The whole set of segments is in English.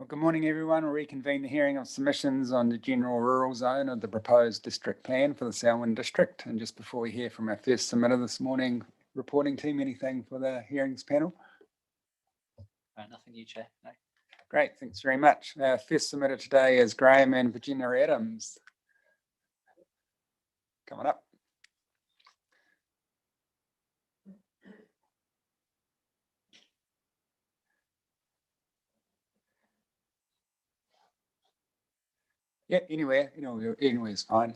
Well, good morning, everyone. We'll reconvene the hearing of submissions on the general rural zone of the proposed district plan for the Selwyn district. And just before we hear from our first submitter this morning, reporting team, anything for the hearings panel? Nothing new, Chair. No. Great, thanks very much. Our first submitter today is Graeme and Virginia Adams. Coming up. Yeah, anywhere is fine.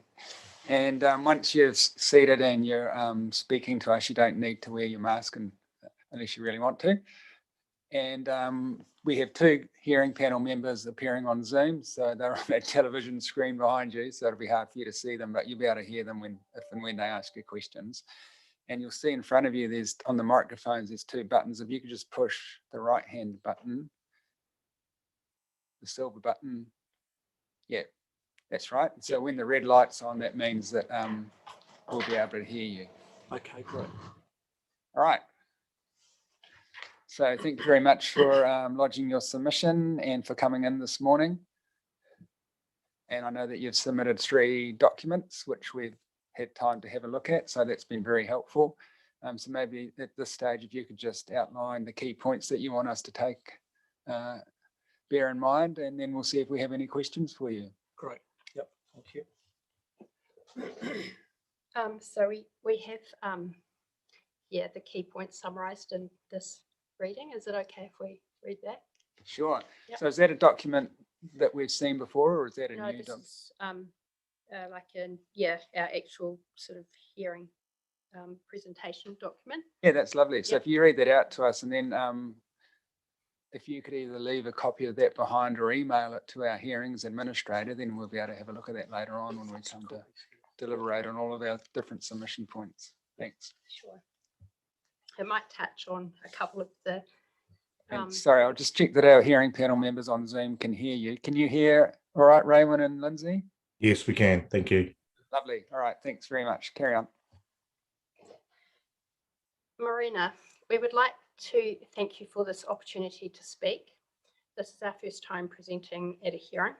And once you've seated and you're speaking to us, you don't need to wear your mask unless you really want to. And we have two hearing panel members appearing on Zoom, so they're on that television screen behind you, so it'll be hard for you to see them, but you'll be able to hear them if and when they ask you questions. And you'll see in front of you, on the microphones, there's two buttons. If you could just push the right-hand button, the silver button, yeah, that's right. So when the red light's on, that means that we'll be able to hear you. Okay, great. All right. So thank you very much for lodging your submission and for coming in this morning. And I know that you've submitted 3 documents, which we've had time to have a look at. So that's been very helpful. So maybe at this stage, if you could just outline the key points that you want us to bear in mind, and then we'll see if we have any questions for you. Great. Yep. Thank you. So we have the key points summarised in this reading. Is it okay if we read that? Sure. Yep. So is that a document that we've seen before, or is that a new document? Is our actual sort of hearing presentation document. Yeah, that's lovely. So Yep. if you read that out to us, and then if you could either leave a copy of that behind or email it to our hearings administrator, then we'll be able to have a look at that later on when we come to deliberate on all of our different submission points. Thanks. Sure. I might touch on a couple of the. And sorry, I'll just check that our hearing panel members on Zoom can hear you. Can you hear all right, Raymond and Lindsay? Yes, we can. Thank you. Lovely. All right. Thanks very much. Carry on. Marina, we would like to thank you for this opportunity to speak. This is our first time presenting at a hearing.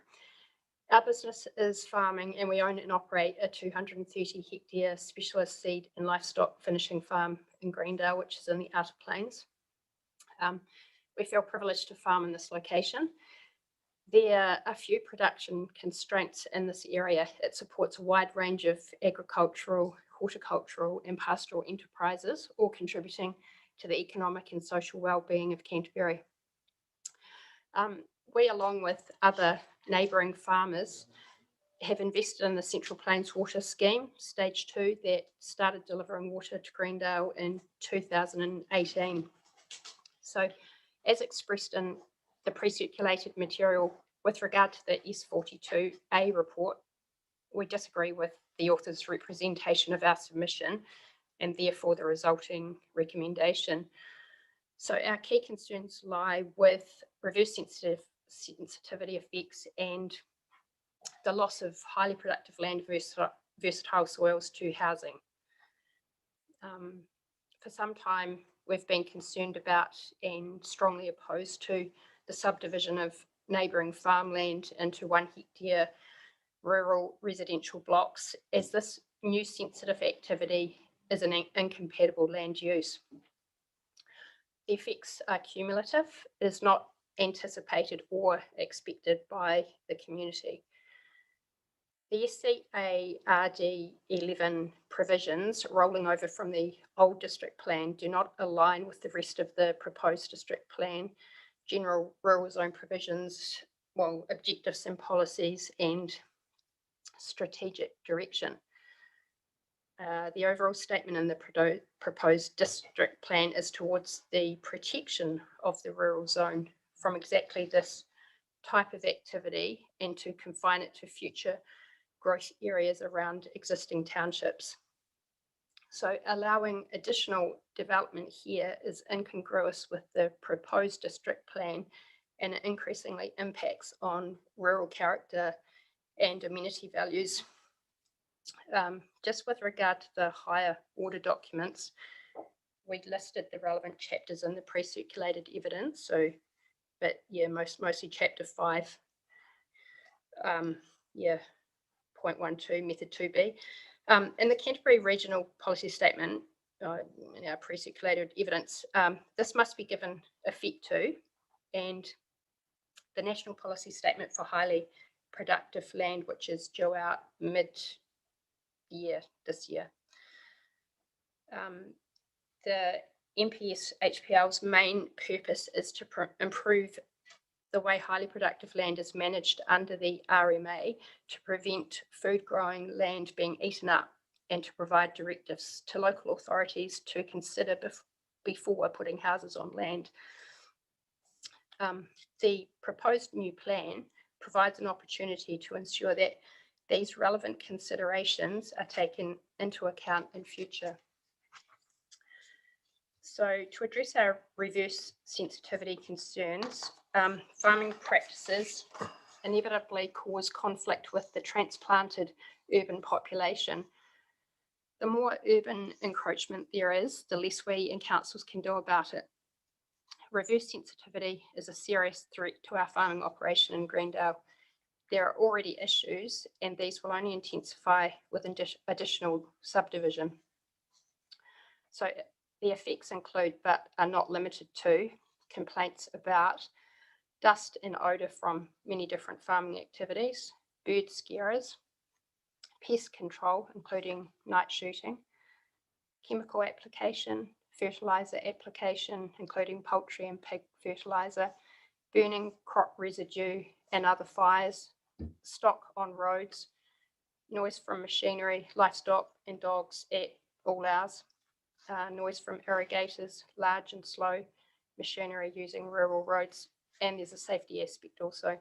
Our business is farming, and we own and operate a 230 hectare specialist seed and livestock finishing farm in Greendale, which is in the Outer Plains. We feel privileged to farm in this location. There are a few production constraints in this area. It supports a wide range of agricultural, horticultural and pastoral enterprises, all contributing to the economic and social well-being of Canterbury. We, along with other neighbouring farmers, have invested in the Central Plains Water Scheme, Stage 2, that started delivering water to Greendale in 2018. So, as expressed in the pre-circulated material with regard to the S42A report, we disagree with the author's representation of our submission and therefore the resulting recommendation. So our key concerns lie with reverse sensitivity effects and the loss of highly productive land versatile soils to housing. For some time, we've been concerned about and strongly opposed to the subdivision of neighbouring farmland into 1 hectare rural residential blocks, as this new sensitive activity is an incompatible land use. The effects are cumulative. It is not anticipated or expected by the community. The SCARD 11 provisions rolling over from the old district plan do not align with the rest of the proposed district plan, general rural zone provisions, objectives and policies, and strategic direction. The overall statement in the proposed district plan is towards the protection of the rural zone from exactly this type of activity and to confine it to future growth areas around existing townships. So allowing additional development here is incongruous with the proposed district plan, and it increasingly impacts on rural character and amenity values. Just with regard to the higher order documents, we listed the relevant chapters in the pre-circulated evidence. So but yeah, mostly chapter 5. Yeah, 0.12, method 2B. In the Canterbury Regional Policy Statement, in our pre-circulated evidence, this must be given effect to, and the National Policy Statement for Highly Productive Land, which is due out mid-year this year. The NPS HPL's main purpose is to improve the way highly productive land is managed under the RMA to prevent food growing land being eaten up and to provide directives to local authorities to consider before putting houses on land. The proposed new plan provides an opportunity to ensure that these relevant considerations are taken into account in future. So to address our reverse sensitivity concerns, farming practices inevitably cause conflict with the transplanted urban population. The more urban encroachment there is, the less we and councils can do about it. Reverse sensitivity is a serious threat to our farming operation in Greendale. There are already issues, and these will only intensify with additional subdivision. So the effects include, but are not limited to, complaints about dust and odour from many different farming activities, bird scarers, pest control, including night shooting, chemical application, fertiliser application, including poultry and pig fertiliser, burning crop residue and other fires, stock on roads, noise from machinery, livestock and dogs at all hours, noise from irrigators, large and slow machinery using rural roads, and there's a safety aspect also.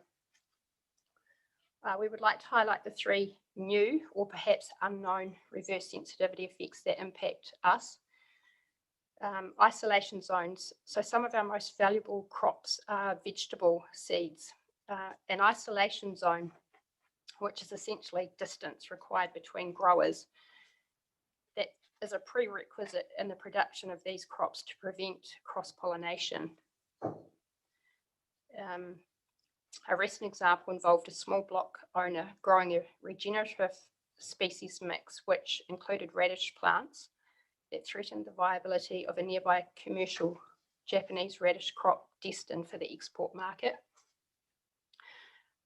We would like to highlight the 3 new or perhaps unknown reverse sensitivity effects that impact us. Isolation zones. So some of our most valuable crops are vegetable seeds. An isolation zone, which is essentially distance required between growers, that is a prerequisite in the production of these crops to prevent cross-pollination. A recent example involved a small block owner growing a regenerative species mix, which included radish plants that threatened the viability of a nearby commercial Japanese radish crop destined for the export market.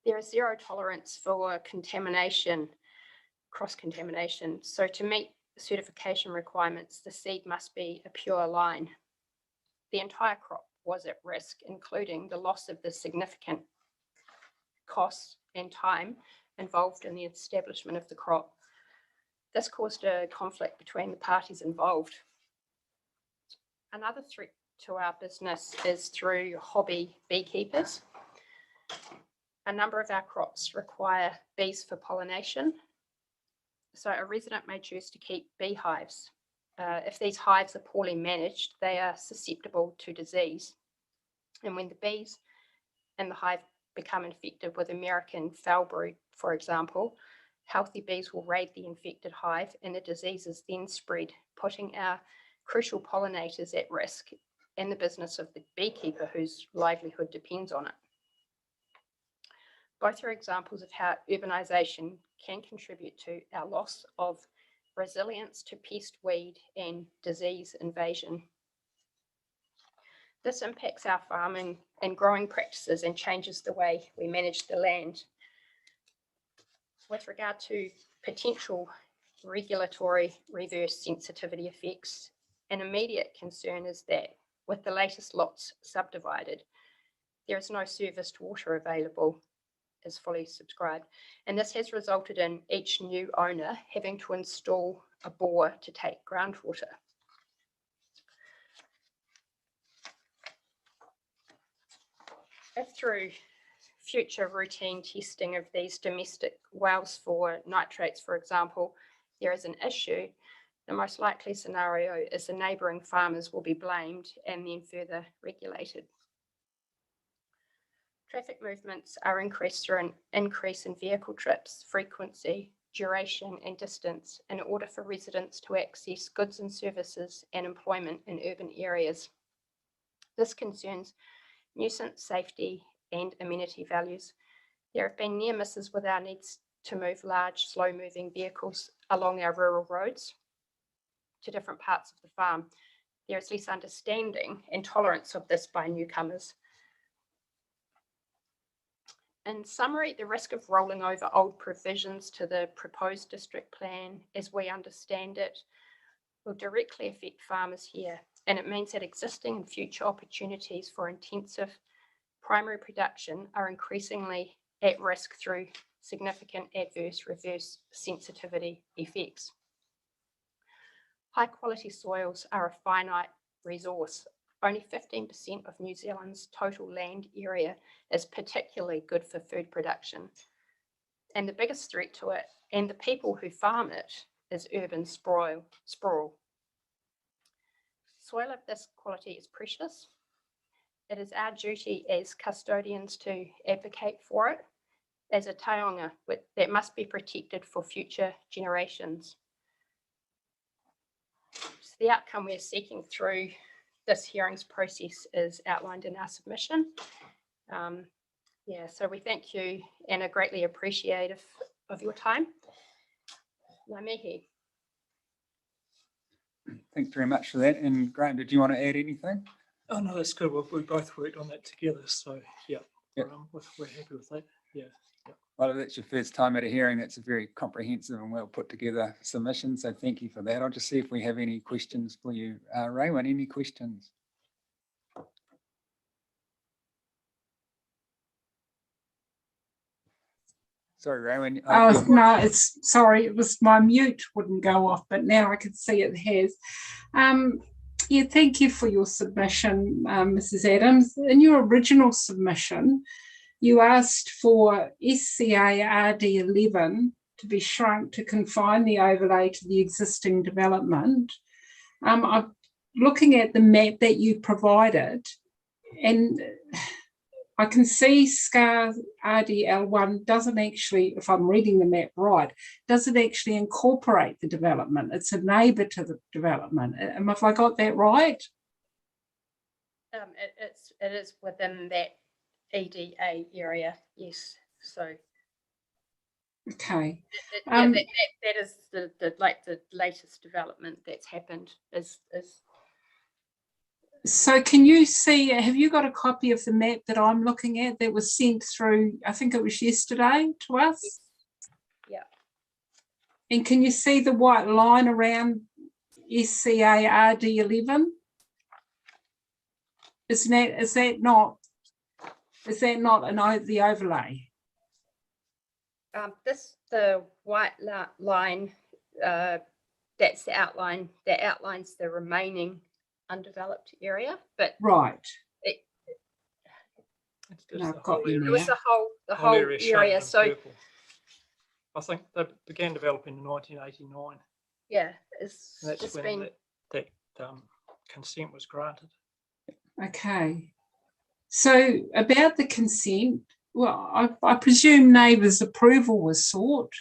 There is zero tolerance for contamination, cross-contamination. So to meet the certification requirements, the seed must be a pure line. The entire crop was at risk, including the loss of the significant costs and time involved in the establishment of the crop. This caused a conflict between the parties involved. Another threat to our business is through hobby beekeepers. A number of our crops require bees for pollination. So a resident may choose to keep beehives. If these hives are poorly managed, they are susceptible to disease. And when the bees in the hive become infected with American foul brood, for example, healthy bees will raid the infected hive and the diseases then spread, putting our crucial pollinators at risk and the business of the beekeeper whose livelihood depends on it. Both are examples of how urbanisation can contribute to our loss of resilience to pest, weed and disease invasion. This impacts our farming and growing practices and changes the way we manage the land. With regard to potential regulatory reverse sensitivity effects, an immediate concern is that with the latest lots subdivided, there is no serviced water available as fully subscribed. And this has resulted in each new owner having to install a bore to take groundwater. If through future routine testing of these domestic wells for nitrates, for example, there is an issue, the most likely scenario is the neighbouring farmers will be blamed and then further regulated. Traffic movements are increased through an increase in vehicle trips, frequency, duration and distance in order for residents to access goods and services and employment in urban areas. This concerns nuisance, safety, and amenity values. There have been near misses with our needs to move large, slow-moving vehicles along our rural roads to different parts of the farm. There is less understanding and tolerance of this by newcomers. In summary, the risk of rolling over old provisions to the proposed district plan, as we understand it, will directly affect farmers here, and it means that existing and future opportunities for intensive primary production are increasingly at risk through significant adverse reverse sensitivity effects. High quality soils are a finite resource. Only 15% of New Zealand's total land area is particularly good for food production. And the biggest threat to it and the people who farm it is urban sprawl. Soil of this quality is precious. It is our duty as custodians to advocate for it as a taonga that must be protected for future generations. So the outcome we're seeking through this hearings process is outlined in our submission. So we thank you and are greatly appreciative of your time. Ngā mihi. Thanks very much for that. And Graeme, did you want to add anything? Oh, no, that's good. We both worked on that together. So, yeah, Yep. we're happy with that. Yeah. Well, if that's your first time at a hearing, that's a very comprehensive and well put together submission. So thank you for that. I'll just see if we have any questions for you. Raymond, any questions? Sorry, Raymond. Oh, no, it was my mute wouldn't go off, but now I can see it has. Yeah, thank you for your submission, Mrs. Adams. In your original submission, you asked for SCA RD11 to be shrunk to confine the overlay to the existing development. I'm looking at the map that you provided, and I can see SCA RDL1 doesn't actually, if I'm reading the map right, doesn't actually incorporate the development. It's a neighbour to the development. Have I got that right? It is within that EDA area, yes. So okay, that is the latest development that's happened. Is so can you see? Have you got a copy of the map that I'm looking at that was sent through? I think it was yesterday to us. Yeah. And can you see the white line around SCA RD11? Is that not the overlay? The white line, that's the outline that outlines the remaining undeveloped area, but right. It's just No, the I've got whole you area. it was the whole area. shaded in So purple. I think they began developing in 1989. yeah, it's That's just when been that consent was granted. Okay. So about the consent, well, I presume neighbours' approval was sought.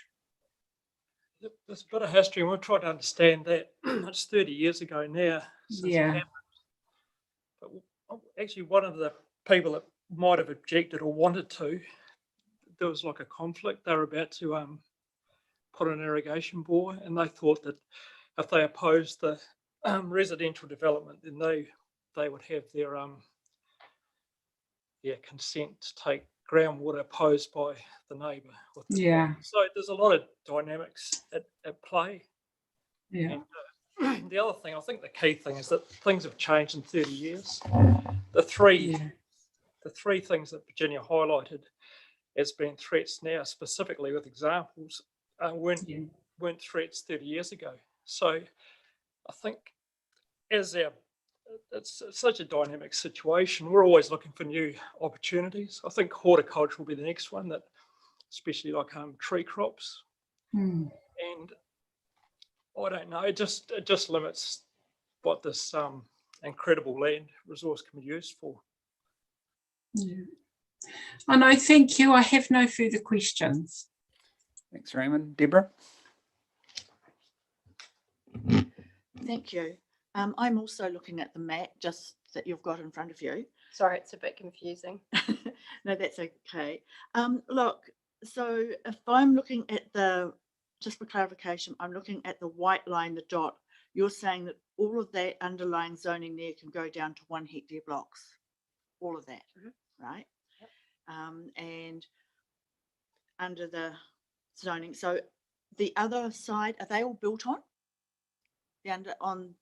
There's a bit of history, and we've tried to understand that. It's 30 years ago now since it Yeah. happened. But actually, one of the people that might have objected or wanted to, there was like a conflict. They were about to put an irrigation bore, and they thought that if they opposed the residential development, then they would have their consent to take groundwater opposed by the neighbour. Yeah. So there's a lot of dynamics at play. Yeah. And the other thing, I think the key thing is that things have changed in 30 years. The three things that Virginia highlighted as being threats now, specifically with examples, weren't threats 30 years ago. So I think it's such a dynamic situation. We're always looking for new opportunities. I think horticulture will be the next one, that especially like tree crops. Mm. And I don't know, it just limits what this incredible land resource can be used for. Yeah. Oh, no, thank you. I have no further questions. Thanks, Raymond. Deborah? Thank you. I'm also looking at the map just that you've got in front of you. Sorry, it's a bit confusing. No, that's okay. Look, so if I'm looking at just for clarification, I'm looking at the white line, the dot. You're saying that all of that underlying zoning there can go down to 1 hectare blocks, all of that, right? Yep. And under the zoning, so the other side, are they all built on? On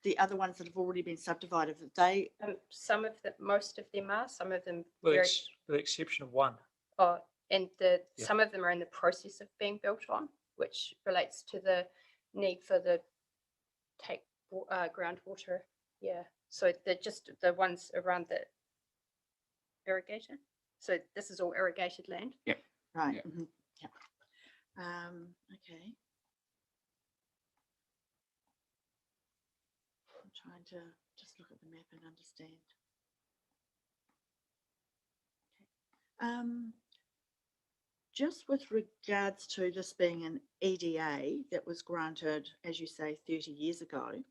the other ones that have already been subdivided, are they? Some of them, most of them are. Some of them With very. the exception of one. Oh, and Yeah. some of them are in the process of being built on, which relates to the need for the groundwater. Yeah. So they're just the ones around the irrigation. So this is all irrigated land. Yep. Right. Yeah. Mhm, yeah. Okay. I'm trying to just look at the map and understand. Okay. Just with regards to this being an EDA that was granted, as you say, 30 years ago,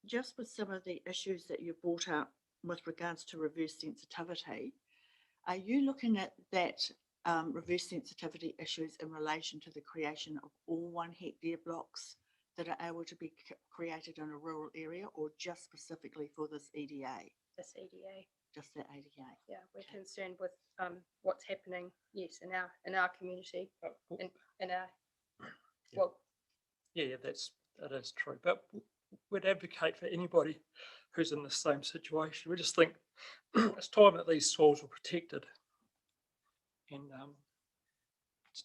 just with some of the issues that you brought up with regards to reverse sensitivity, are you looking at that reverse sensitivity issues in relation to the creation of all 1 hectare blocks that are able to be created in a rural area, or just specifically for this EDA? This EDA. Just that EDA. Yeah, we're concerned with what's happening. Yes, in our community, in our well. Yeah, that is true. But we'd advocate for anybody who's in the same situation. We just think it's time that these soils were protected, and it's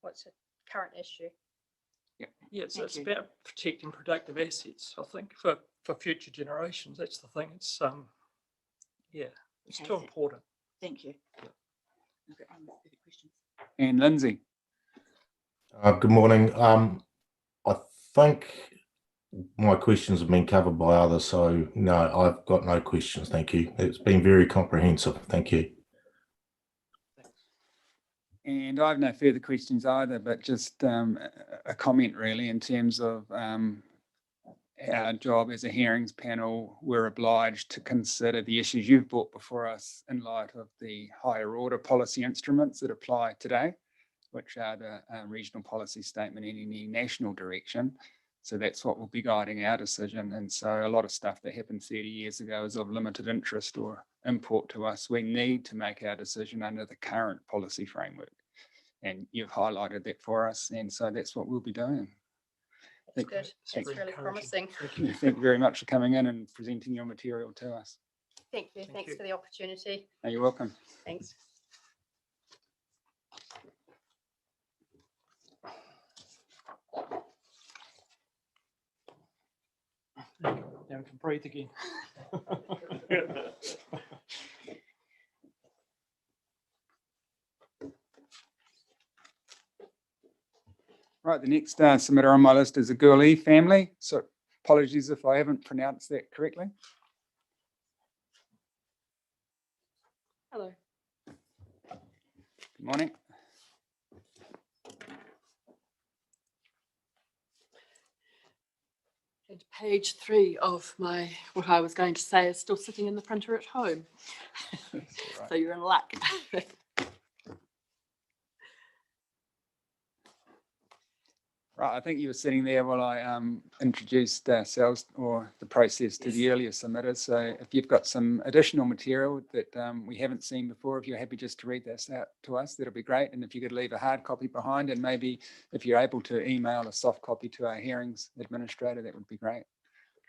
What's a current issue? it's about protecting productive assets. I think for future generations, that's the thing. It's it's Okay, too important. Thank you. Yeah. Okay, any questions? And Lindsay. Good morning. I think my questions have been covered by others, so no, I've got no questions. Thank you. It's been very comprehensive. Thank you. And I have no further questions either, but just a comment really in terms of our job as a hearings panel. We're obliged to consider the issues you've brought before us in light of the higher order policy instruments that apply today, which are the regional policy statement and any national direction. So that's what will be guiding our decision. And so a lot of stuff that happened 30 years ago is of limited interest or import to us. We need to make our decision under the current policy framework. And you've highlighted that for us. And so that's what we'll be doing. That's good. That's very really encouraging. promising. Thank you. Thank you very much for coming in and presenting your material to us. Thank you. Thank Thanks you. for the opportunity. Oh, you're welcome. Thanks. Now we can breathe again. Right, the next submitter on my list is a Gurley family. So apologies if I haven't pronounced that correctly. Hello. Good morning. And page 3 of what I was going to say is still sitting in the printer at home. Right. So you're in luck. Right, I think you were sitting there while I introduced ourselves or the process to the earlier submitters. So if you've got some additional material that we haven't seen before, if you're happy just to read this out to us, that'll be great. And if you could leave a hard copy behind, and maybe if you're able to email a soft copy to our hearings administrator, that would be great.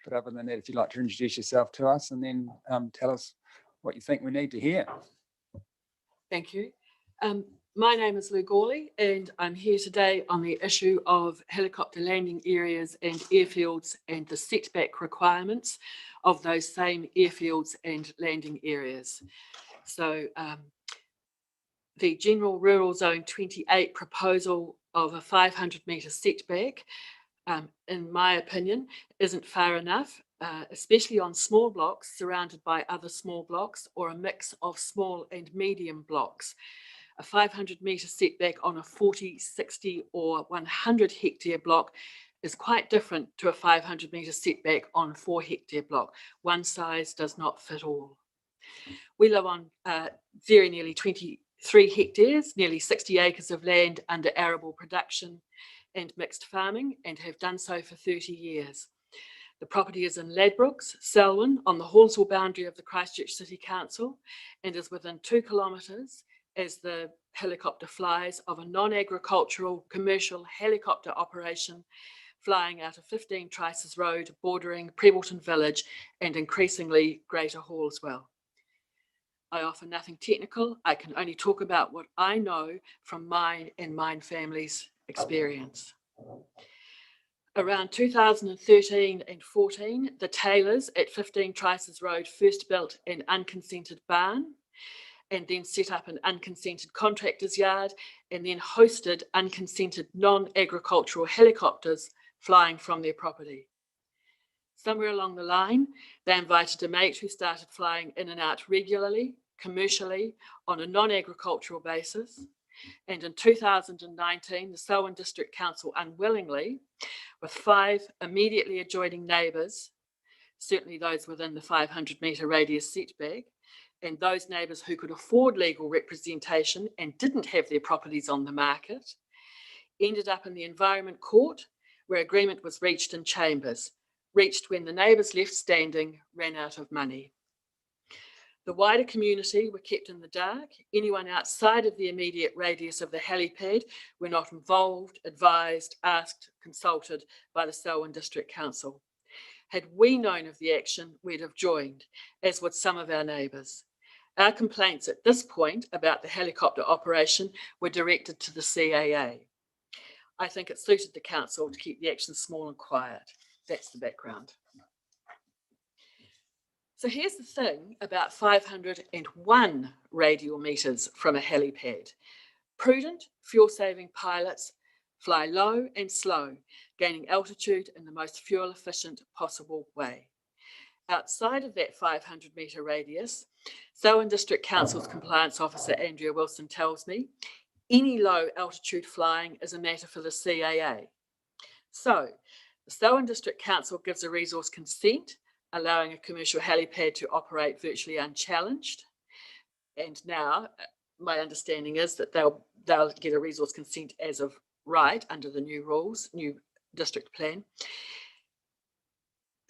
But other than that, if you'd like to introduce yourself to us and then tell us what you think we need to hear. Thank you. My name is Lou Gawley, and I'm here today on the issue of helicopter landing areas and airfields and the setback requirements of those same airfields and landing areas. So the General Rural Zone 28 proposal of a 500-metre setback, in my opinion, isn't far enough, especially on small blocks surrounded by other small blocks or a mix of small and medium blocks. A 500 metre setback on a 40, 60 or 100 hectare block is quite different to a 500 metre setback on a 4 hectare block. One size does not fit all. We live on very nearly 23 hectares, nearly 60 acres of land under arable production and mixed farming, and have done so for 30 years. The property is in Ladbrokes, Selwyn, on the Hallsville boundary of the Christchurch City Council, and is within 2 kilometres as the helicopter flies of a non-agricultural commercial helicopter operation flying out of 15 Trices Road, bordering Prebleton Village and increasingly Greater Hallsville. I offer nothing technical. I can only talk about what I know from mine and mine family's experience. Around 2013 and 14, the Taylors at 15 Trices Road first built an unconsented barn and then set up an unconsented contractor's yard and then hosted unconsented non-agricultural helicopters flying from their property. Somewhere along the line, they invited a mate who started flying in and out regularly, commercially, on a non-agricultural basis. And in 2019, the Selwyn District Council unwillingly, with 5 immediately adjoining neighbours, certainly those within the 500 metre radius setback, and those neighbours who could afford legal representation and didn't have their properties on the market, ended up in the Environment Court, where agreement was reached in chambers, reached when the neighbours left standing ran out of money. The wider community were kept in the dark. Anyone outside of the immediate radius of the helipad were not involved, advised, asked, consulted by the Selwyn District Council. Had we known of the action, we'd have joined, as would some of our neighbours. Our complaints at this point about the helicopter operation were directed to the CAA. I think it suited the council to keep the action small and quiet. That's the background. So here's the thing about 501 radial metres from a helipad. Prudent, fuel-saving pilots fly low and slow, gaining altitude in the most fuel-efficient possible way. Outside of that 500 metre radius, Selwyn District Council's Compliance Officer, Andrea Wilson, tells me any low altitude flying is a matter for the CAA. So the Selwyn District Council gives a resource consent, allowing a commercial helipad to operate virtually unchallenged. And now my understanding is that they'll get a resource consent as of right under the new rules, new district plan.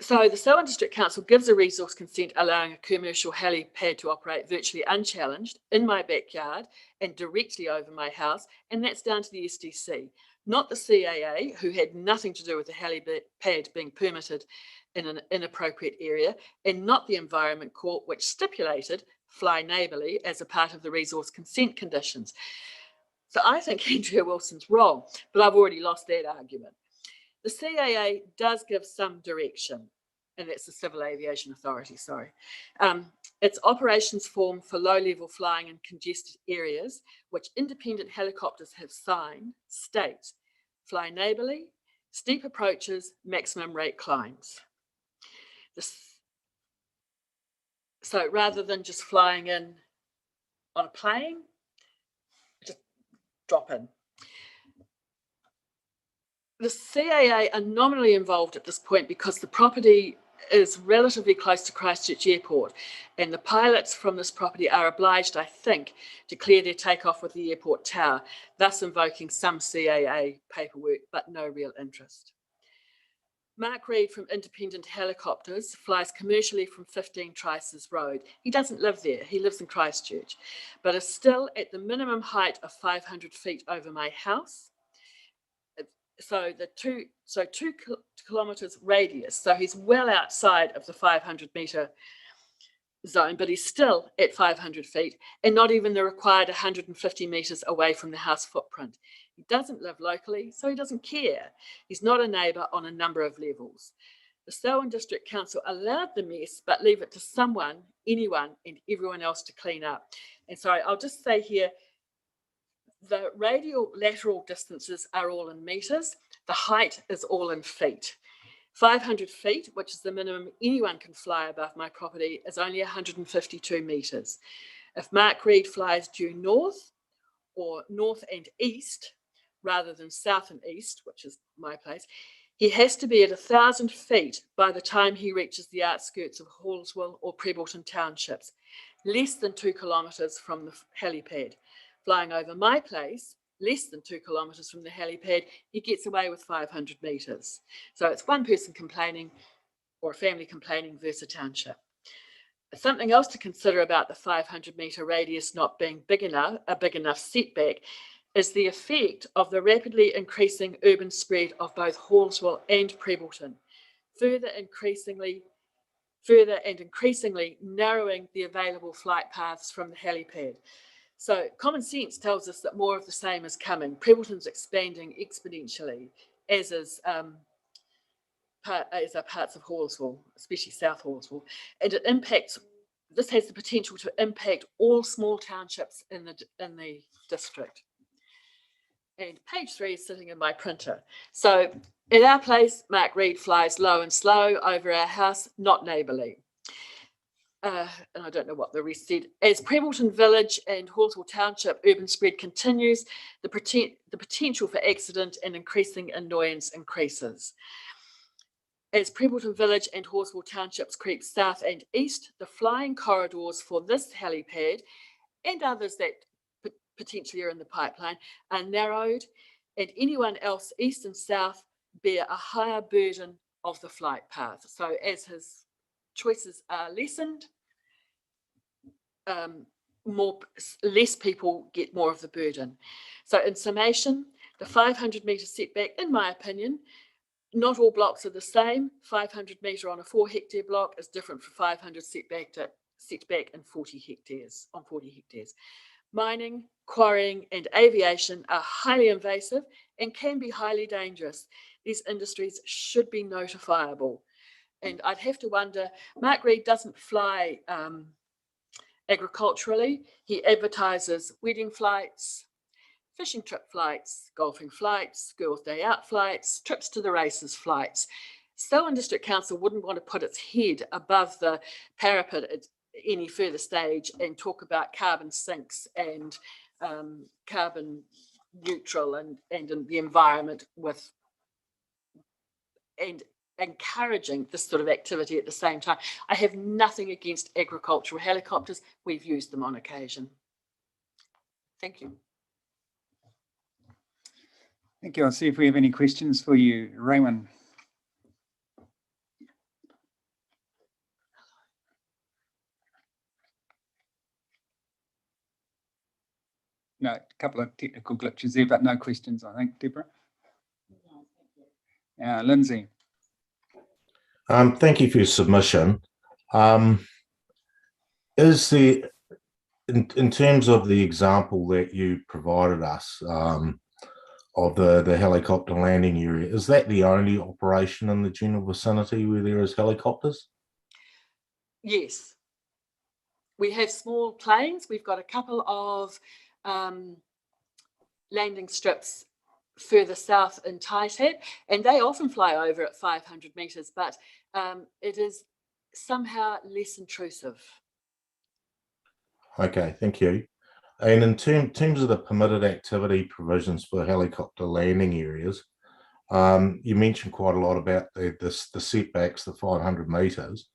So the Selwyn District Council gives a resource consent allowing a commercial helipad to operate virtually unchallenged in my backyard and directly over my house, and that's down to the SDC, not the CAA, who had nothing to do with the helipad being permitted in an inappropriate area, and not the Environment Court, which stipulated fly neighbourly as a part of the resource consent conditions. So I think Andrea Wilson's wrong, but I've already lost that argument. The CAA does give some direction, and that's the Civil Aviation Authority, sorry. Its operations form for low-level flying in congested areas, which independent helicopters have signed, states fly neighbourly, steep approaches, maximum rate climbs. So rather than just flying in on a plane, just drop in. The CAA are nominally involved at this point because the property is relatively close to Christchurch Airport, and the pilots from this property are obliged, I think, to clear their takeoff with the airport tower, thus invoking some CAA paperwork, but no real interest. Mark Reid from Independent Helicopters flies commercially from 15 Trices Road. He doesn't live there, he lives in Christchurch, but is still at the minimum height of 500 feet over my house. So 2 kilometres radius, so he's well outside of the 500 metre zone, but he's still at 500 feet and not even the required 150 metres away from the house footprint. He doesn't live locally, so he doesn't care. He's not a neighbour on a number of levels. The Selwyn District Council allowed the mess, but leave it to someone, anyone and everyone else to clean up. And sorry, I'll just say here, the radial lateral distances are all in metres. The height is all in feet. 500 feet, which is the minimum anyone can fly above my property, is only 152 metres. If Mark Reid flies due north or north and east, rather than south and east, which is my place, he has to be at 1,000 feet by the time he reaches the outskirts of Hallswell or Prebbleton townships, less than 2 kilometres from the helipad. Flying over my place, less than 2 kilometres from the helipad, he gets away with 500 metres. So it's one person complaining or a family complaining versus a township. Something else to consider about the 500-metre radius not being a big enough setback is the effect of the rapidly increasing urban spread of both Hallswell and Prebbleton, further and increasingly narrowing the available flight paths from the helipad. So common sense tells us that more of the same is coming. Prebbleton's expanding exponentially, as are parts of Hallswell, especially South Hallswell, and this has the potential to impact all small townships in the district. And page 3 is sitting in my printer. So at our place, Mark Reed flies low and slow over our house, not neighbourly. And I don't know what the rest said. As Prebbleton Village and Hallswell Township urban spread continues, the potential for accident and increasing annoyance increases. As Prebbleton Village and Hallswell Townships creep south and east, the flying corridors for this helipad and others that potentially are in the pipeline are narrowed, and anyone else east and south bear a higher burden of the flight path. So as his choices are lessened, less people get more of the burden. So in summation, the 500-metre setback, in my opinion, not all blocks are the same. 500 metre on a 4-hectare block is different from 500 setback in 40 hectares on 40 hectares. Mining, quarrying and aviation are highly invasive and can be highly dangerous. These industries should be notifiable. And I'd have to wonder, Mark Reed doesn't fly agriculturally. He advertises wedding flights, fishing trip flights, golfing flights, girls' day out flights, trips to the races flights. Selwyn District Council wouldn't want to put its head above the parapet at any further stage and talk about carbon sinks and carbon neutral and the environment and encouraging this sort of activity at the same time. I have nothing against agricultural helicopters. We've used them on occasion. Thank you. Thank you. I'll see if we have any questions for you, Raymond. No, a couple of technical glitches there, but no questions, I think, Deborah. Lindsay. Thank you for your submission. Is there, in terms of the example that you provided us of the helicopter landing area, is that the only operation in the general vicinity where there is helicopters? Yes. We have small planes. We've got a couple of landing strips further south in Entails, and they often fly over at 500 metres, but it is somehow less intrusive. Okay, thank you. And in terms of the permitted activity provisions for helicopter landing areas, you mentioned quite a lot about the setbacks, the 500 metres,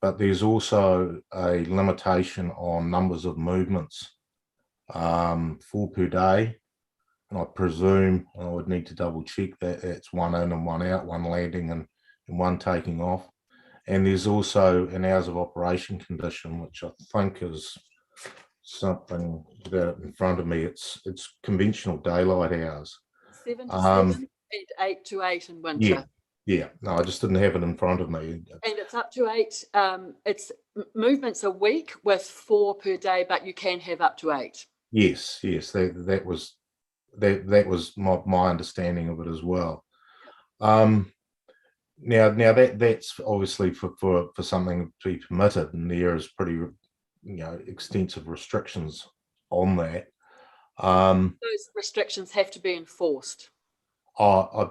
but there's also a limitation on numbers of movements, 4 per day. And I presume I would need to double check that it's 1 in and 1 out, 1 landing and 1 taking off. And there's also an hours of operation condition, which I think is something that in front of me. It's conventional daylight hours. 7 to 7 and 8 to 8 in winter. Yeah. No, I just didn't have it in front of me. And it's up to 8. It's movements a week with 4 per day, but you can have up to 8. Yes. That was my understanding of it as well. Now that's obviously for something to be permitted, and there is pretty extensive restrictions on that. Those restrictions have to be enforced. I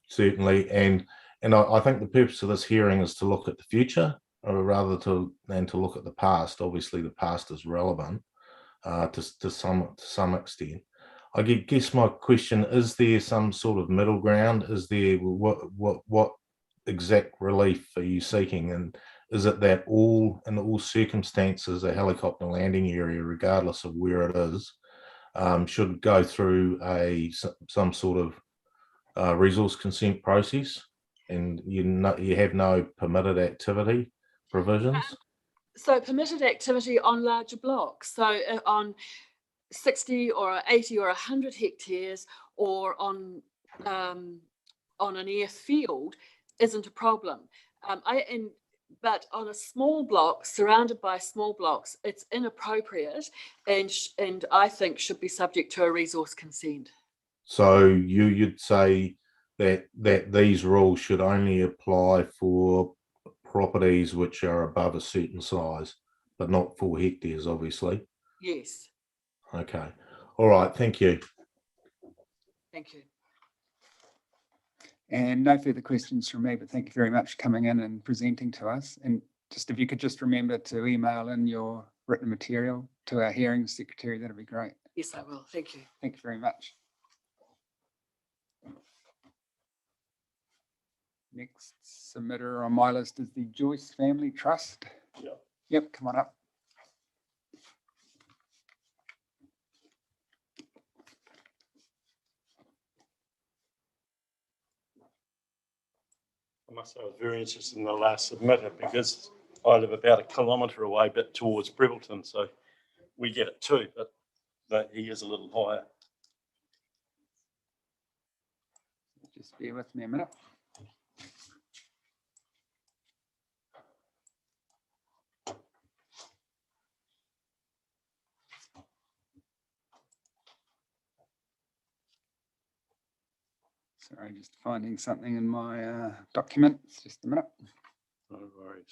certainly, and I think the purpose of this hearing is to look at the future, rather than to look at the past. Obviously, the past is relevant to some extent. I guess my question, is there some sort of middle ground? Is there, what exact relief are you seeking? And is it that in all circumstances, a helicopter landing area, regardless of where it is, should go through some sort of resource consent process, and you have no permitted activity provisions? So permitted activity on larger blocks. So on 60 or 80 or 100 hectares, or on an airfield, isn't a problem. But on a small block, surrounded by small blocks, it's inappropriate, and I think should be subject to a resource consent. So you'd say that these rules should only apply for properties which are above a certain size, but not 4 hectares, obviously. Yes. Okay. All right. Thank you. Thank you. And no further questions from me, but thank you very much for coming in and presenting to us. And just if you could just remember to email in your written material to our hearing secretary, that'd be great. Yes, I will. Thank you. Thank you very much. Next submitter on my list is the Joyce Family Trust. Yep, come on up. I must say I was very interested in the last submitter because I live about 1 kilometre away, but towards Brevilleton, so we get it too, but he is a little higher. Just bear with me a minute. Sorry, just finding something in my documents. Just a minute. No worries.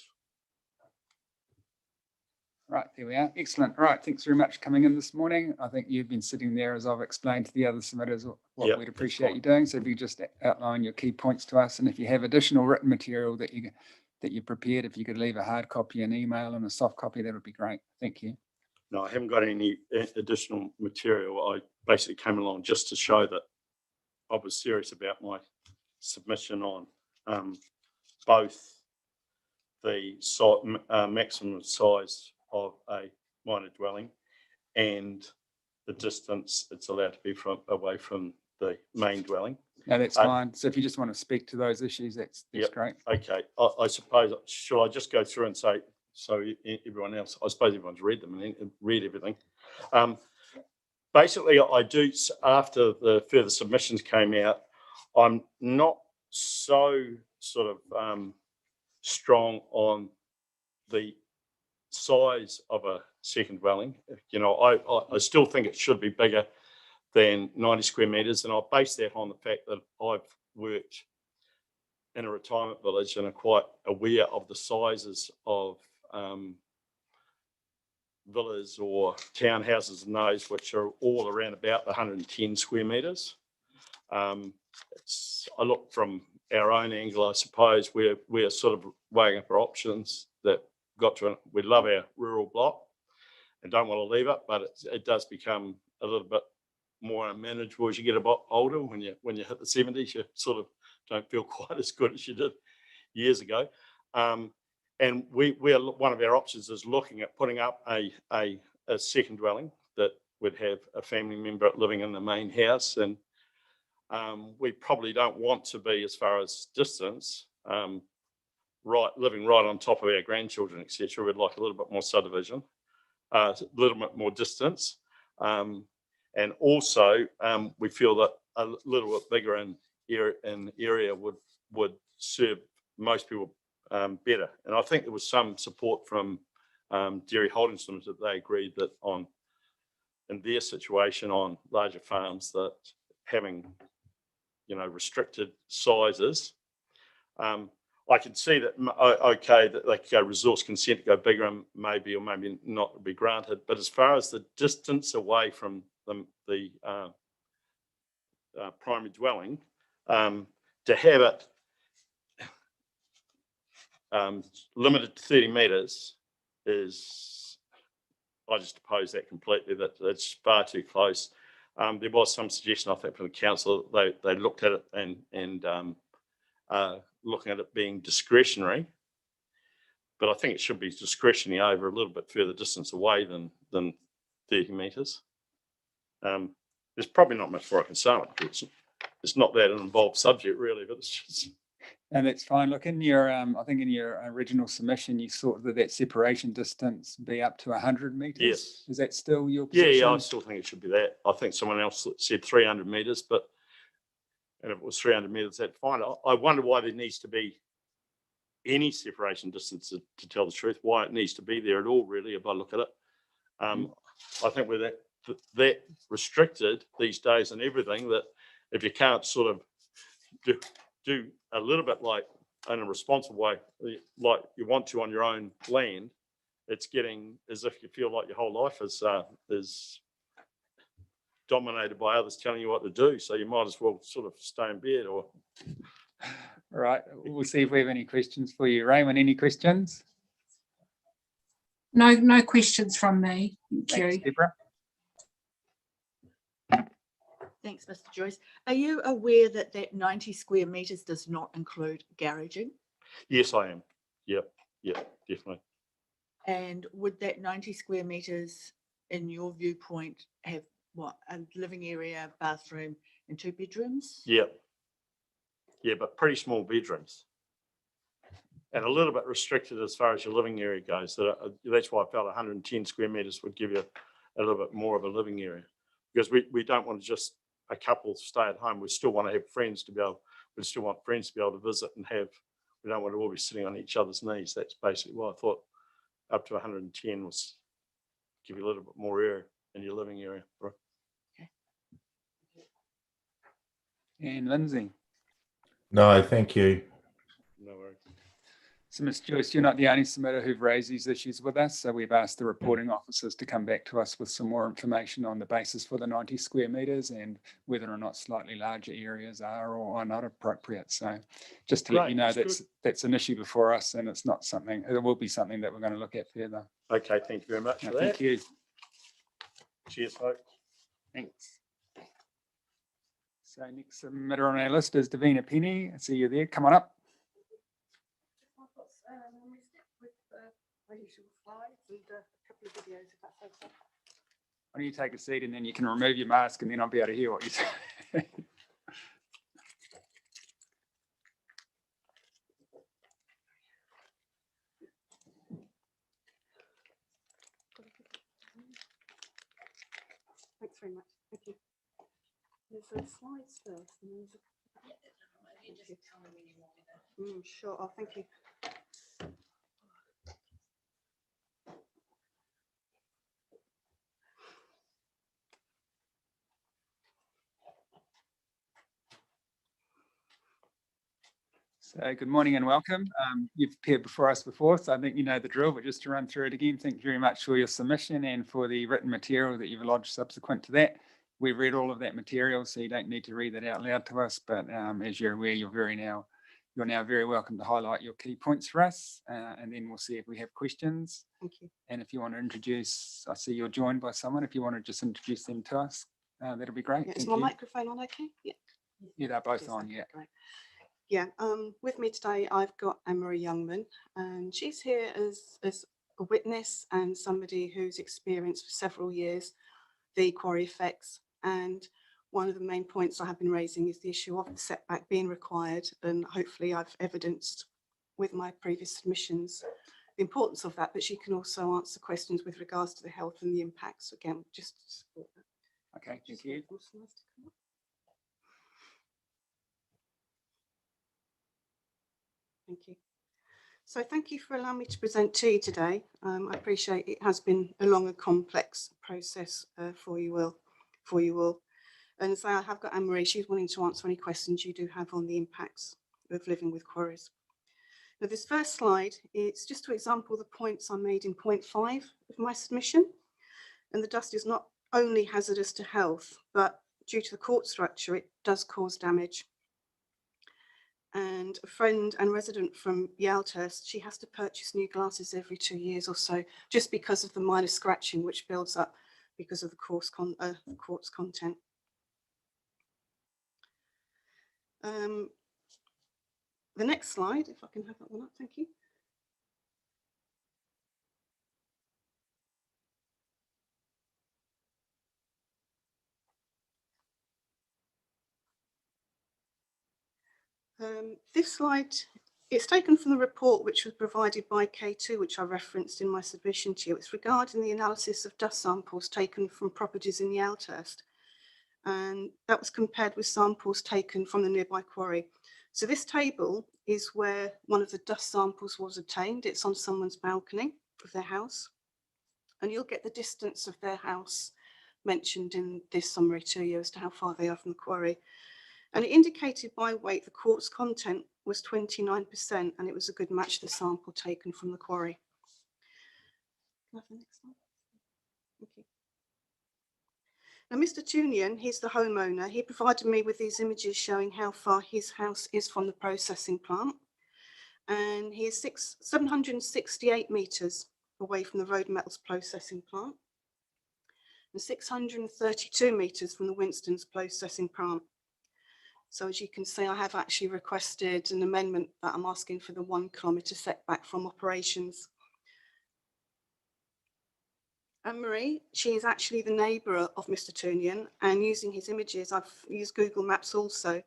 Right, there we are. Excellent. Right, thanks very much for coming in this morning. I think you've been sitting there as I've explained to the other submitters what Yep, we'd appreciate you doing. So if you just outline your key points to us, and if you have additional written material that you prepared, if you could leave a hard copy, an email, and a soft copy, that would be great. Thank you. No, I haven't got any additional material. I basically came along just to show that I was serious about my submission on both the maximum size of a minor dwelling and the distance it's allowed to be away from the main dwelling. No, that's fine. So if you just want to speak to those issues, that's Yep. great. Okay, I suppose, should I just go through and say, so everyone else, I suppose everyone's read them and read everything. Basically, I do, after the further submissions came out, I'm not so sort of strong on the size of a second dwelling. You know, I still think it should be bigger than 90 square metres, and I base that on the fact that I've worked in a retirement village and are quite aware of the sizes of villas or townhouses and those which are all around about 110 square metres. I look from our own angle, I suppose, we're sort of weighing up our options that we love our rural block and don't want to leave it, but it does become a little bit more unmanageable as you get a bit older. When you hit the 70s, you sort of don't feel quite as good as you did years ago. And one of our options is looking at putting up a second dwelling that would have a family member living in the main house. And we probably don't want to be, as far as distance, living right on top of our grandchildren, etc. We'd like a little bit more subdivision, a little bit more distance. And also, we feel that a little bit bigger in area would serve most people better. And I think there was some support from Dairy Holding Systems that they agreed that in their situation on larger farms, that having, you know, restricted sizes, I could see that, okay, that they could go resource consent to go bigger and maybe or maybe not be granted. But as far as the distance away from the primary dwelling, to have it limited to 30 metres is, I just oppose that completely. That it's far too close. There was some suggestion, I think, from the council. They looked at it and looking at it being discretionary. But I think it should be discretionary over a little bit further distance away than 30 metres. There's probably not much more I can say. It's not that an involved subject really, but it's just. And that's fine. Look, in your, I think in your original submission, you thought that separation distance be up to 100 metres. Yes. Is that still your position? Yeah, I still think it should be that. I think someone else said 300 metres, and if it was 300 metres, that's fine. I wonder why there needs to be any separation distance to tell the truth, why it needs to be there at all, really, if I look at it. I think we're that restricted these days and everything that if you can't sort of do a little bit like in a responsible way, like you want to on your own land, it's getting as if you feel like your whole life is dominated by others telling you what to do. So you might as well sort of stay in bed or. All right, we'll see if we have any questions for you. Raymond, any questions? No questions from me. Thank Thanks, you. Deborah. Thanks, Mr. Joyce. Are you aware that 90 square metres does not include garaging? Yes, I am. Yep, definitely. And would that 90 square metres, in your viewpoint, have what, a living area, bathroom, and 2 bedrooms? Yep. Yeah, but pretty small bedrooms. And a little bit restricted as far as your living area goes. That's why I felt 110 square metres would give you a little bit more of a living area. Because we don't want to just a couple stay at home. We still want to have friends to be able, we still want friends to be able to visit and have, we don't want to all be sitting on each other's knees. That's basically why I thought up to 110 was give you a little bit more area in your living area. Okay. And Lindsay. No, thank you. No worries. So, Ms. Joyce, you're not the only submitter who've raised these issues with us. So we've asked the reporting officers to come back to us with some more information on the basis for the 90 square metres and whether or not slightly larger areas are or are not appropriate. So just to let you know, that's an issue before us, and it's not something, it will be something that we're going to look at further. Okay, thank you very much for that. Thank you. Cheers, folks. Thanks. So next submitter on our list is Davina Penny. I see you there. Come on up. Why don't you take a seat and then you can remove your mask and then I'll be able to hear what you say. Thanks very much. Thank you. There's some slides first. And there's sure. Oh, thank you. So good morning and welcome. You've appeared before us before, so I think you know the drill, but just to run through it again, thank you very much for your submission and for the written material that you've lodged subsequent to that. We've read all of that material, so you don't need to read that out loud to us, but as you're aware, you're now very welcome to highlight your key points for us, and then we'll see if we have questions. Thank you. And if you want to introduce, I see you're joined by someone, if you want to just introduce them to us, that'll be great. Yeah, is Thank my you. microphone on okay? Yeah. Yeah, they're both Yes, on, okay, yeah. great. Yeah, with me today, I've got Anne-Marie Youngman, and she's here as a witness and somebody who's experienced for several years the quarry effects. And one of the main points I have been raising is the issue of the setback being required, and hopefully I've evidenced with my previous submissions the importance of that, but she can also answer questions with regards to the health and the impacts, again, just to support that. Okay, thank you. Thank you. So thank you for allowing me to present to you today. I appreciate it has been a long and complex process for you all. And so I have got Anne-Marie, she's wanting to answer any questions you do have on the impacts of living with quarries. Now this first slide, it's just to example the points I made in point 5 of my submission. And the dust is not only hazardous to health, but due to the court structure, it does cause damage. And a friend and resident from Yalthurst, she has to purchase new glasses every 2 years or so, just because of the minor scratching which builds up because of the quartz content. The next slide, if I can have that one up, thank you. This slide, it's taken from the report which was provided by K2, which I referenced in my submission to you. It's regarding the analysis of dust samples taken from properties in Entails, and that was compared with samples taken from the nearby quarry. So this table is where one of the dust samples was obtained. It's on someone's balcony of their house, and you'll get the distance of their house mentioned in this summary to you as to how far they are from the quarry. And it indicated by weight the quartz content was 29%, and it was a good match to the sample taken from the quarry. Can I have the next slide? Thank you. Now, Mr. Tunian, he's the homeowner. He provided me with these images showing how far his house is from the processing plant. And he is 768 metres away from the road metals processing plant and 632 metres from the Winston's processing plant. So as you can see, I have actually requested an amendment that I'm asking for the 1 kilometre setback from operations. Anne-Marie, she is actually the neighbour of Mr. Tunian, and using his images, I've used Google Maps also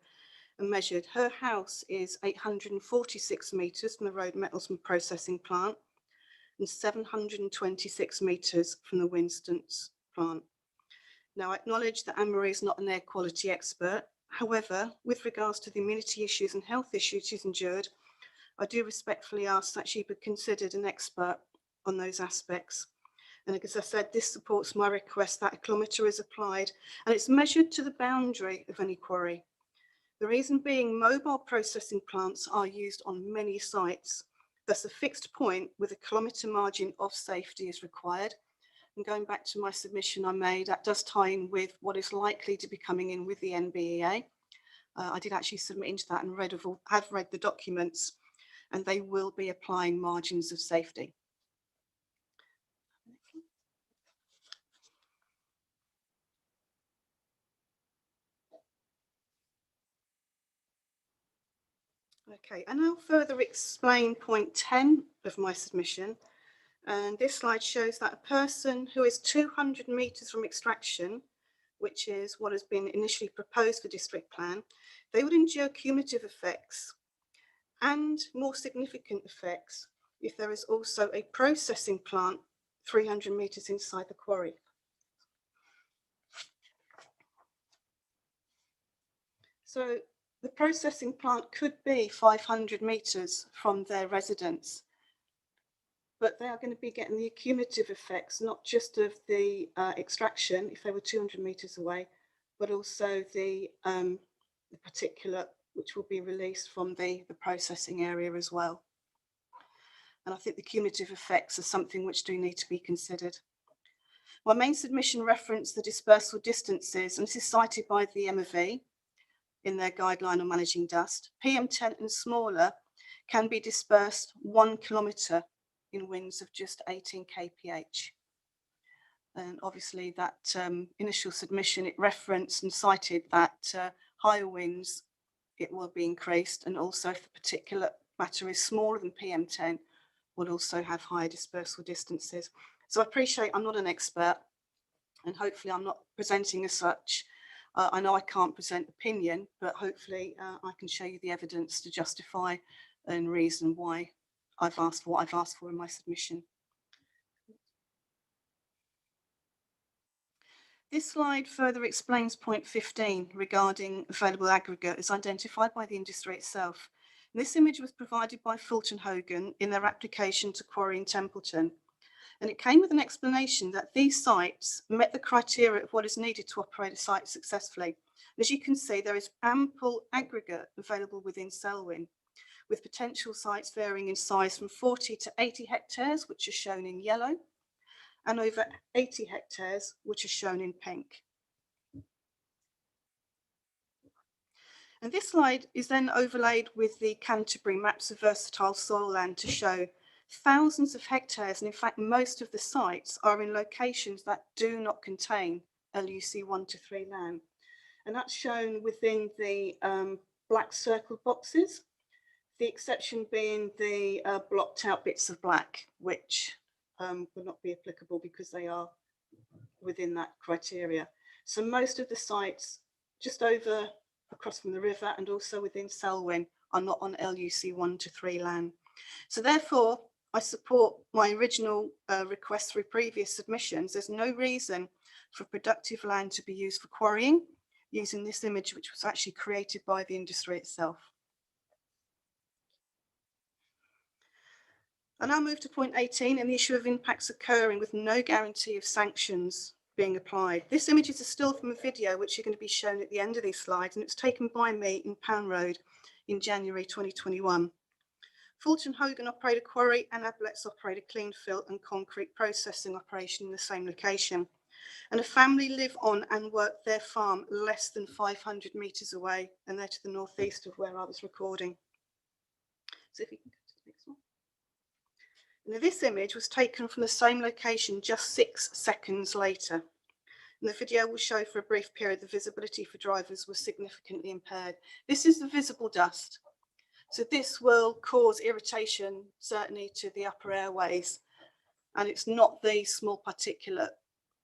and measured. Her house is 846 metres from the road metals processing plant and 726 metres from the Winston's plant. Now, I acknowledge that Anne-Marie is not an air quality expert. However, with regards to the immunity issues and health issues she's endured, I do respectfully ask that she be considered an expert on those aspects. And as I said, this supports my request that a kilometre is applied and it's measured to the boundary of any quarry. The reason being, mobile processing plants are used on many sites. Thus, a fixed point with a kilometre margin of safety is required. And going back to my submission I made, that does tie in with what is likely to be coming in with the NBEA. I did actually submit into that and have read the documents, and they will be applying margins of safety. Okay, and I'll further explain point 10 of my submission. And this slide shows that a person who is 200 metres from extraction, which is what has been initially proposed for district plan, they would endure cumulative effects and more significant effects if there is also a processing plant 300 metres inside the quarry. So the processing plant could be 500 metres from their residence, but they are going to be getting the cumulative effects, not just of the extraction, if they were 200 metres away, but also the particulate which will be released from the processing area as well. And I think the cumulative effects are something which do need to be considered. My main submission referenced the dispersal distances, and this is cited by the MOV in their guideline on managing dust. PM10 and smaller can be dispersed 1 kilometre in winds of just 18 kph. And obviously that initial submission, it referenced and cited that higher winds, it will be increased, and also if the particulate matter is smaller than PM10, will also have higher dispersal distances. So I appreciate I'm not an expert, and hopefully I'm not presenting as such. I know I can't present opinion, but hopefully I can show you the evidence to justify and reason why I've asked for what I've asked for in my submission. This slide further explains point 15 regarding available aggregate as identified by the industry itself. And this image was provided by Fulton Hogan in their application to quarry in Templeton. And it came with an explanation that these sites met the criteria of what is needed to operate a site successfully. As you can see, there is ample aggregate available within Selwyn, with potential sites varying in size from 40 to 80 hectares, which are shown in yellow, and over 80 hectares, which are shown in pink. And this slide is then overlaid with the Canterbury maps of versatile soil land to show thousands of hectares, and in fact most of the sites are in locations that do not contain LUC 1 to 3 land, and that's shown within the black circled boxes, the exception being the blocked out bits of black, which will not be applicable because they are within that criteria. So most of the sites just over across from the river and also within Selwyn are not on LUC 1 to 3 land. So therefore, I support my original request through previous submissions. There's no reason for productive land to be used for quarrying using this image, which was actually created by the industry itself. I now move to point 18 and the issue of impacts occurring with no guarantee of sanctions being applied. This image is a still from a video which are going to be shown at the end of these slides, and it was taken by me in Pound Road in January 2021. Fulton Hogan operate a quarry and Ablets operate a clean fill and concrete processing operation in the same location. And a family live on and work their farm less than 500 metres away, and they're to the northeast of where I was recording. So if you can go to the next one. Now, this image was taken from the same location just 6 seconds later. And the video will show for a brief period the visibility for drivers was significantly impaired. This is the visible dust. So this will cause irritation, certainly to the upper airways. And it's not the small particulate.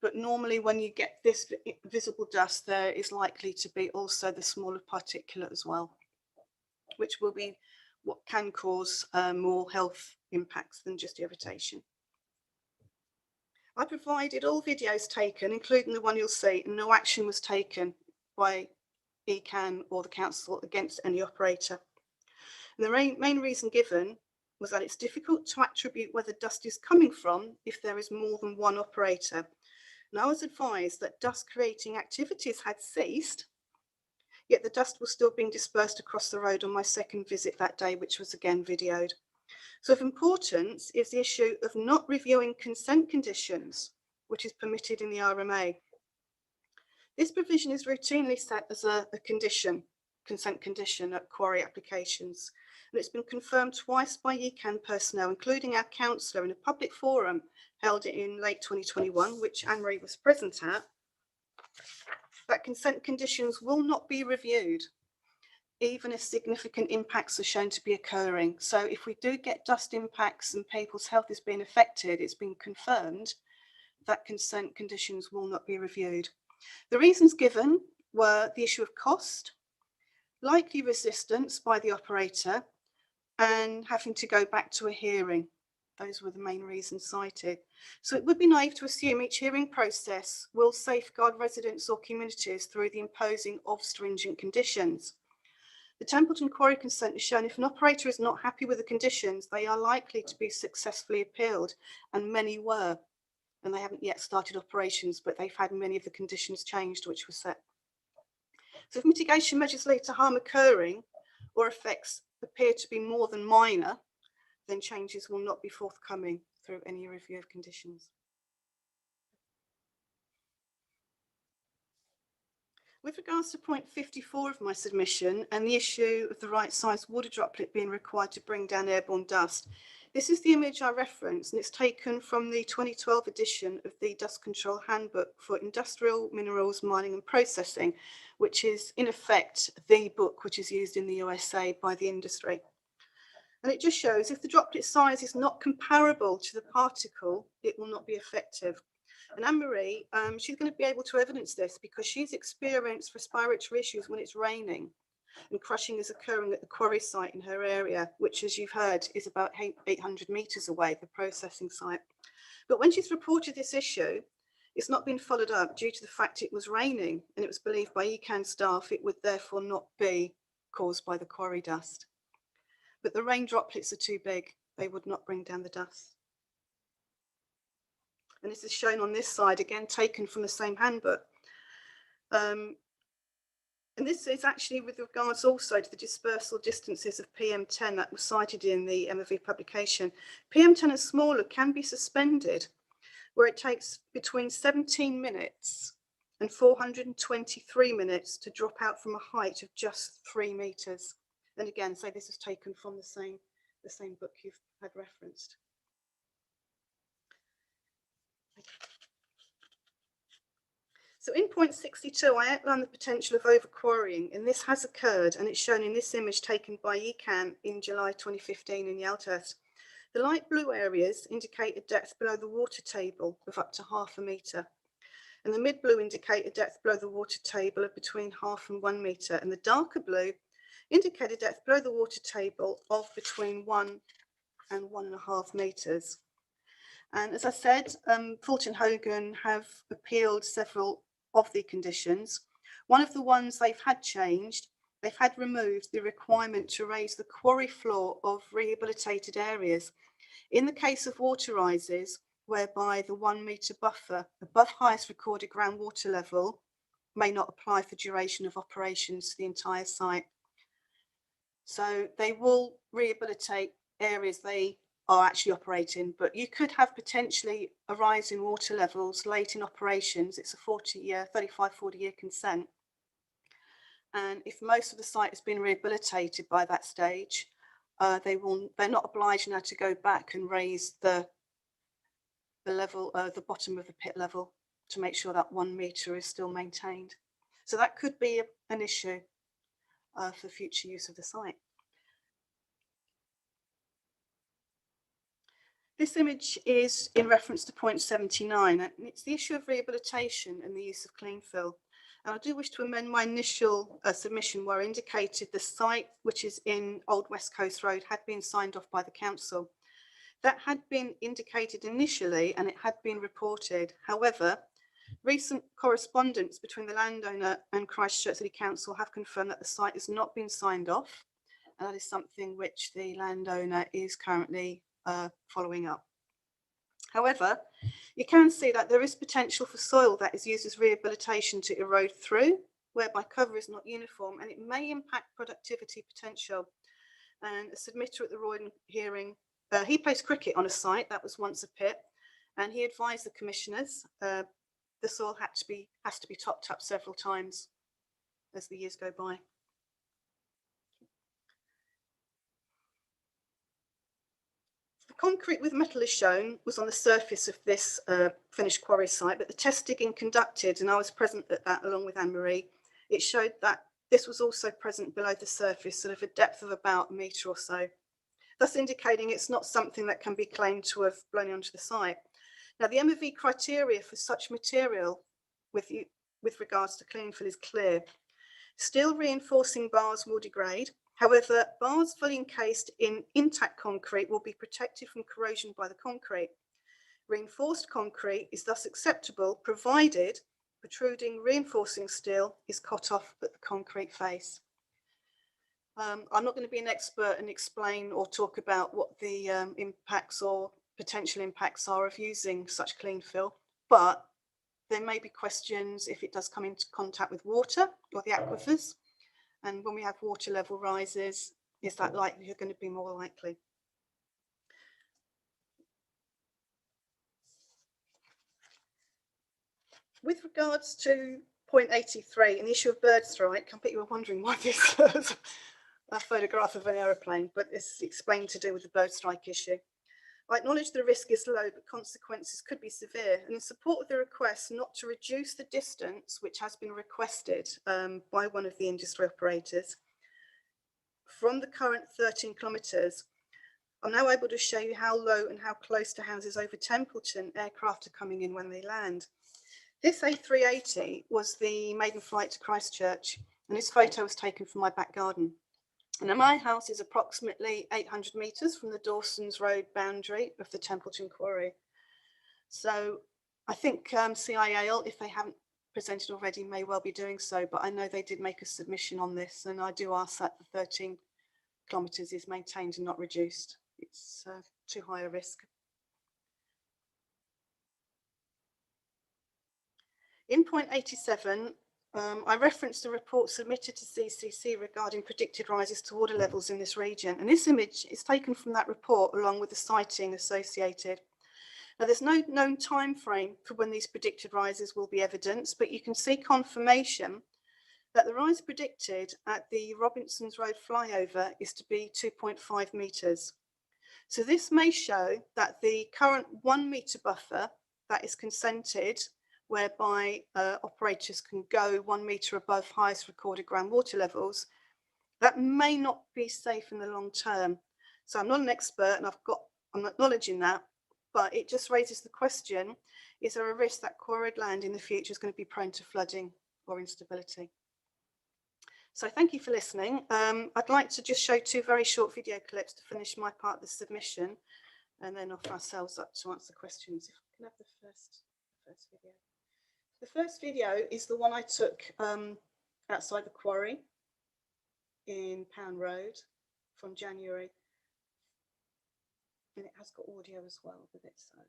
But normally when you get this visible dust, there is likely to be also the smaller particulate as well, which will be what can cause more health impacts than just irritation. I provided all videos taken, including the one you'll see, and no action was taken by ECAN or the council against any operator. And the main reason given was that it's difficult to attribute where the dust is coming from if there is more than one operator. And I was advised that dust creating activities had ceased, yet the dust was still being dispersed across the road on my second visit that day, which was again videoed. So of importance is the issue of not reviewing consent conditions, which is permitted in the RMA. This provision is routinely set as a consent condition at quarry applications. And it's been confirmed twice by ECAN personnel, including our councillor in a public forum held in late 2021, which Anne-Marie was present at, that consent conditions will not be reviewed, even if significant impacts are shown to be occurring. So if we do get dust impacts and people's health is being affected, it's been confirmed that consent conditions will not be reviewed. The reasons given were the issue of cost, likely resistance by the operator, and having to go back to a hearing. Those were the main reasons cited. So it would be naive to assume each hearing process will safeguard residents or communities through the imposing of stringent conditions. The Templeton Quarry consent has shown if an operator is not happy with the conditions, they are likely to be successfully appealed, and many were. And they haven't yet started operations, but they've had many of the conditions changed which were set. So if mitigation measures lead to harm occurring or effects appear to be more than minor, then changes will not be forthcoming through any review of conditions. With regards to point 54 of my submission and the issue of the right size water droplet being required to bring down airborne dust, this is the image I referenced, and it's taken from the 2012 edition of the Dust Control Handbook for Industrial Minerals, Mining and Processing, which is in effect the book which is used in the USA by the industry. And it just shows if the droplet size is not comparable to the particle, it will not be effective. And Anne-Marie, she's going to be able to evidence this because she's experienced respiratory issues when it's raining and crushing is occurring at the quarry site in her area, which, as you've heard, is about 800 metres away, the processing site. But when she's reported this issue, it's not been followed up due to the fact it was raining, and it was believed by ECAN staff it would therefore not be caused by the quarry dust. But the rain droplets are too big, they would not bring down the dust. And this is shown on this side, again taken from the same handbook. And this is actually with regards also to the dispersal distances of PM10 that was cited in the MOV publication. PM10 and smaller can be suspended, where it takes between 17 minutes and 423 minutes to drop out from a height of just 3 metres. And again, so this is taken from the same book you've had referenced. So in point 62, I outlined the potential of over-quarrying, and this has occurred, and it's shown in this image taken by ECAM in July 2015 in Entails. The light blue areas indicate a depth below the water table of up to 0.5 metre, and the mid-blue indicate a depth below the water table of between 0.5 and 1 metre, and the darker blue indicate a depth below the water table of between 1 and 1.5 metres. And as I said, Fulton Hogan have appealed several of the conditions. One of the ones they've had changed, they've had removed the requirement to raise the quarry floor of rehabilitated areas in the case of water rises, whereby the 1 metre buffer above highest recorded groundwater level may not apply for duration of operations to the entire site. So they will rehabilitate areas they are actually operating, but you could have potentially a rise in water levels late in operations. It's a 35-40 year consent. And if most of the site has been rehabilitated by that stage, they're not obliged now to go back and raise the level, the bottom of the pit level, to make sure that 1 metre is still maintained. So that could be an issue for future use of the site. This image is in reference to point 79, and it's the issue of rehabilitation and the use of clean fill. And I do wish to amend my initial submission where I indicated the site, which is in Old West Coast Road, had been signed off by the council. That had been indicated initially and it had been reported. However, recent correspondence between the landowner and Christchurch City Council have confirmed that the site has not been signed off, and that is something which the landowner is currently following up. However, you can see that there is potential for soil that is used as rehabilitation to erode through, whereby cover is not uniform, and it may impact productivity potential. And a submitter at the Royal hearing, he plays cricket on a site that was once a pit, and he advised the commissioners the soil has to be topped up several times as the years go by. The concrete with metal as shown was on the surface of this finished quarry site, but the test digging conducted, and I was present at that along with Anne-Marie, it showed that this was also present below the surface, sort of a depth of about 1 metre or so, thus indicating it's not something that can be claimed to have blown onto the site. Now, the MOV criteria for such material with regards to clean fill is clear. Steel reinforcing bars will degrade. However, bars fully encased in intact concrete will be protected from corrosion by the concrete. Reinforced concrete is thus acceptable provided protruding reinforcing steel is cut off at the concrete face. I'm not going to be an expert and explain or talk about what the impacts or potential impacts are of using such clean fill, but there may be questions if it does come into contact with water or the aquifers. And when we have water level rises, is that likelihood going to be more likely? With regards to point 83 and the issue of bird strike, I bet you were wondering why this is a photograph of an aeroplane, but it's explained to do with the bird strike issue. I acknowledge the risk is low, but consequences could be severe. And in support of the request not to reduce the distance, which has been requested by one of the industry operators, from the current 13 kilometres, I'm now able to show you how low and how close to houses over Templeton aircraft are coming in when they land. This A380 was the maiden flight to Christchurch, and this photo was taken from my back garden. And my house is approximately 800 metres from the Dawson's Road boundary of the Templeton Quarry. So I think CIAL, if they haven't presented already, may well be doing so, but I know they did make a submission on this, and I do ask that the 13 kilometres is maintained and not reduced. It's too high a risk. In point 87, I referenced the report submitted to CCC regarding predicted rises to water levels in this region. And this image is taken from that report along with the sighting associated. Now, there's no known time frame for when these predicted rises will be evidenced, but you can see confirmation that the rise predicted at the Robinson's Road flyover is to be 2.5 metres. So this may show that the current 1 metre buffer that is consented whereby operators can go 1 metre above highest recorded groundwater levels, that may not be safe in the long term. So I'm not an expert and I'm acknowledging that, but it just raises the question, is there a risk that quarried land in the future is going to be prone to flooding or instability? So thank you for listening. I'd like to just show 2 very short video clips to finish my part of the submission, and then offer ourselves up to answer questions. If we can have the first video. The first video is the one I took outside the quarry in Pound Road from January, and it has got audio as well with it. So.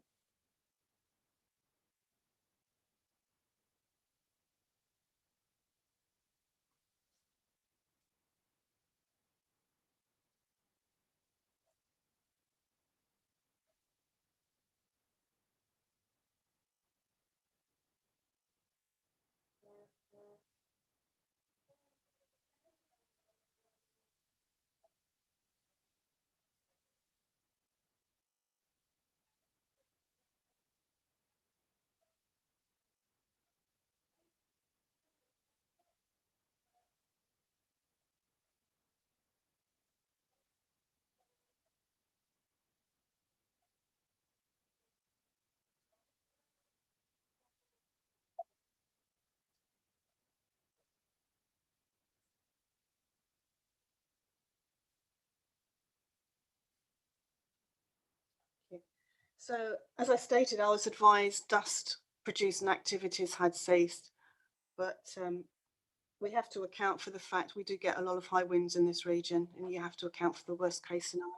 So, as I stated, I was advised dust producing activities had ceased, but we have to account for the fact we do get a lot of high winds in this region, and you have to account for the worst case scenario.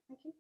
Thank you.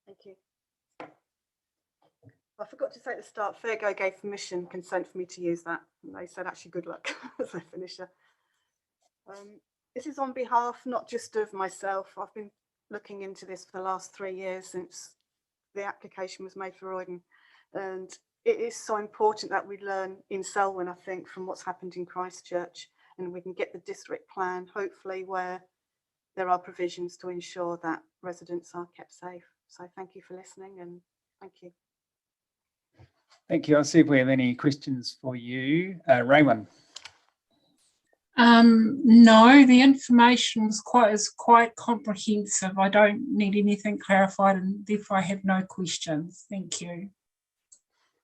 Thank you. I forgot to say at the start, Fairgo gave permission, consent for me to use that. And they said, actually, good luck as a finisher. This is on behalf not just of myself. I've been looking into this for the last 3 years since the application was made for Royden. And it is so important that we learn in Selwyn, I think, from what's happened in Christchurch, and we can get the district plan, hopefully, where there are provisions to ensure that residents are kept safe. So thank you for listening, and thank you. Thank you. I'll see if we have any questions for you. Raymond. No, the information was quite comprehensive. I don't need anything clarified, and therefore I have no questions. Thank you.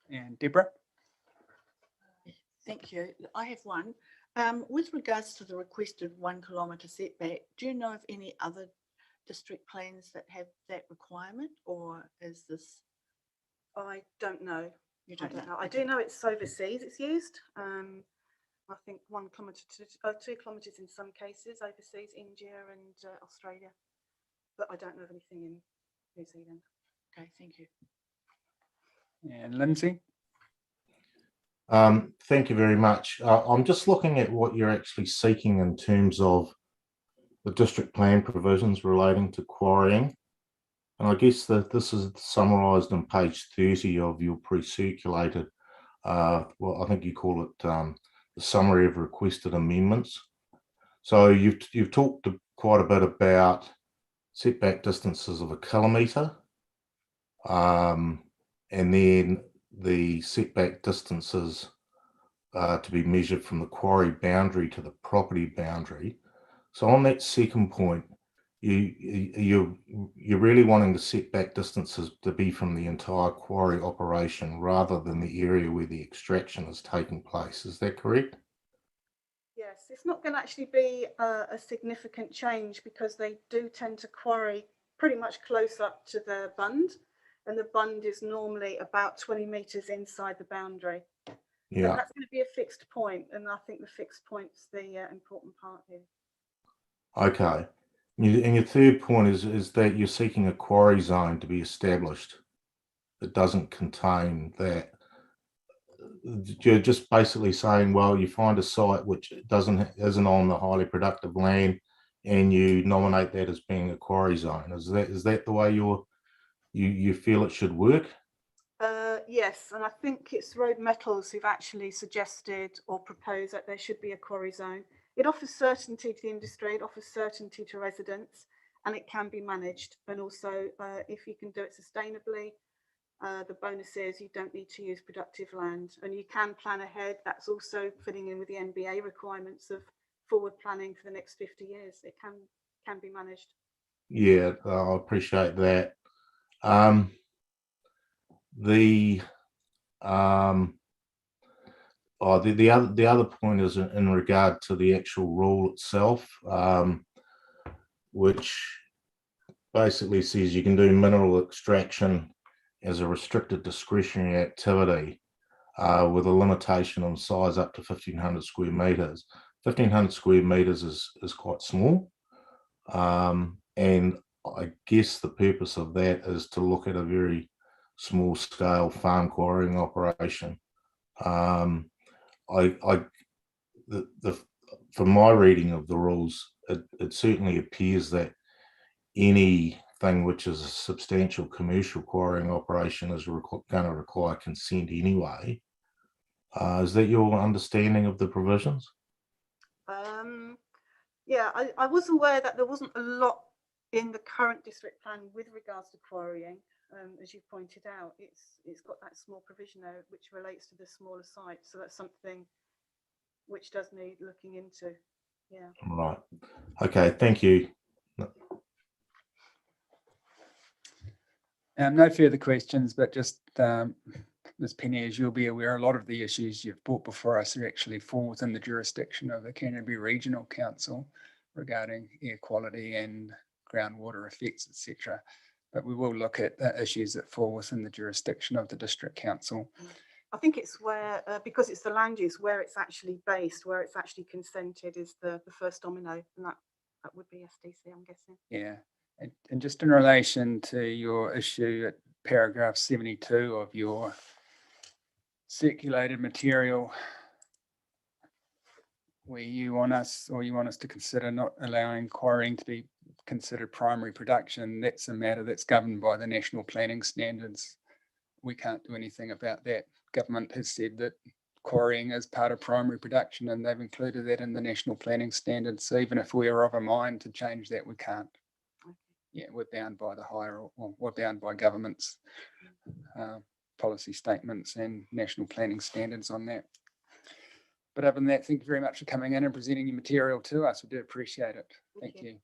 And Deborah. Thank you. I have one. With regards to the requested 1 kilometre setback, do you know of any other district plans that have that requirement, or is this? I don't know. You don't know. I do know it's overseas it's used. I think 1 kilometre to 2 kilometres in some cases overseas, India and Australia. But I don't know of anything in New Zealand. Okay, thank you. And Lindsay. Thank you very much. I'm just looking at what you're actually seeking in terms of the district plan provisions relating to quarrying. And I guess that this is summarised on page 30 of your pre-circulated, well, I think you call it the summary of requested amendments. So you've talked quite a bit about setback distances of 1 kilometre, and then the setback distances to be measured from the quarry boundary to the property boundary. So on that second point, you're really wanting the setback distances to be from the entire quarry operation rather than the area where the extraction is taking place. Is that correct? Yes, it's not going to actually be a significant change because they do tend to quarry pretty much close up to the bund, and the bund is normally about 20 metres inside the boundary. Yeah. So that's going to be a fixed point, and I think the fixed point's the important part here. Okay. And your third point is that you're seeking a quarry zone to be established that doesn't contain that. You're just basically saying, well, you find a site which isn't on the highly productive land, and you nominate that as being a quarry zone. Is that the way you feel it should work? Yes, and I think it's Road Metals who've actually suggested or proposed that there should be a quarry zone. It offers certainty to the industry, it offers certainty to residents, and it can be managed. And also, if you can do it sustainably, the bonus is you don't need to use productive land, and you can plan ahead. That's also fitting in with the NBA requirements of forward planning for the next 50 years. It can be managed. Yeah, I appreciate that. The other point is in regard to the actual rule itself, which basically says you can do mineral extraction as a restricted discretionary activity with a limitation on size up to 1,500 square metres. 1,500 square metres is quite small, and I guess the purpose of that is to look at a very small scale farm quarrying operation. From my reading of the rules, it certainly appears that anything which is a substantial commercial quarrying operation is going to require consent anyway. Is that your understanding of the provisions? Yeah, I was aware that there wasn't a lot in the current district plan with regards to quarrying. As you pointed out, it's got that small provision there which relates to the smaller sites. So that's something which does need looking into. Yeah. Right. Okay. Thank you. No further questions, but just Ms. Penny, as you'll be aware, a lot of the issues you've brought before us are actually fall within the jurisdiction of the Canterbury Regional Council regarding air quality and groundwater effects, etc. But we will look at the issues that fall within the jurisdiction of the District Council. I think it's where, because it's the land use, where it's actually based, where it's actually consented is the first domino, and that would be SDC, I'm guessing. Yeah, And just in relation to your issue at paragraph 72 of your circulated material, where you want us to consider not allowing quarrying to be considered primary production, that's a matter that's governed by the national planning standards. We can't do anything about that. Government has said that quarrying is part of primary production, and they've included that in the national planning standards. So even if we are of a mind to change that, we can't. Yeah, we're bound by the higher, or we're bound by government's policy statements and national planning standards on that. But other than that, thank you very much for coming in and presenting your material to us. We do appreciate it. Thank you.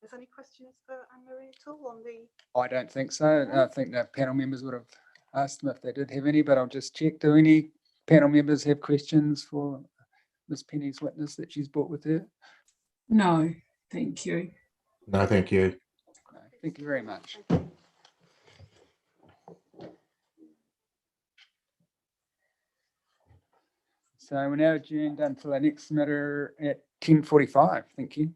Is there any questions for Anne-Marie at all on the? I don't think so. I think the panel members would have asked them if they did have any, but I'll just check. Do any panel members have questions for Ms. Penny's witness that she's brought with her? No, thank you. No, thank you. No, thank you very much. So we're now adjourned until our next matter at 10:45. Thank you.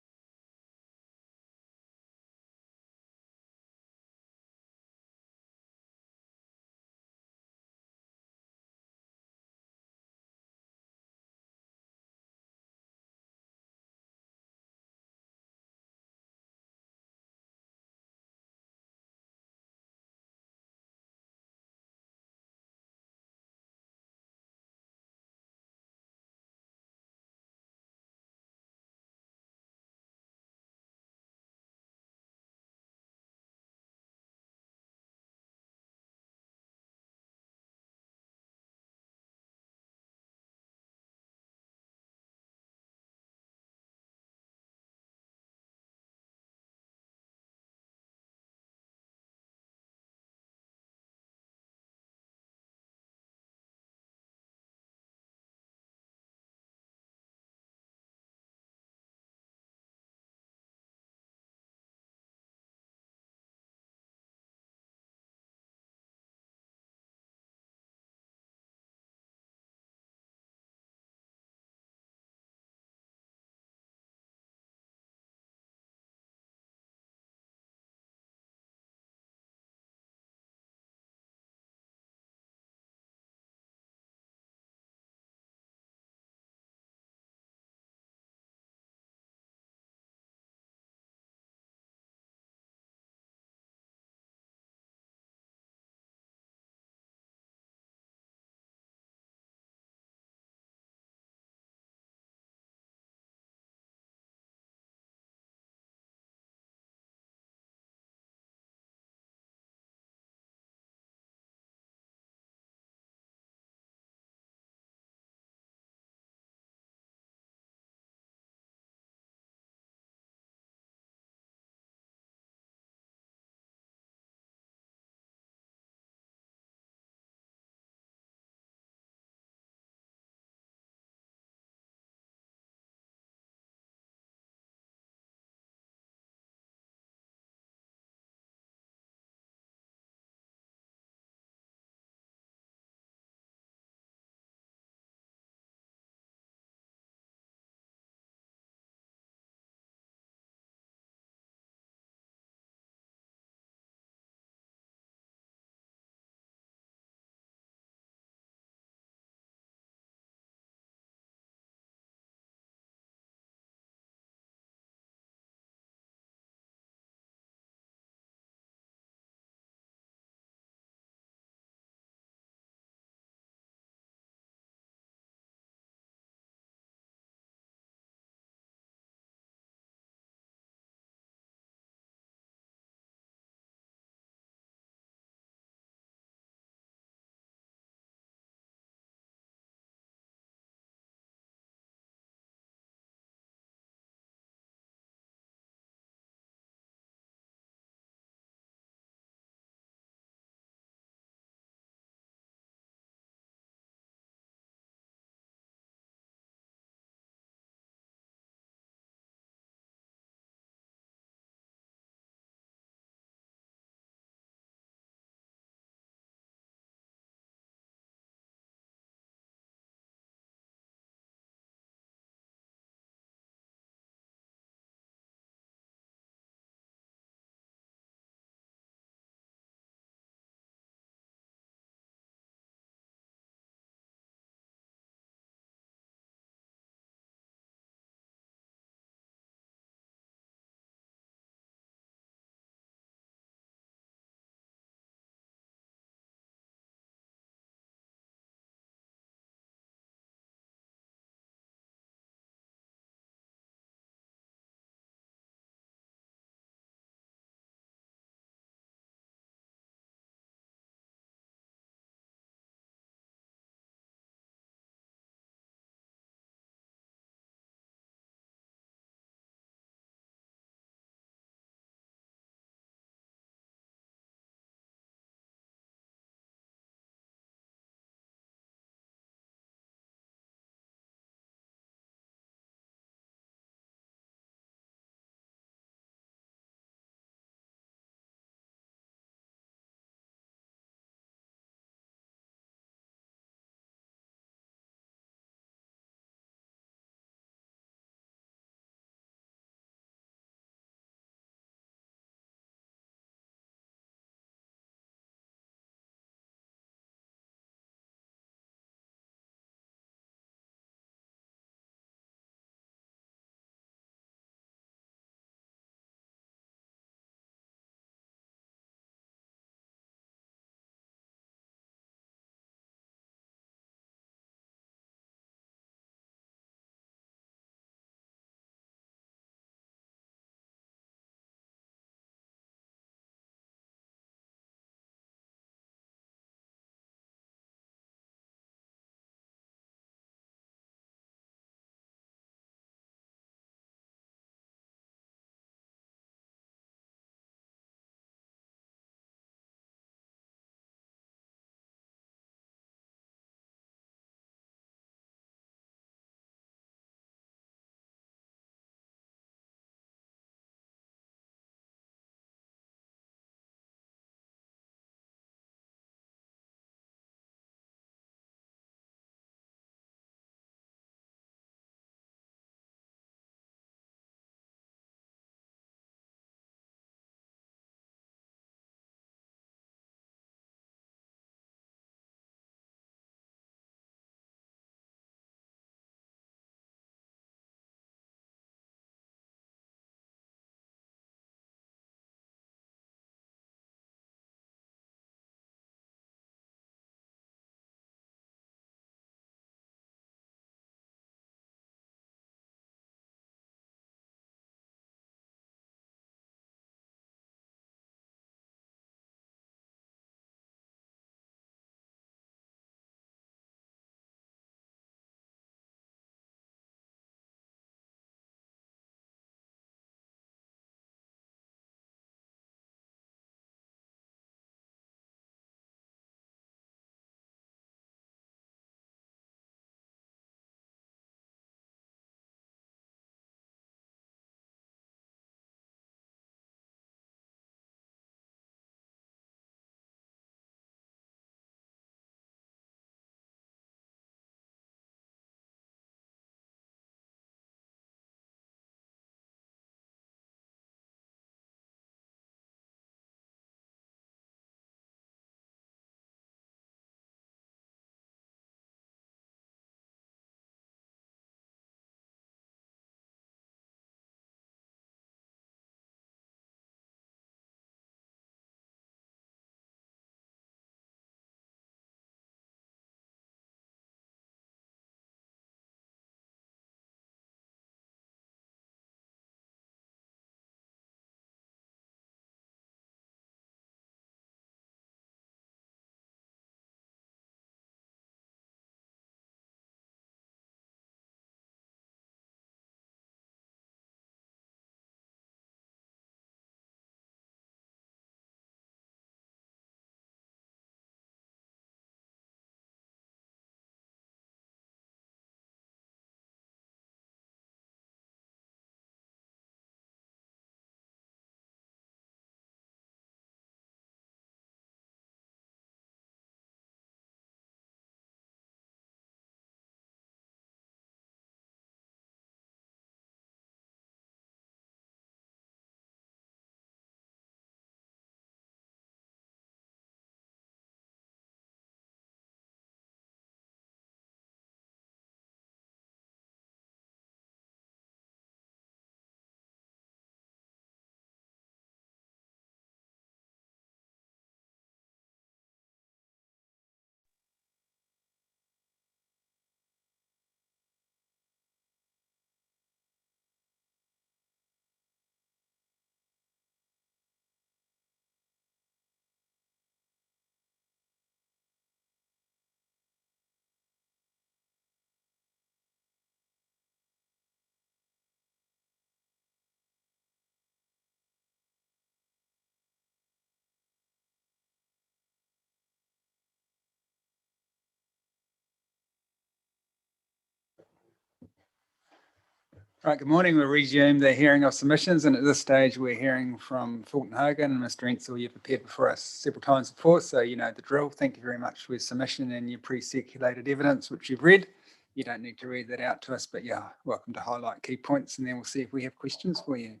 Right, good morning. We'll resume the hearing of submissions, and at this stage we're hearing from Fulton Hogan and Mr. Entails. You've appeared before us several times before, so you know the drill. Thank you very much for your submission and your pre-circulated evidence, which you've read. You don't need to read that out to us, but yeah, welcome to highlight key points, and then we'll see if we have questions for you.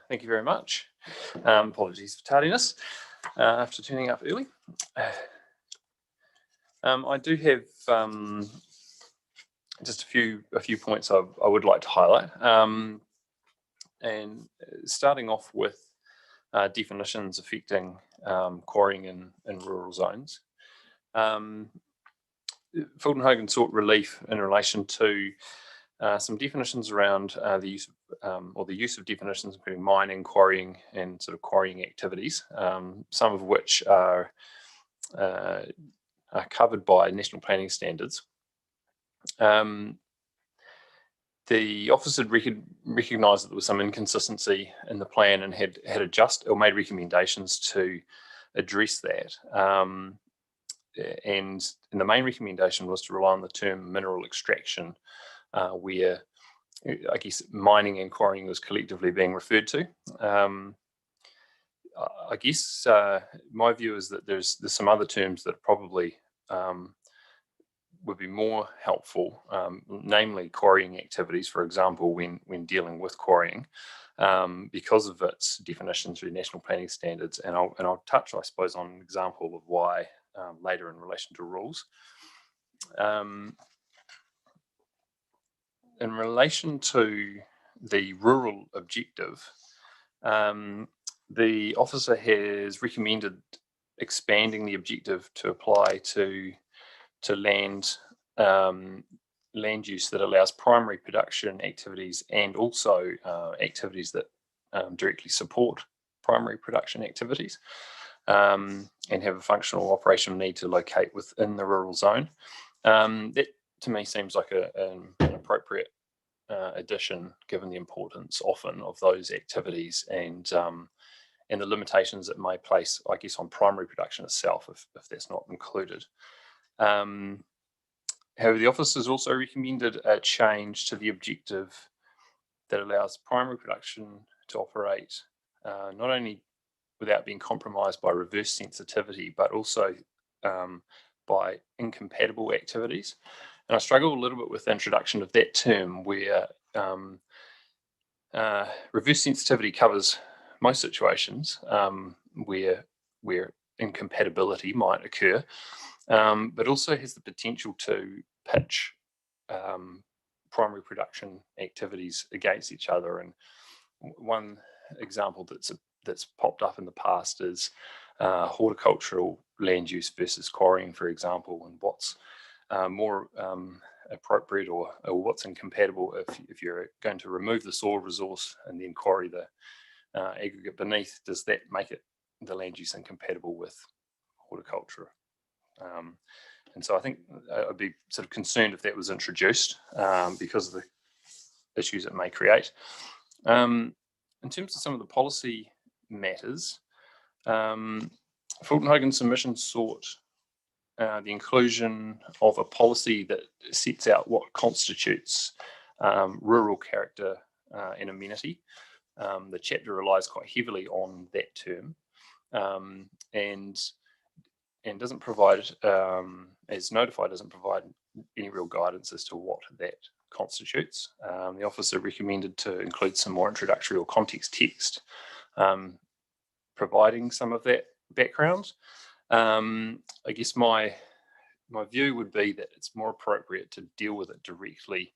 Thank you very much. Apologies for tardiness after turning up early. I do have just a few points I would like to highlight, and starting off with definitions affecting quarrying in rural zones. Fulton Hogan sought relief in relation to some definitions around the use of definitions, including mining, quarrying, and sort of quarrying activities, some of which are covered by national planning standards. The office had recognised that there was some inconsistency in the plan and had adjusted or made recommendations to address that. And the main recommendation was to rely on the term mineral extraction, where I guess mining and quarrying was collectively being referred to. I guess my view is that there's some other terms that probably would be more helpful, namely quarrying activities, for example, when dealing with quarrying, because of its definition through national planning standards. And I'll touch, I suppose, on an example of why later in relation to rules. In relation to the rural objective, the officer has recommended expanding the objective to apply to land use that allows primary production activities and also activities that directly support primary production activities, and have a functional operational need to locate within the rural zone. That to me seems like an appropriate addition, given the importance often of those activities and the limitations it may place, I guess, on primary production itself if that's not included. However, the office has also recommended a change to the objective that allows primary production to operate not only without being compromised by reverse sensitivity, but also by incompatible activities. And I struggle a little bit with the introduction of that term, where reverse sensitivity covers most situations where incompatibility might occur, but also has the potential to pitch primary production activities against each other. And one example that's popped up in the past is horticultural land use versus quarrying, for example, and what's more appropriate or what's incompatible if you're going to remove the soil resource and then quarry the aggregate beneath. Does that make it the land use incompatible with horticulture? And so I think I'd be sort of concerned if that was introduced because of the issues it may create. In terms of some of the policy matters, Fulton Hogan's submission sought the inclusion of a policy that sets out what constitutes rural character and amenity. The chapter relies quite heavily on that term, and doesn't provide, as notified, doesn't provide any real guidance as to what that constitutes. The officer recommended to include some more introductory or context text, providing some of that background. I guess my view would be that it's more appropriate to deal with it directly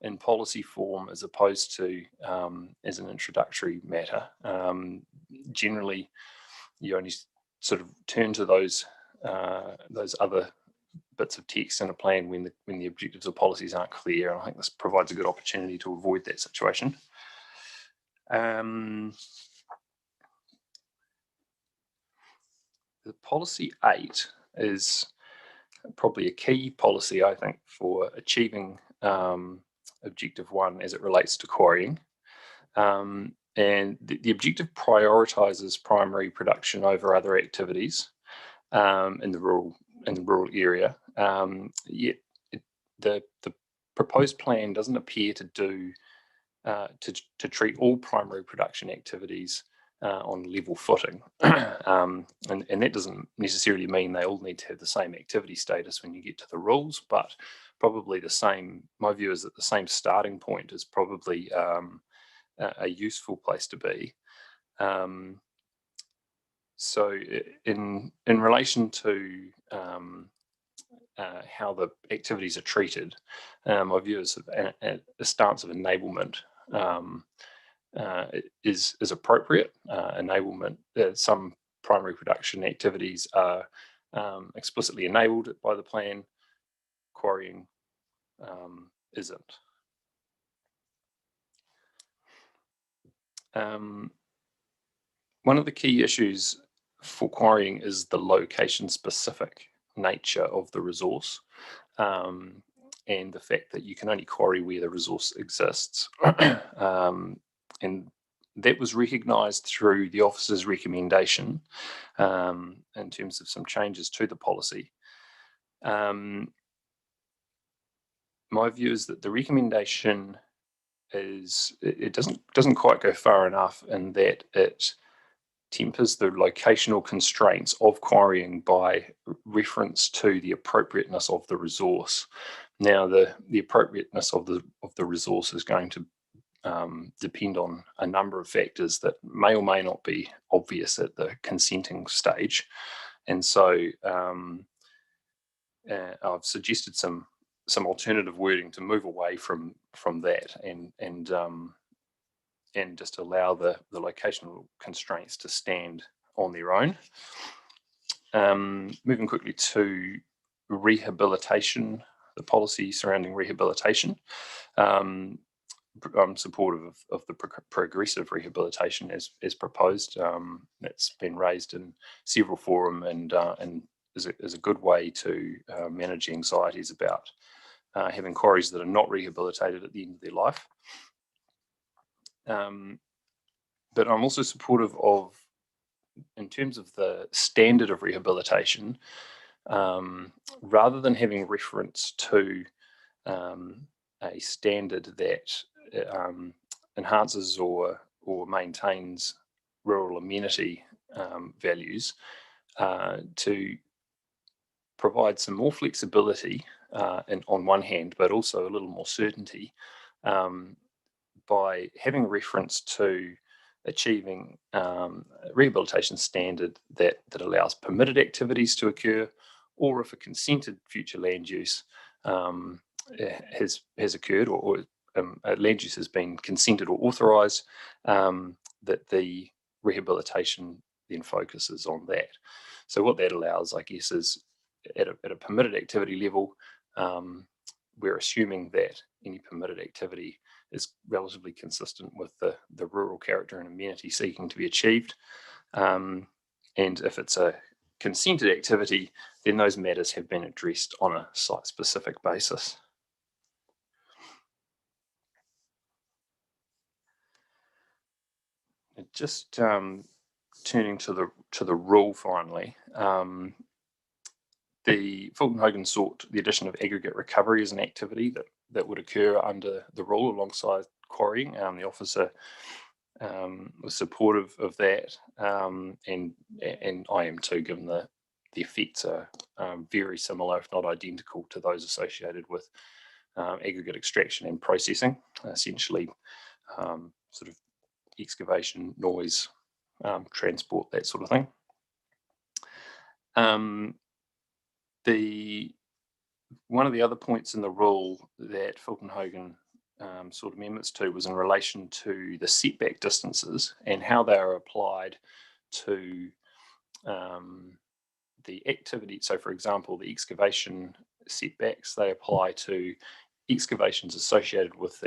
in policy form as opposed to as an introductory matter. Generally, you only sort of turn to those other bits of text in a plan when the objectives or policies aren't clear. And I think this provides a good opportunity to avoid that situation. The policy 8 is probably a key policy, I think, for achieving objective 1 as it relates to quarrying. And the objective prioritises primary production over other activities in the rural area. Yet the proposed plan doesn't appear to do to treat all primary production activities on level footing. And that doesn't necessarily mean they all need to have the same activity status when you get to the rules, but probably the same, my view is that the same starting point is probably a useful place to be. So in relation to how the activities are treated, my view is a stance of enablement is appropriate. Enablement, some primary production activities are explicitly enabled by the plan, quarrying isn't. One of the key issues for quarrying is the location-specific nature of the resource, and the fact that you can only quarry where the resource exists. And that was recognised through the officer's recommendation in terms of some changes to the policy. My view is that the recommendation is, it doesn't quite go far enough in that it tempers the locational constraints of quarrying by reference to the appropriateness of the resource. Now, the appropriateness of the resource is going to depend on a number of factors that may or may not be obvious at the consenting stage, and so I've suggested some alternative wording to move away from that and just allow the locational constraints to stand on their own. Moving quickly to rehabilitation, the policy surrounding rehabilitation. I'm supportive of the progressive rehabilitation as proposed. That's been raised in several forums and is a good way to manage anxieties about having quarries that are not rehabilitated at the end of their life. But I'm also supportive of, in terms of the standard of rehabilitation, rather than having reference to a standard that enhances or maintains rural amenity values, to provide some more flexibility on one hand, but also a little more certainty by having reference to achieving a rehabilitation standard that allows permitted activities to occur, or if a consented future land use has occurred, or land use has been consented or authorised, that the rehabilitation then focuses on that. So what that allows, I guess, is at a permitted activity level, we're assuming that any permitted activity is relatively consistent with the rural character and amenity seeking to be achieved. And if it's a consented activity, then those matters have been addressed on a site-specific basis. Just turning to the rule finally, the Fulton Hogan sought the addition of aggregate recovery as an activity that would occur under the rule alongside quarrying. The officer was supportive of that, and I am too, given the effects are very similar, if not identical, to those associated with aggregate extraction and processing, essentially sort of excavation, noise, transport, that sort of thing. One of the other points in the rule that Fulton Hogan sought amendments to was in relation to the setback distances and how they are applied to the activity. So, for example, the excavation setbacks, they apply to excavations associated with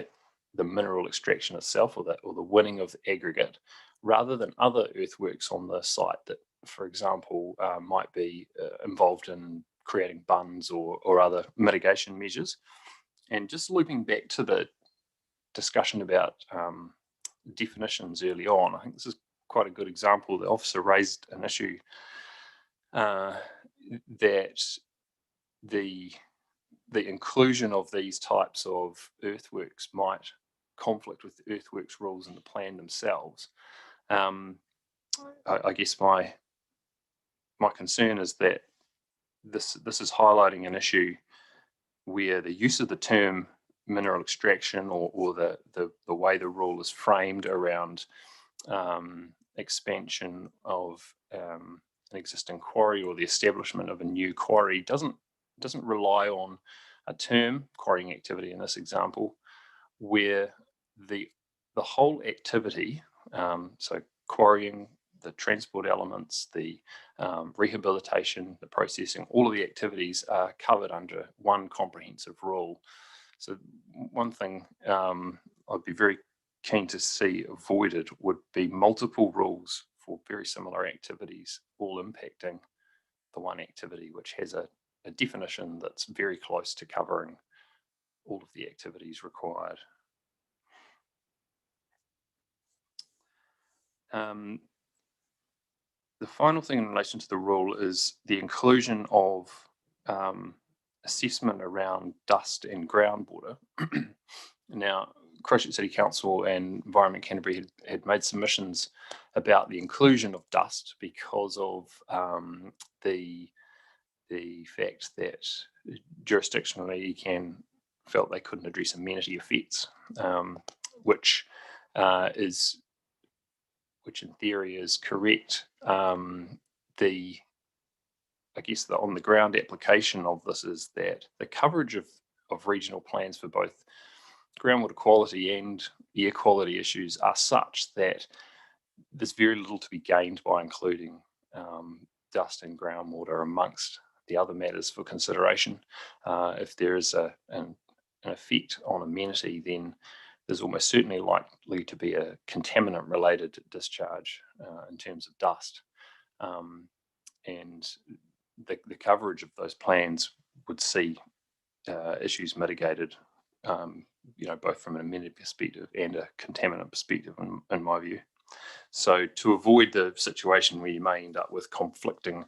the mineral extraction itself, or the winning of the aggregate, rather than other earthworks on the site that, for example, might be involved in creating bunds or other mitigation measures. And just looping back to the discussion about definitions early on, I think this is quite a good example. The officer raised an issue that the the inclusion of these types of earthworks might conflict with the earthworks rules in the plan themselves. I guess my concern is that this is highlighting an issue where the use of the term mineral extraction or the way the rule is framed around expansion of an existing quarry or the establishment of a new quarry doesn't rely on a term, quarrying activity in this example, where the whole activity, so quarrying, the transport elements, the rehabilitation, the processing, all of the activities are covered under one comprehensive rule. So one thing I'd be very keen to see avoided would be multiple rules for very similar activities, all impacting the one activity, which has a definition that's very close to covering all of the activities required. The final thing in relation to the rule is the inclusion of assessment around dust and groundwater. Now, Christchurch City Council and Environment Canterbury had made submissions about the inclusion of dust because of the fact that jurisdictionally ECAN felt they couldn't address amenity effects, which in theory is correct. I guess the on the ground application of this is that the coverage of regional plans for both groundwater quality and air quality issues are such that there's very little to be gained by including dust and groundwater amongst the other matters for consideration. If there is an effect on amenity, then there's almost certainly likely to be a contaminant related discharge in terms of dust. And the coverage of those plans would see issues mitigated, both from an amenity perspective and a contaminant perspective, in my view. So to avoid the situation where you may end up with conflicting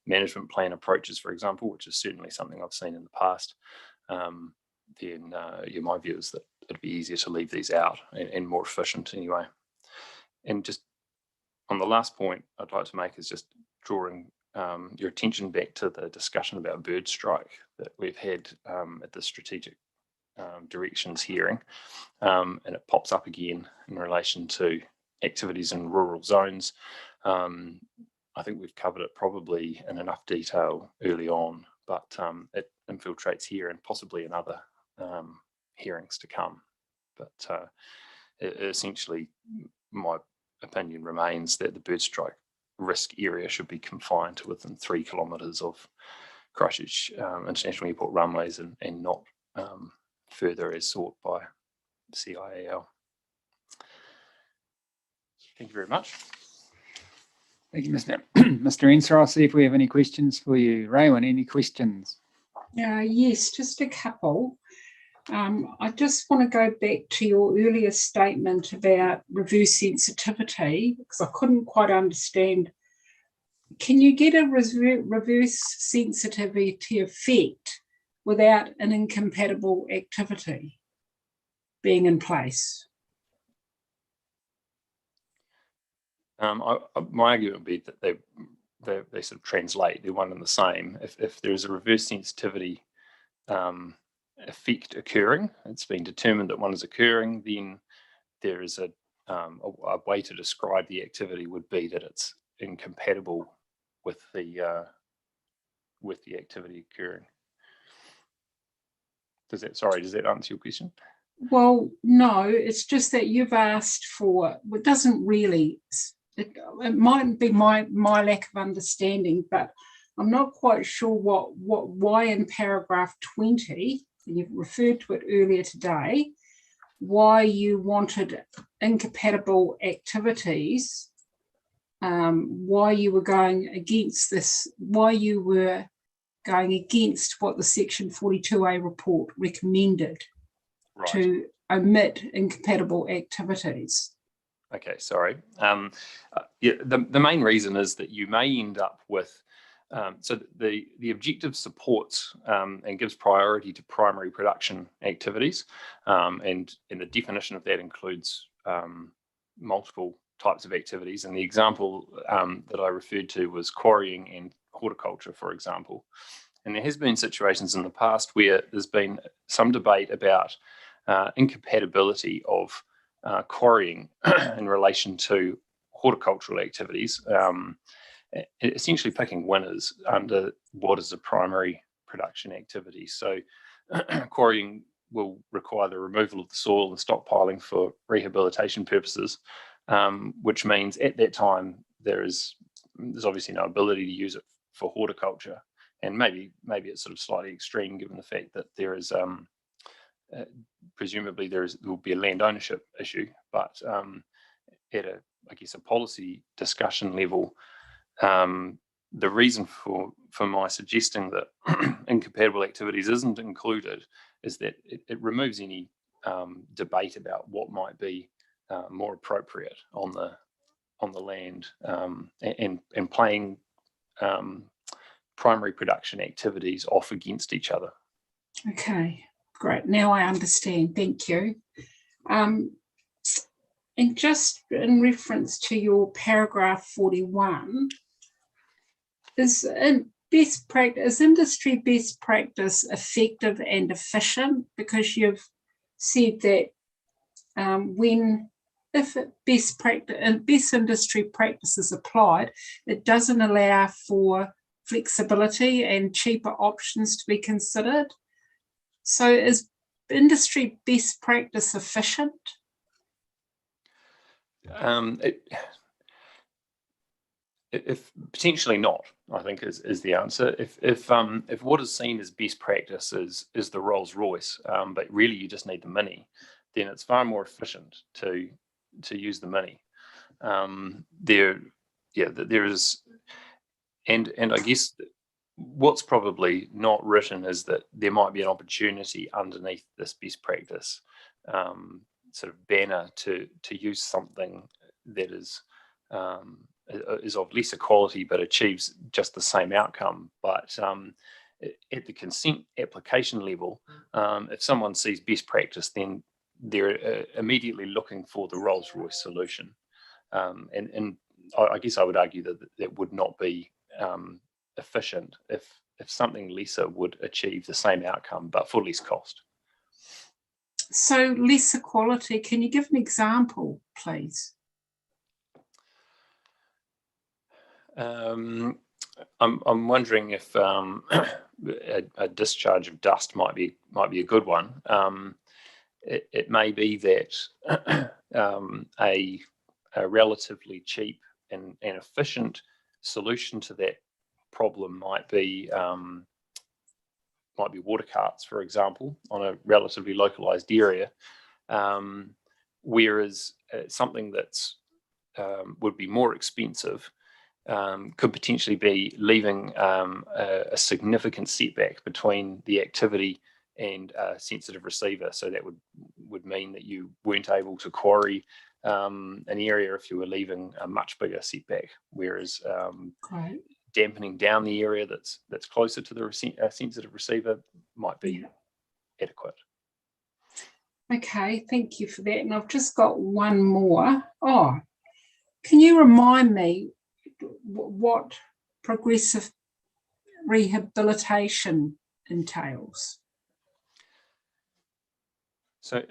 management plan approaches, for example, which is certainly something I've seen in the past, then my view is that it'd be easier to leave these out and more efficient anyway. And just on the last point I'd like to make is just drawing your attention back to the discussion about bird strike that we've had at the strategic directions hearing, and it pops up again in relation to activities in rural zones. I think we've covered it probably in enough detail early on, but it infiltrates here and possibly in other hearings to come. But essentially, my opinion remains that the bird strike risk area should be confined to within 3 kilometres of Christchurch International Airport runways and not further as sought by CIAL. Thank you very much. Thank you, Mr. Ensor. I'll see if we have any questions for you. Raywin, any questions? Yes, just a couple. I just want to go back to your earlier statement about reverse sensitivity, because I couldn't quite understand. Can you get a reverse sensitivity effect without an incompatible activity being in place? My argument would be that they sort of translate, they're one and the same. If there is a reverse sensitivity effect occurring, it's been determined that one is occurring, then there is a way to describe the activity would be that it's incompatible with the activity occurring. Does that answer your question? Well, no, it's just that you've asked for, it doesn't really, it might be my lack of understanding, but I'm not quite sure why in paragraph 20, and you've referred to it earlier today, why you wanted incompatible activities, why you were going against this, why you were going against what the Section 42A report recommended. Right. To omit incompatible activities. Okay, sorry. The main reason is that you may end up with So the objective supports and gives priority to primary production activities, and the definition of that includes multiple types of activities. And the example that I referred to was quarrying and horticulture, for example. And there has been situations in the past where there's been some debate about incompatibility of quarrying in relation to horticultural activities, essentially picking winners under what is a primary production activity. So quarrying will require the removal of the soil and stockpiling for rehabilitation purposes, which means at that time there's obviously no ability to use it for horticulture. And maybe it's sort of slightly extreme given the fact that there is presumably there will be a land ownership issue, but at a policy discussion level, the reason for my suggesting that incompatible activities isn't included is that it removes any debate about what might be more appropriate on the land, and playing primary production activities off against each other. Okay, great. Now I understand. Thank you. And just in reference to your paragraph 41, is industry best practice effective and efficient? Because you've said that if best industry practice is applied, it doesn't allow for flexibility and cheaper options to be considered. So is industry best practice efficient? If potentially not, I think is the answer. If what is seen as best practice is the Rolls Royce, but really you just need the Mini, then it's far more efficient to use the Mini. There is, and I guess what's probably not written is that there might be an opportunity underneath this best practice sort of banner to use something that is of lesser quality but achieves just the same outcome. But at the consent application level, if someone sees best practice, then they're immediately looking for the Rolls-Royce solution. And I guess I would argue that that would not be efficient if something lesser would achieve the same outcome but for less cost. So lesser quality, can you give an example, please? I'm wondering if a discharge of dust might be a good one. It may be that a relatively cheap and efficient solution to that problem might be water carts, for example, on a relatively localized area, whereas something that's would be more expensive could potentially be leaving a significant setback between the activity and a sensitive receiver. So that would mean that you weren't able to quarry an area if you were leaving a much bigger setback, whereas dampening down the area that's closer to the sensitive receiver might be adequate. Okay, thank you for that. And I've just got one more. Oh, can you remind me what progressive rehabilitation entails? So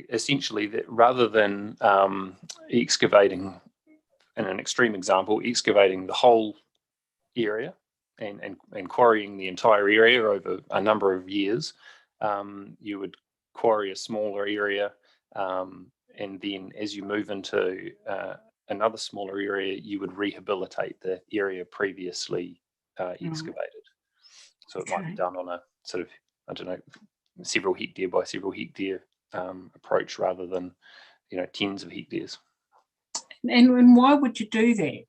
essentially, that rather than excavating, in an extreme example, excavating the whole area and quarrying the entire area over a number of years, you would quarry a smaller area, and then as you move into another smaller area, you would rehabilitate the area previously excavated. So it might be done on a sort of, I don't know, several hectare by several hectare approach rather than, tens of hectares. And why would you do that?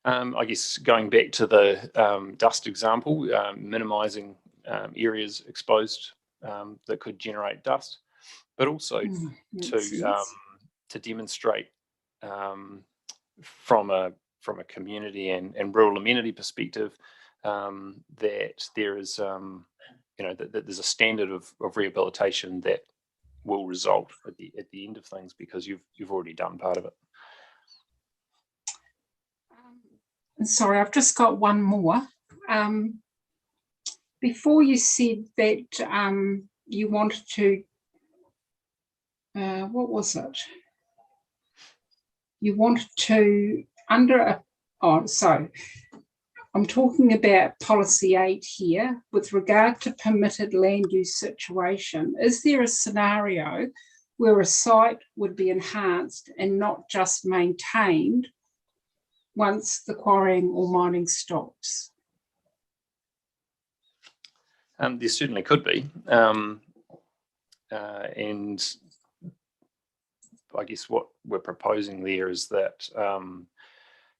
I guess going back to the dust example, minimizing areas exposed that could generate dust, but also to demonstrate from a from a community and rural amenity perspective, that there is, that there's a standard of rehabilitation that will result at the end of things because you've already done part of it. Sorry, I've just got one more. Before you said that you wanted to, what was it? You wanted to, I'm talking about policy 8 here with regard to permitted land use situation. Is there a scenario where a site would be enhanced and not just maintained once the quarrying or mining stops? There certainly could be. And I guess what we're proposing there is that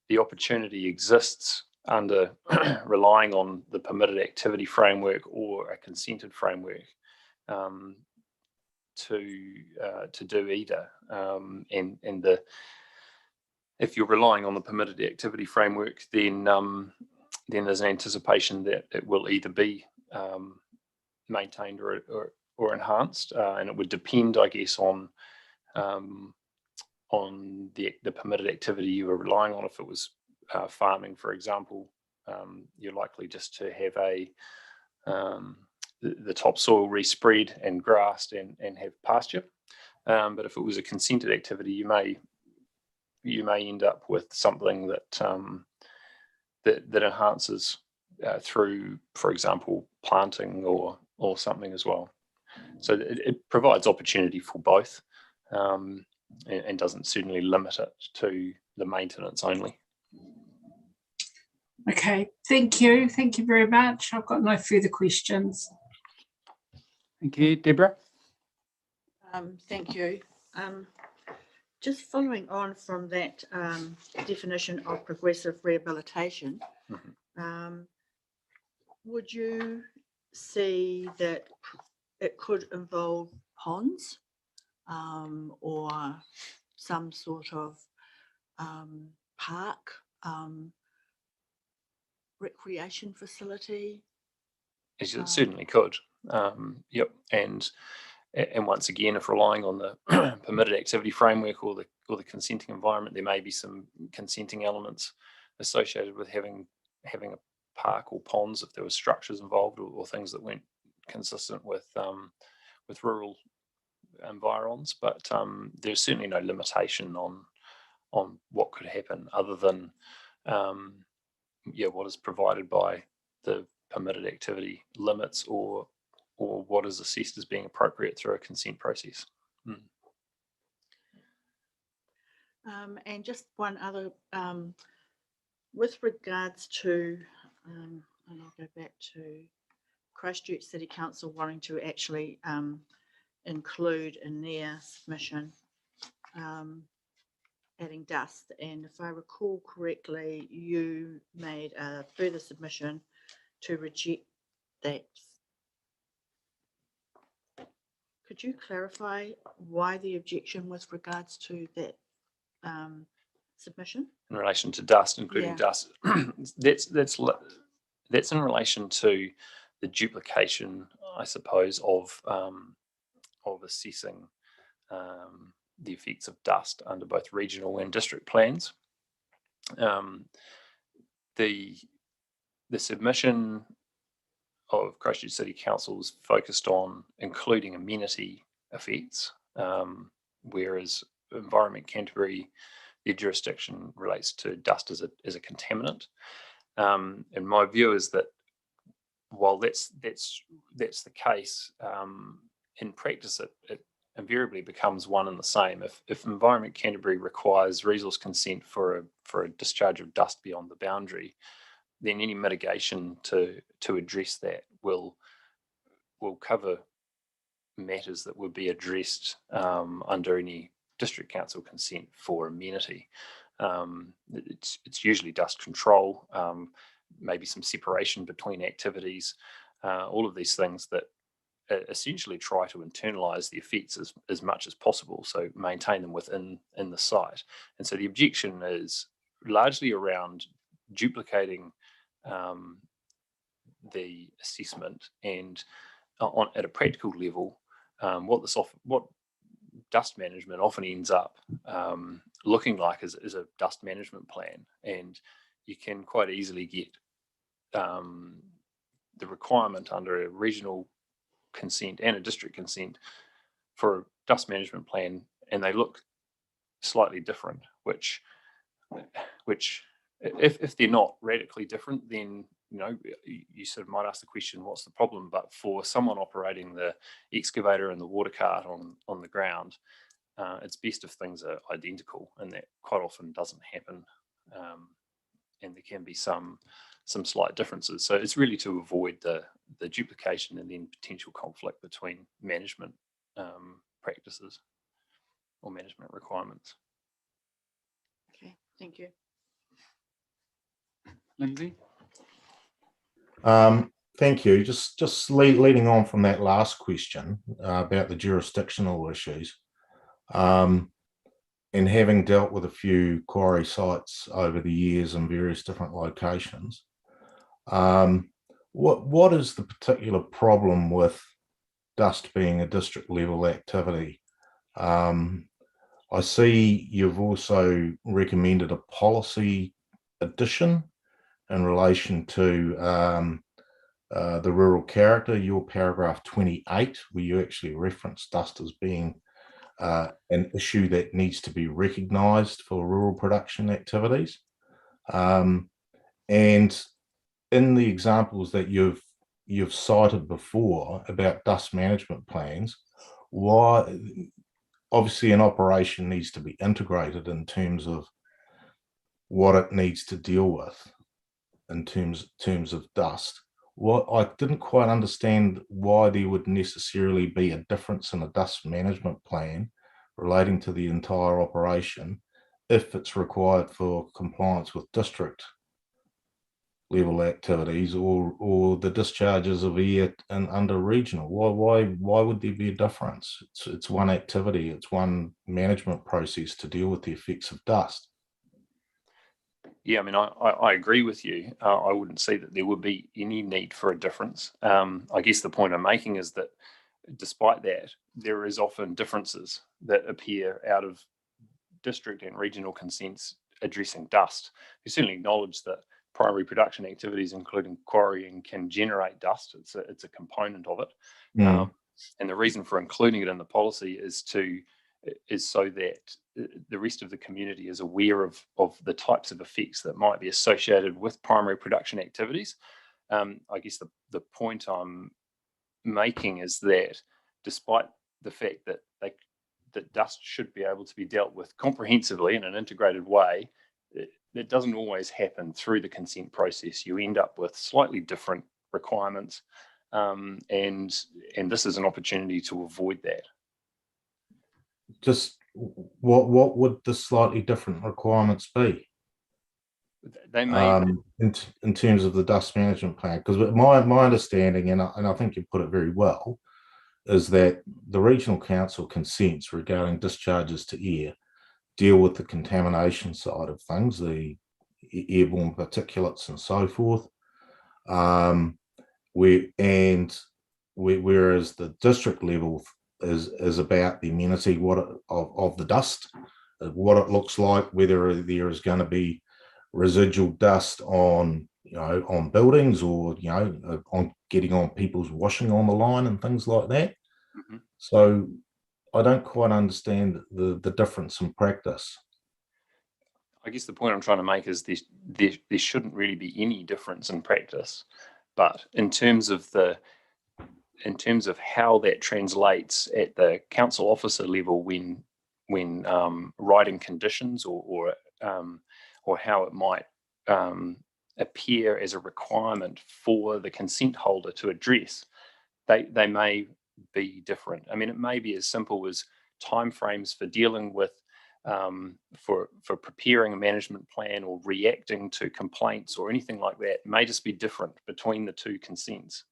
the opportunity exists under relying on the permitted activity framework or a consented framework to do either. If you're relying on the permitted activity framework, then there's an anticipation that it will either be maintained or enhanced, and it would depend, I guess, on the permitted activity you were relying on. If it was farming, for example, you're likely just to have the topsoil respread and grassed and have pasture. But if it was a consented activity, you may end up with something that enhances through, for example, planting or something as well. So it provides opportunity for both, and doesn't certainly limit it to the maintenance only. Okay, thank you. Thank you very much. I've got no further questions. Thank you, Deborah. Thank you. Just following on from that definition of progressive rehabilitation, would you see that it could involve ponds or some sort of park, recreation facility? Yes, it certainly could. Yep, and once again, if relying on the permitted activity framework or the consenting environment, there may be some consenting elements associated with having a park or ponds if there were structures involved or things that weren't consistent with rural environs. But there's certainly no limitation on what could happen other than what is provided by the permitted activity limits or what is assessed as being appropriate through a consent process. And just one other, with regards to, and I'll go back to Christchurch City Council wanting to actually include in their submission adding dust. And if I recall correctly, you made a further submission to reject that. Could you clarify why the objection with regards to that submission? In relation to dust, including dust, that's in relation to the duplication, I suppose, of assessing the effects of dust under both regional and district plans. The submission of Christchurch City Council is focused on including amenity effects, whereas Environment Canterbury, their jurisdiction relates to dust as a contaminant. And my view is that while that's the case, in practice it invariably becomes one and the same. If Environment Canterbury requires resource consent for a discharge of dust beyond the boundary, then any mitigation to address that will cover matters that would be addressed under any district council consent for amenity. It's usually dust control, maybe some separation between activities, all of these things that essentially try to internalize the effects as much as possible, so maintain them within the site. And so the objection is largely around duplicating the assessment, and at a practical level, what dust management often ends up looking like is a dust management plan, and you can quite easily get the requirement under a regional consent and a district consent for a dust management plan, and they look slightly different, which if they're not radically different, then you sort of might ask the question, what's the problem? But for someone operating the excavator and the water cart on the ground, it's best if things are identical, and that quite often doesn't happen, and there can be some slight differences. So it's really to avoid the duplication and then potential conflict between management practices or management requirements. Okay, thank you. Lindsay? Thank you. Just leading on from that last question about the jurisdictional issues, and having dealt with a few quarry sites over the years in various different locations, what is the particular problem with dust being a district level activity? I see you've also recommended a policy addition in relation to the rural character, your paragraph 28, where you actually reference dust as being an issue that needs to be recognised for rural production activities. And in the examples that you've cited before about dust management plans, why obviously an operation needs to be integrated in terms of what it needs to deal with in terms of dust. What I didn't quite understand why there would necessarily be a difference in a dust management plan relating to the entire operation if it's required for compliance with district level activities or the discharges of air and under regional. Why would there be a difference? It's one activity, it's one management process to deal with the effects of dust. Yeah, I mean, I agree with you. I wouldn't say that there would be any need for a difference. I guess the point I'm making is that despite that, there is often differences that appear out of district and regional consents addressing dust. We certainly acknowledge that primary production activities, including quarrying, can generate dust. It's a component of it. And the reason for including it in the policy is so that the rest of the community is aware of the types of effects that might be associated with primary production activities. I guess the point I'm making is that despite the fact that dust should be able to be dealt with comprehensively in an integrated way, it doesn't always happen through the consent process. You end up with slightly different requirements, and this is an opportunity to avoid that. Just what would the slightly different requirements be? They may in terms of the dust management plan, because my understanding, and I think you put it very well, is that the regional council consents regarding discharges to air deal with the contamination side of things, the airborne particulates and so forth. Whereas the district level is about the amenity of the dust, what it looks like, whether there is going to be residual dust on buildings or on getting on people's washing on the line and things like that. Mm-hmm. So I don't quite understand the difference in practice. I guess the point I'm trying to make is there shouldn't really be any difference in practice, but in terms of how that translates at the council officer level when writing conditions or how it might appear as a requirement for the consent holder to address, they may be different. I mean, it may be as simple as timeframes for dealing with for preparing a management plan or reacting to complaints or anything like that. It may just be different between the two consents.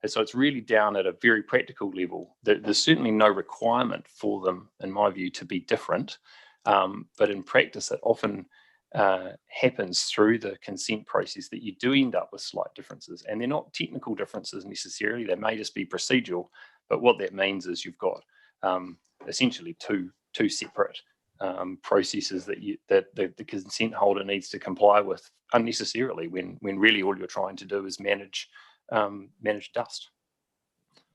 And so it's really down at a very practical level. There's certainly no requirement for them, in my view, to be different. But in practice, it often happens through the consent process that you do end up with slight differences, and they're not technical differences necessarily. They may just be procedural, but what that means is you've got essentially two separate processes that the consent holder needs to comply with unnecessarily when really all you're trying to do is manage dust.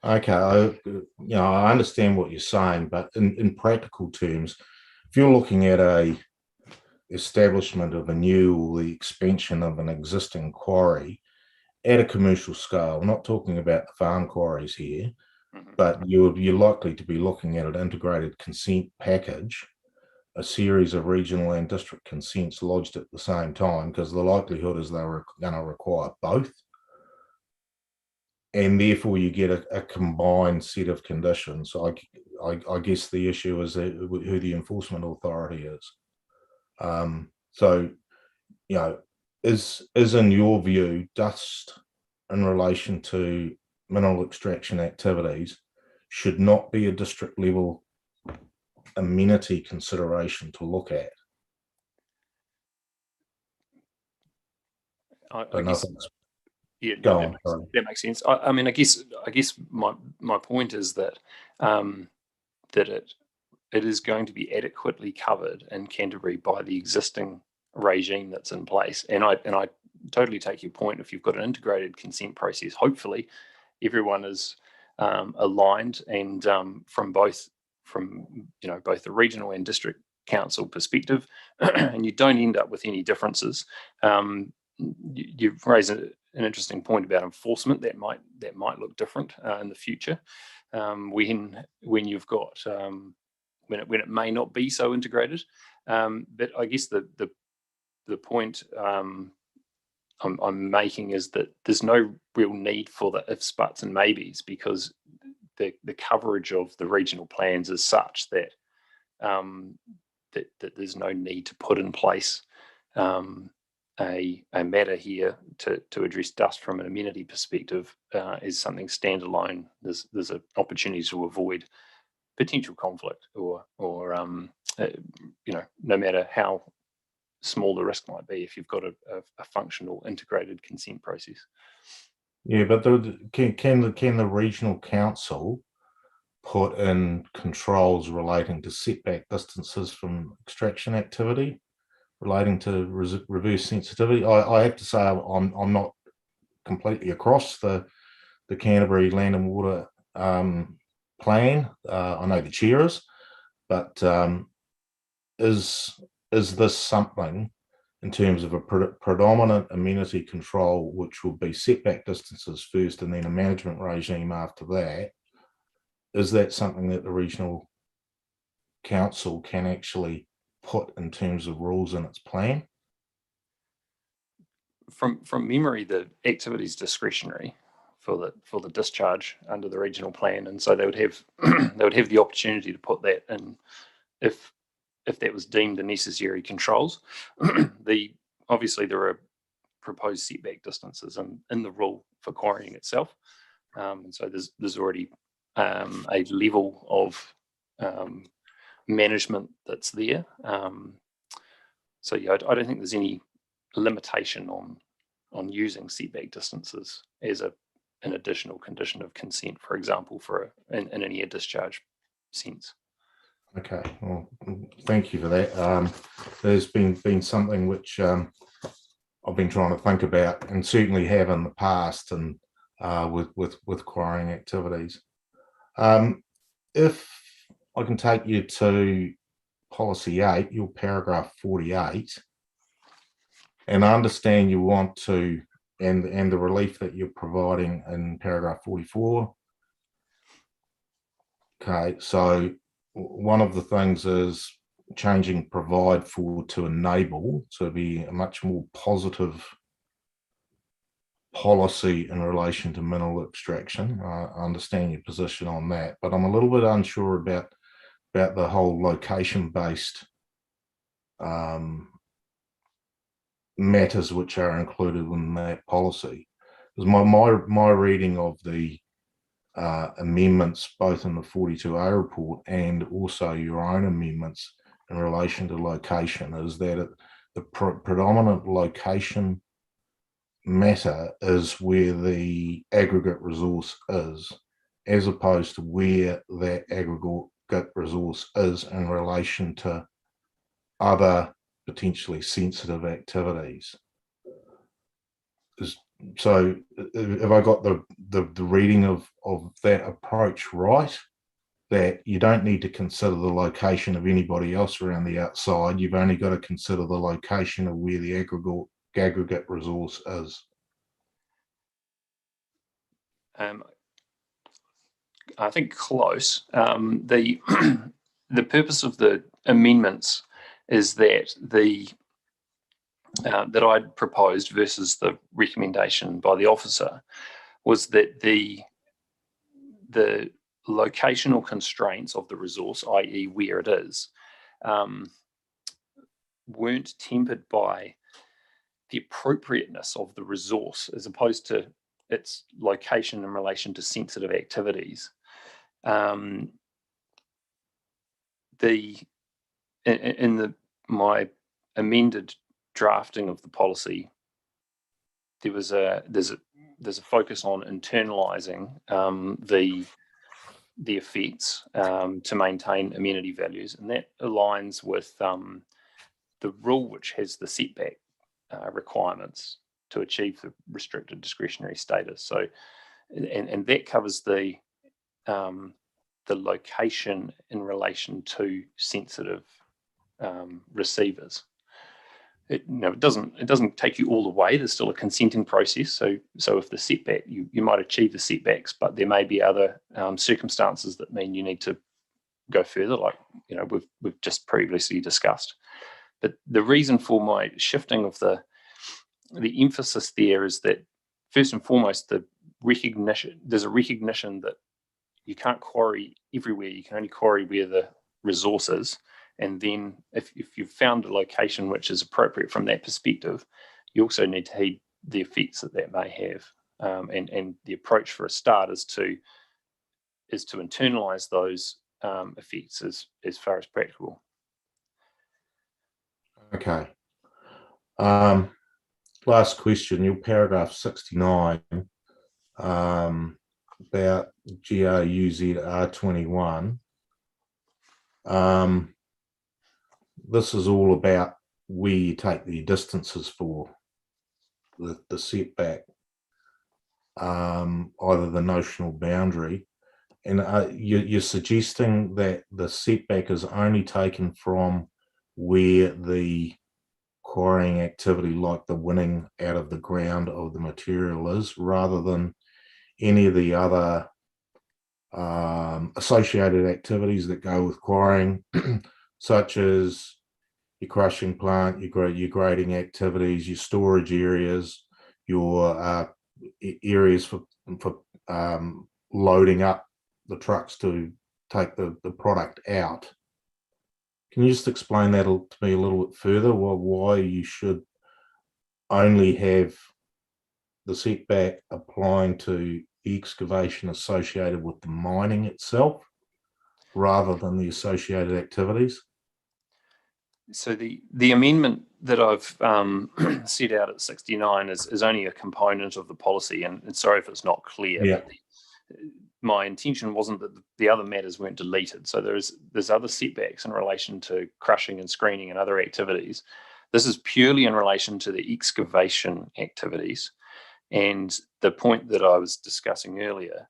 Okay, I understand what you're saying, but in practical terms, if you're looking at a establishment of a new or the expansion of an existing quarry at a commercial scale, I'm not talking about the farm quarries here, but you're likely to be looking at an integrated consent package, a series of regional and district consents lodged at the same time, because the likelihood is they're going to require both. And therefore you get a combined set of conditions. I guess the issue is who the enforcement authority is. So, is in your view, dust in relation to mineral extraction activities should not be a district level amenity consideration to look at? I guess, yeah, Go no, on, that makes sense. I mean, I guess my point is that that it is going to be adequately covered in Canterbury by the existing regime that's in place. And I totally take your point. If you've got an integrated consent process, hopefully everyone is aligned, and from both the regional and district council perspective, and you don't end up with any differences. You've raised an interesting point about enforcement that might look different in the future, when you've got when it may not be so integrated. But I guess the point I'm making is that there's no real need for the ifs, buts, and maybes, because the coverage of the regional plans is such that that there's no need to put in place a matter here to address dust from an amenity perspective is something standalone. There's an opportunity to avoid potential conflict, or no matter how small the risk might be, if you've got a functional integrated consent process. Yeah, but can the regional council put in controls relating to setback distances from extraction activity, relating to reverse sensitivity? I have to say I'm not completely across the Canterbury Land and Water plan. I know the chair is, but is this something in terms of a predominant amenity control, which will be setback distances first and then a management regime after that? Is that something that the regional council can actually put in terms of rules in its plan? From memory, the activity is discretionary for the discharge under the regional plan, and so they would have the opportunity to put that in if that was deemed the necessary controls. Obviously there are proposed setback distances in the rule for quarrying itself, and so there's already a level of management that's there. So yeah, I don't think there's any limitation on using setback distances as an additional condition of consent, for example, in an air discharge sense. Okay, well, thank you for that. There's been something which I've been trying to think about, and certainly have in the past, and with quarrying activities. If I can take you to policy 8, your paragraph 48, and I understand you want to, and the relief that you're providing in paragraph 44. Okay, so one of the things is changing provide for to enable, to be a much more positive policy in relation to mineral extraction. I understand your position on that, but I'm a little bit unsure about the whole location-based matters which are included in that policy. Because my reading of the amendments, both in the 42A report and also your own amendments in relation to location, is that the predominant location matter is where the aggregate resource is, as opposed to where that aggregate resource is in relation to other potentially sensitive activities. So have I got the reading of that approach right? That you don't need to consider the location of anybody else around the outside. You've only got to consider the location of where the aggregate resource is. I think close. The the purpose of the amendments is that that I'd proposed versus the recommendation by the officer was that the locational constraints of the resource, i.e. where it is, weren't tempered by the appropriateness of the resource as opposed to its location in relation to sensitive activities. My amended drafting of the policy, there's a focus on internalizing the effects to maintain amenity values, and that aligns with the rule which has the setback requirements to achieve the restricted discretionary status. So, and that covers the location in relation to sensitive receivers. It doesn't take you all the way. There's still a consenting process. So if the setback, you might achieve the setbacks, but there may be other circumstances that mean you need to go further, like we've just previously discussed. But the reason for my shifting of the emphasis there is that first and foremost, there's a recognition that you can't quarry everywhere. You can only quarry where the resource is. And then if you've found a location which is appropriate from that perspective, you also need to heed the effects that may have. And the approach for a start is to internalize those effects as far as practical. Okay. Last question, your paragraph 69 about GRUZ R21. This is all about where you take the distances for the setback, either the notional boundary, and you're suggesting that the setback is only taken from where the quarrying activity, like the winning out of the ground of the material, is, rather than any of the other associated activities that go with quarrying, such as your crushing plant, your grading activities, your storage areas, your areas for loading up the trucks to take the product out. Can you just explain that to me a little bit further? Why you should only have the setback applying to the excavation associated with the mining itself, rather than the associated activities? So the amendment that I've set out at 69 is only a component of the policy, and sorry if it's not clear. Yeah. But my intention wasn't that the other matters weren't deleted. So there's other setbacks in relation to crushing and screening and other activities. This is purely in relation to the excavation activities, and the point that I was discussing earlier,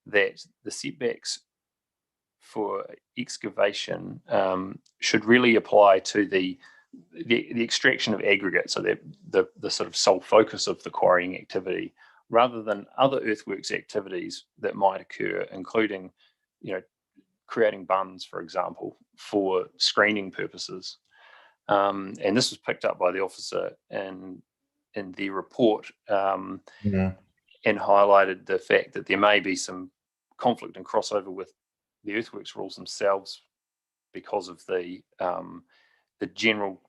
that the setbacks for excavation should really apply to the extraction of aggregate, so the sort of sole focus of the quarrying activity, rather than other earthworks activities that might occur, including, creating bunds, for example, for screening purposes. And this was picked up by the officer in the report, and highlighted the fact that there may be some conflict and crossover with the earthworks rules themselves because of the general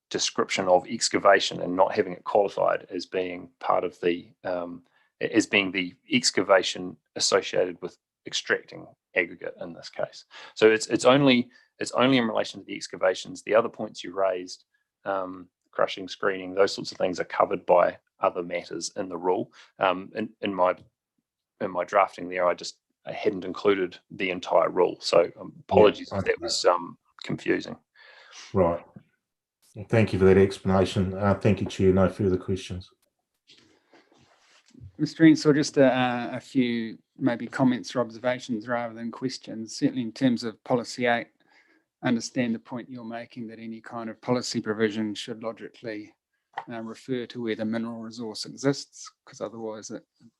description of excavation and not having it qualified as being part of the as being the excavation associated with extracting aggregate in this case. So it's only in relation to the excavations. The other points you raised crushing, screening, those sorts of things are covered by other matters in the rule. In my drafting there, I hadn't included the entire rule. So apologies if that was confusing. Right. Well, thank you for that explanation. Thank you, Chair. No further questions. Mr. Ensor, just a few maybe comments or observations rather than questions. Certainly in terms of policy 8, understand the point you're making that any kind of policy provision should logically refer to where the mineral resource exists, because otherwise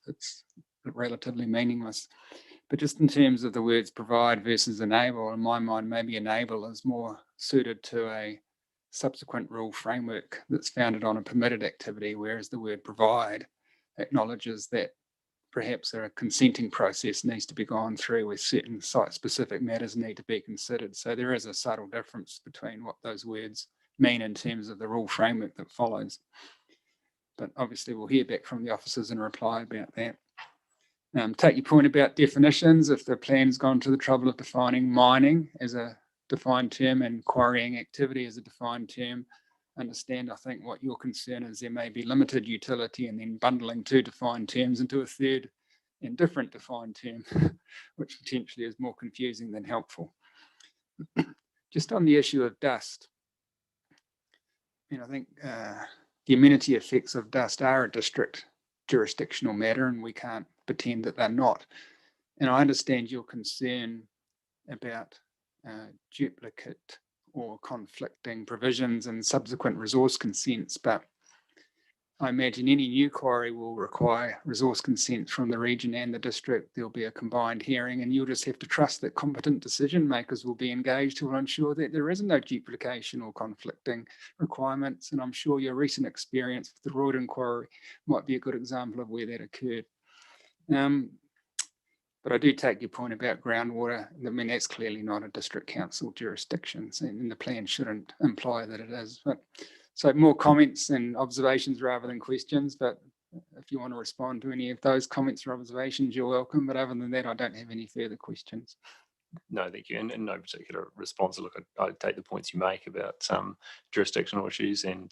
it's relatively meaningless. But just in terms of the words provide versus enable, in my mind, maybe enable is more suited to a subsequent rule framework that's founded on a permitted activity, whereas the word provide acknowledges that perhaps a consenting process needs to be gone through where certain site-specific matters need to be considered. So there is a subtle difference between what those words mean in terms of the rule framework that follows. But obviously we'll hear back from the officers in reply about that. Take your point about definitions. If the plan's gone to the trouble of defining mining as a defined term and quarrying activity as a defined term, understand, I think, what your concern is. There may be limited utility and then bundling two defined terms into a third and different defined term, which potentially is more confusing than helpful. Just on the issue of dust, I think the amenity effects of dust are a district jurisdictional matter, and we can't pretend that they're not. And I understand your concern about duplicate or conflicting provisions and subsequent resource consents, but I imagine any new quarry will require resource consent from the region and the district. There'll be a combined hearing, and you'll just have to trust that competent decision makers will be engaged who will ensure that there is no duplication or conflicting requirements. And I'm sure your recent experience with the Royden quarry might be a good example of where that occurred. But I do take your point about groundwater. I mean, that's clearly not a district council jurisdiction, and the plan shouldn't imply that it is. But so more comments and observations rather than questions, but if you want to respond to any of those comments or observations, you're welcome. But other than that, I don't have any further questions. No, thank you. And no particular response. Look, I take the points you make about jurisdictional issues and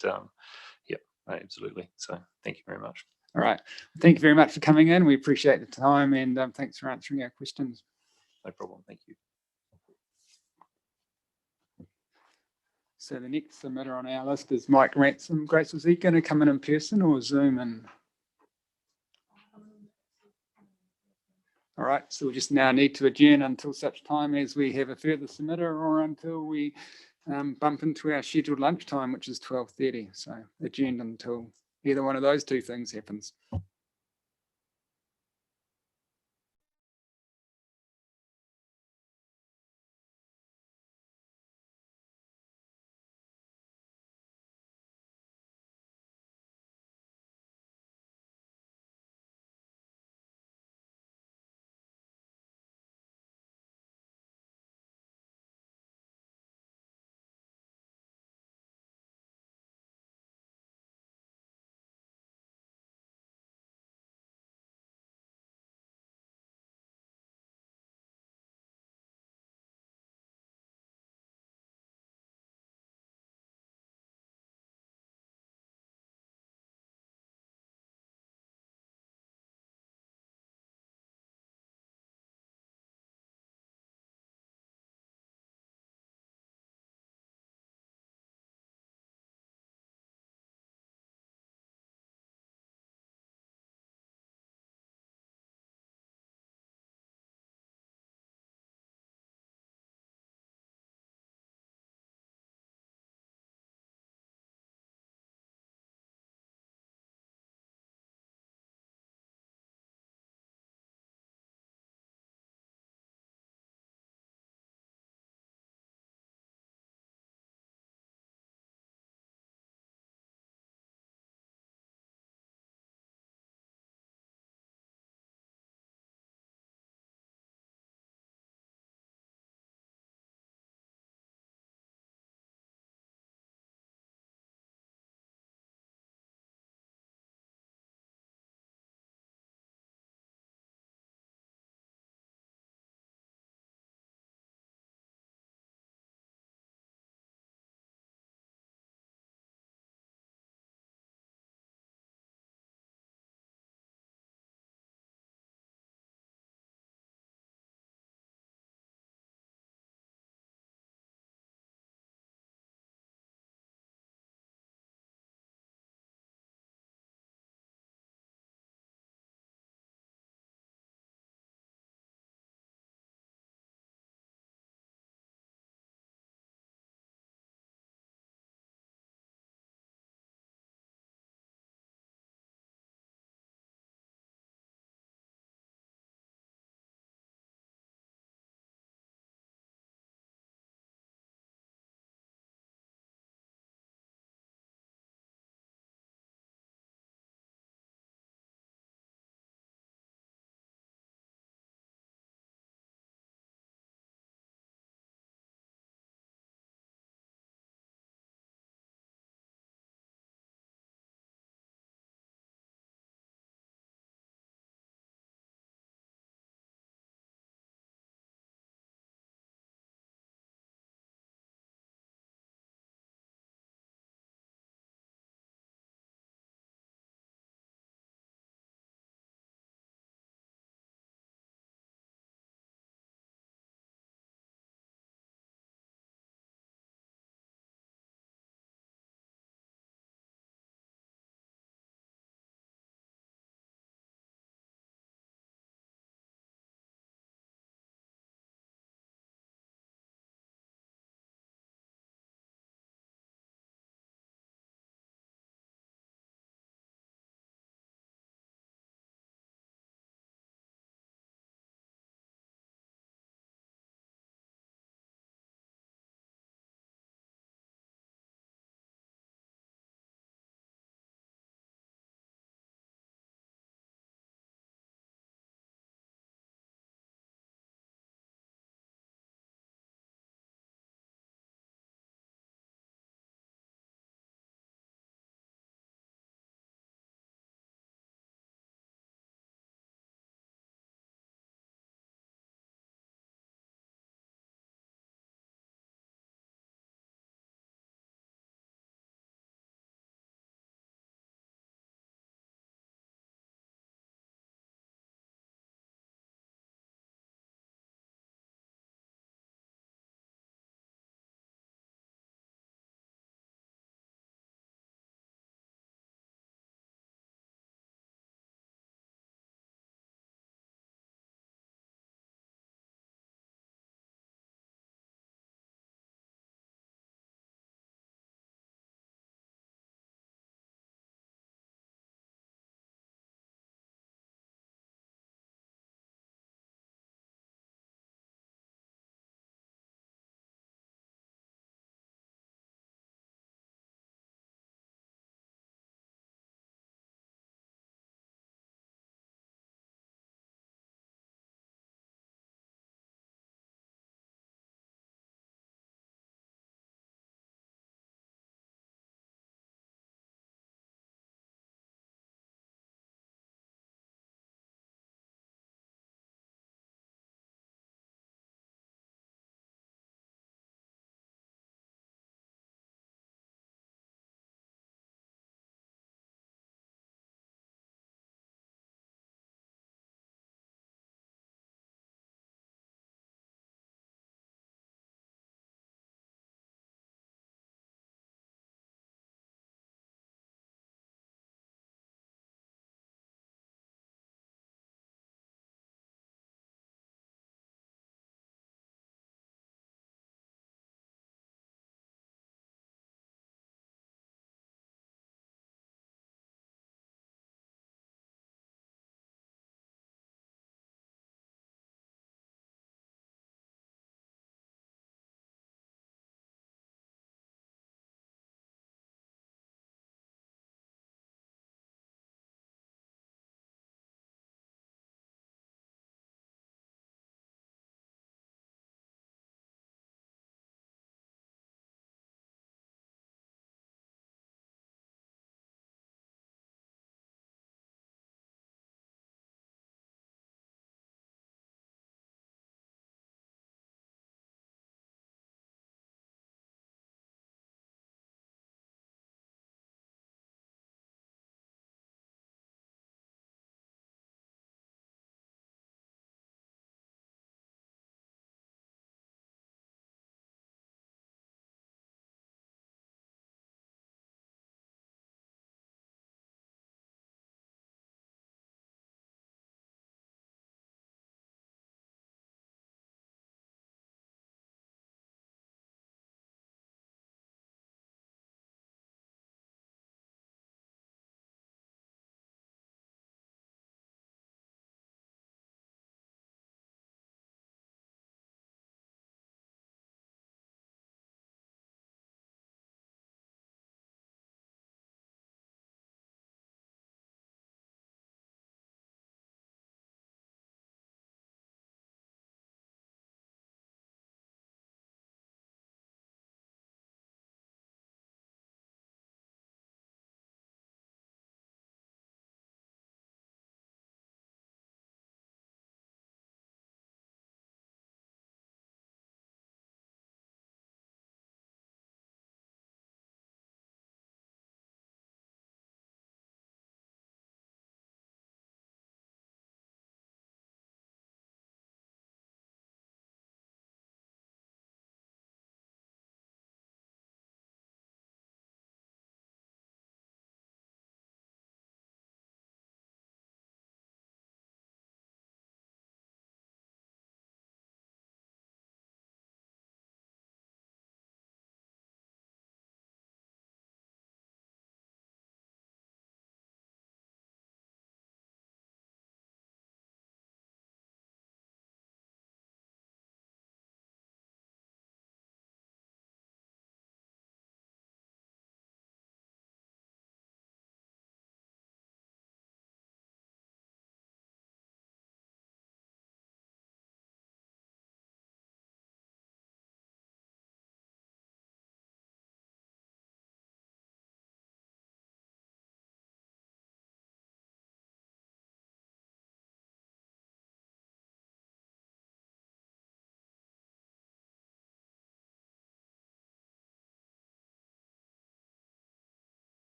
yeah, absolutely. So thank you very much. All right. Thank you very much for coming in. We appreciate the time, and thanks for answering our questions. No problem. Thank you. So the next submitter on our list is Mike Ransom. Grace, was he going to come in person or Zoom in? All right, so we just now need to adjourn until such time as we have a further submitter or until we bump into our scheduled lunchtime, which is 12:30. So adjourned until either one of those two things happens.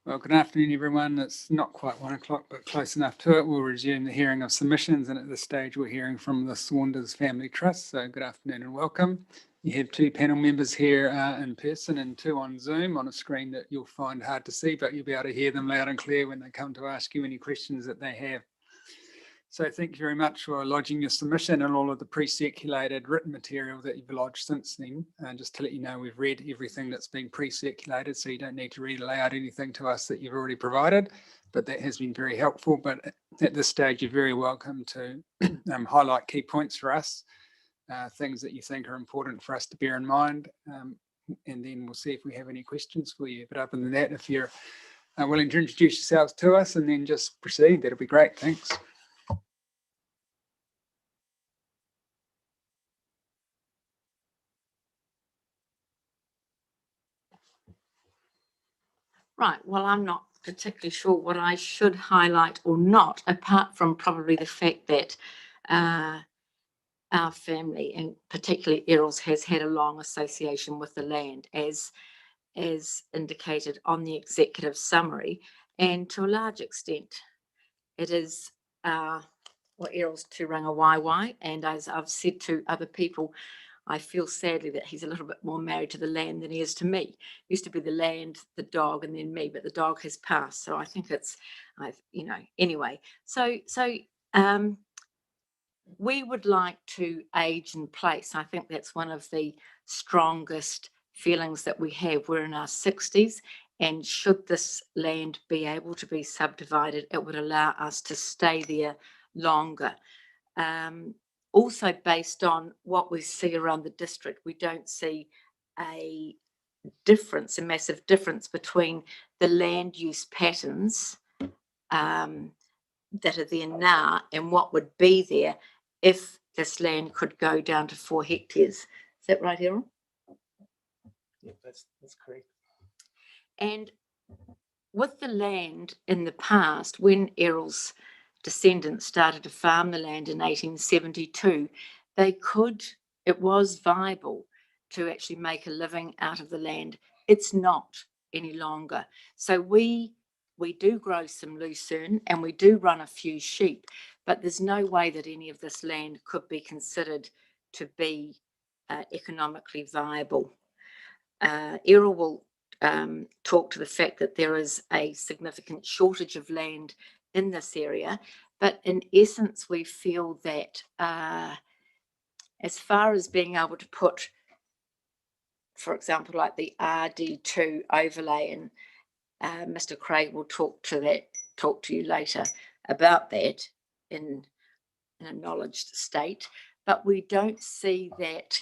Well, good afternoon, everyone. It's not quite 1 o'clock, but close enough to it. We'll resume the hearing of submissions, and at this stage, we're hearing from the Swanders Family Trust. So good afternoon and welcome. You have 2 panel members here in person and 2 on Zoom on a screen that you'll find hard to see, but you'll be able to hear them loud and clear when they come to ask you any questions that they have. So thank you very much for lodging your submission and all of the pre-circulated written material that you've lodged since then. And just to let you know, we've read everything that's been pre-circulated, so you don't need to read aloud anything to us that you've already provided, but that has been very helpful. But at this stage, you're very welcome to highlight key points for us, things that you think are important for us to bear in mind, and then we'll see if we have any questions for you. But other than that, if you're willing to introduce yourselves to us and then just proceed, that'll be great. Thanks. Right, well, I'm not particularly sure what I should highlight or not, apart from probably the fact that our family, and particularly Errol's, has had a long association with the land, as indicated on the executive summary, and to a large extent, it is Errol's Turanga Waiwai, and as I've said to other people, I feel sadly that he's a little bit more married to the land than he is to me. It used to be the land, the dog, and then me, but the dog has passed. So I think it's, anyway. So we would like to age in place. I think that's one of the strongest feelings that we have. We're in our 60s, and should this land be able to be subdivided, it would allow us to stay there longer. Also, based on what we see around the district, we don't see a massive difference between the land use patterns that are there now and what would be there if this land could go down to 4 hectares. Is that right, Errol? Yeah, that's correct. And with the land in the past, when Errol's descendants started to farm the land in 1872, it was viable to actually make a living out of the land. It's not any longer. So we do grow some lucerne and we do run a few sheep, but there's no way that any of this land could be considered to be economically viable. Errol will talk to the fact that there is a significant shortage of land in this area, but in essence, we feel that as far as being able to put, for example, like the RD2 overlay, and Mr. Craig will talk to you later about that in an acknowledged state, but we don't see that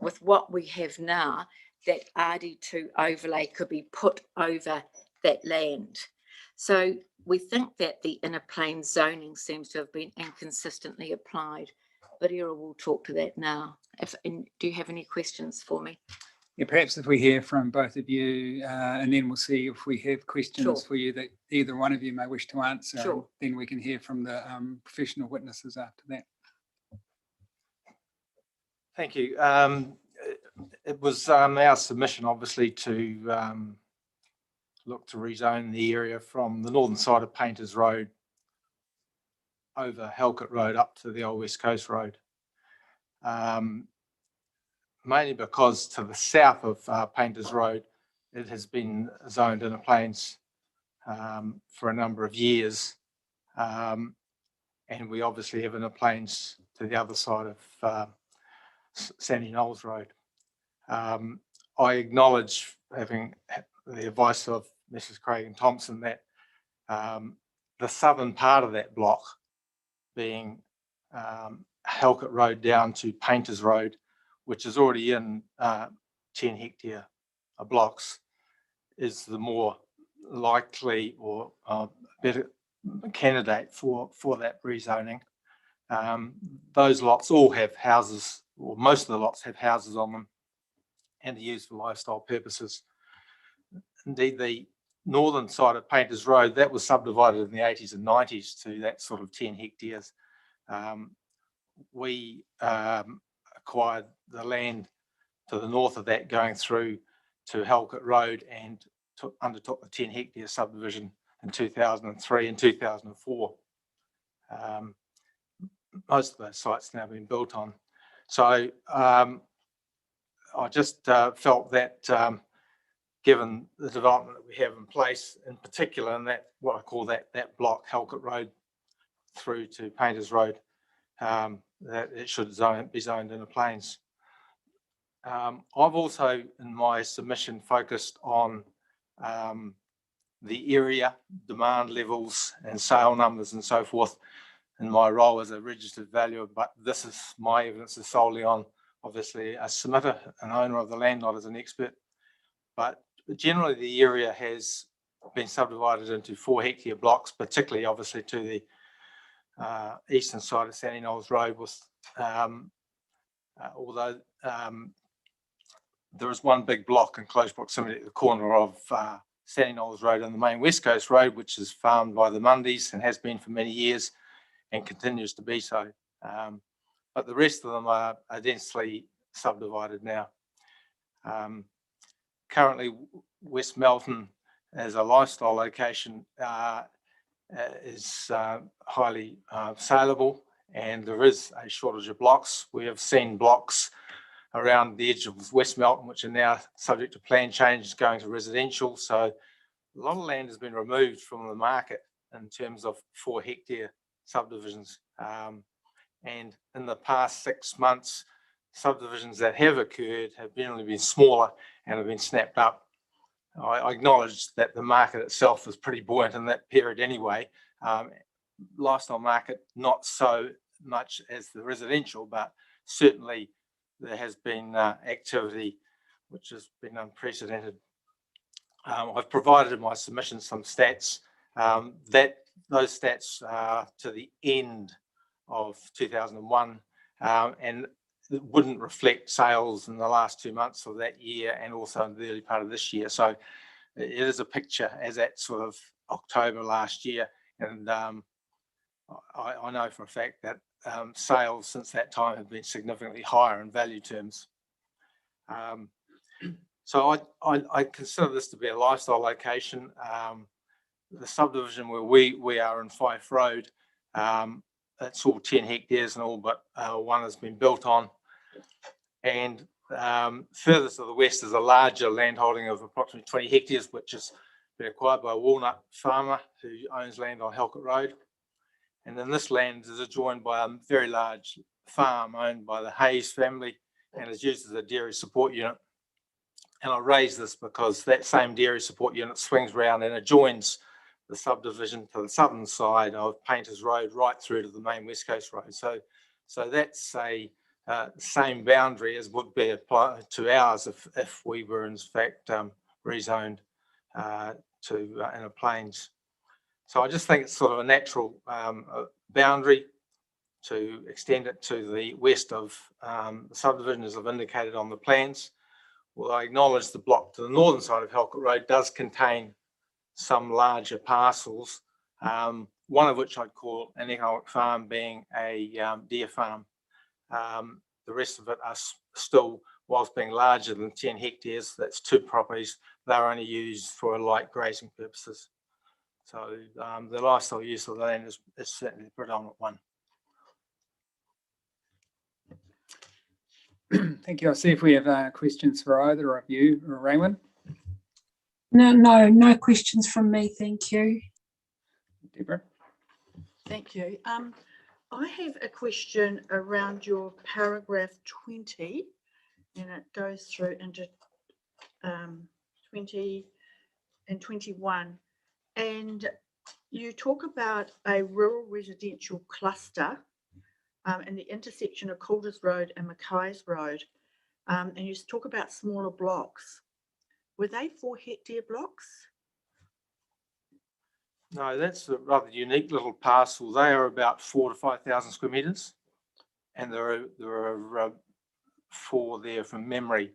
with what we have now, that RD2 overlay could be put over that land. So we think that the inner plain zoning seems to have been inconsistently applied, but Errol will talk to that now. Do you have any questions for me? Yeah, perhaps if we hear from both of you, and then we'll see if we have questions Sure. for you that either one of you may wish to answer. Sure. And then we can hear from the professional witnesses after that. Thank you. It was our submission, obviously, to look to rezone the area from the northern side of Painters Road over Halkett Road up to the Old West Coast Road. Mainly because to the south of Painters Road, it has been zoned inner plains for a number of years. And we obviously have inner plains to the other side of Sandy Knowles Road. I acknowledge, having the advice of Mrs. Craig and Thompson, that the southern part of that block, being Halkett Road down to Painters Road, which is already in 10 hectare blocks, is the more likely or better candidate for that rezoning. Those lots all have houses, or most of the lots have houses on them, and are used for lifestyle purposes. Indeed, the northern side of Painters Road, that was subdivided in the 80s and 90s to that sort of 10 hectares. We acquired the land to the north of that, going through to Halkett Road and undertook the 10 hectare subdivision in 2003 and 2004. Most of those sites now been built on. So I just felt that given the development that we have in place, in particular in that what I call that block, Halkett Road through to Painters Road, that it should be zoned in the plains. I've also, in my submission, focused on the area, demand levels and sale numbers and so forth in my role as a registered valuer, but this is my evidence is solely on obviously a submitter, an owner of the land, not as an expert. But generally the area has been subdivided into 4 hectare blocks, particularly obviously to the eastern side of Sandy Knolls Road, with although there is one big block in close proximity at the corner of Sandy Knolls Road and the main West Coast Road, which is farmed by the Mundys and has been for many years and continues to be so. But the rest of them are densely subdivided now. Currently, West Melton as a lifestyle location is highly saleable, and there is a shortage of blocks. We have seen blocks around the edge of West Melton, which are now subject to plan changes going to residential. So a lot of land has been removed from the market in terms of 4 hectare subdivisions. And in the past 6 months, subdivisions that have occurred have generally been smaller and have been snapped up. I acknowledge that the market itself was pretty buoyant in that period anyway. Lifestyle market, not so much as the residential, but certainly there has been activity which has been unprecedented. I've provided in my submission some stats. Those stats are to the end of 2001, and it wouldn't reflect sales in the last 2 months of that year and also in the early part of this year. So it is a picture as at sort of October last year, and I know for a fact that sales since that time have been significantly higher in value terms. So I consider this to be a lifestyle location. The subdivision where we are in Fife Road, it's all 10 hectares and all but one has been built on. And furthest to the west is a larger landholding of approximately 20 hectares, which has been acquired by a walnut farmer who owns land on Halkett Road. And then this land is adjoined by a very large farm owned by the Hayes family and is used as a dairy support unit. And I raise this because that same dairy support unit swings round and adjoins the subdivision to the southern side of Painters Road right through to the main West Coast Road. So that's a same boundary as would be applied to ours if we were in fact rezoned to inner plains. So I just think it's sort of a natural boundary to extend it to the west of the subdivision as I've indicated on the plans. Well, I acknowledge the block to the northern side of Halkett Road does contain some larger parcels, one of which I'd call an economic farm, being a deer farm. The rest of it are still, whilst being larger than 10 hectares, that's 2 properties, they're only used for light grazing purposes. So the lifestyle use of the land is certainly the predominant one. Thank you. I'll see if we have questions for either of you or Raymond. No questions from me, thank you. Deborah? Thank you. I have a question around your paragraph 20, and it goes through into 20 and 21. And you talk about a rural residential cluster in the intersection of Coulters Road and Mackay's Road. And you talk about smaller blocks. Were they 4 hectare blocks? No, that's a rather unique little parcel. They are about 4,000 to 5,000 square metres, and there are 4 there from memory.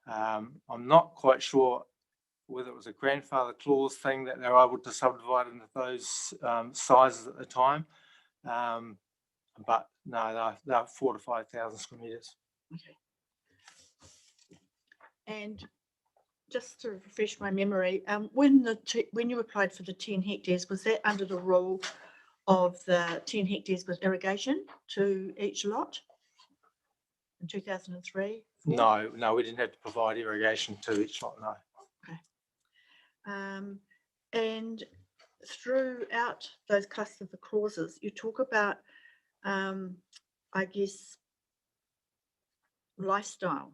I'm not quite sure whether it was a grandfather clause thing that they were able to subdivide into those sizes at the time, but no, they're 4,000 to 5,000 square metres. Okay. And just to refresh my memory, when you applied for the 10 hectares, was that under the rule of the 10 hectares with irrigation to each lot in 2003? No, we didn't have to provide irrigation to each lot, no. And throughout those clusters of clauses, you talk about, I guess, lifestyle.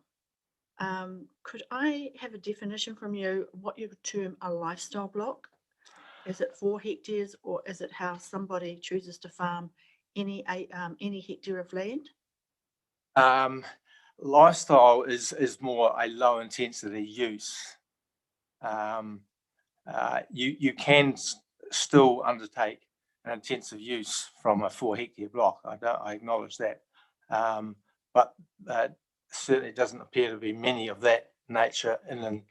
Could I have a definition from you what you term a lifestyle block? Is it 4 hectares, or is it how somebody chooses to farm any hectare of land? Lifestyle is more a low intensity use. You can still undertake an intensive use from a 4 hectare block. I acknowledge that, but certainly doesn't appear to be many of that nature in and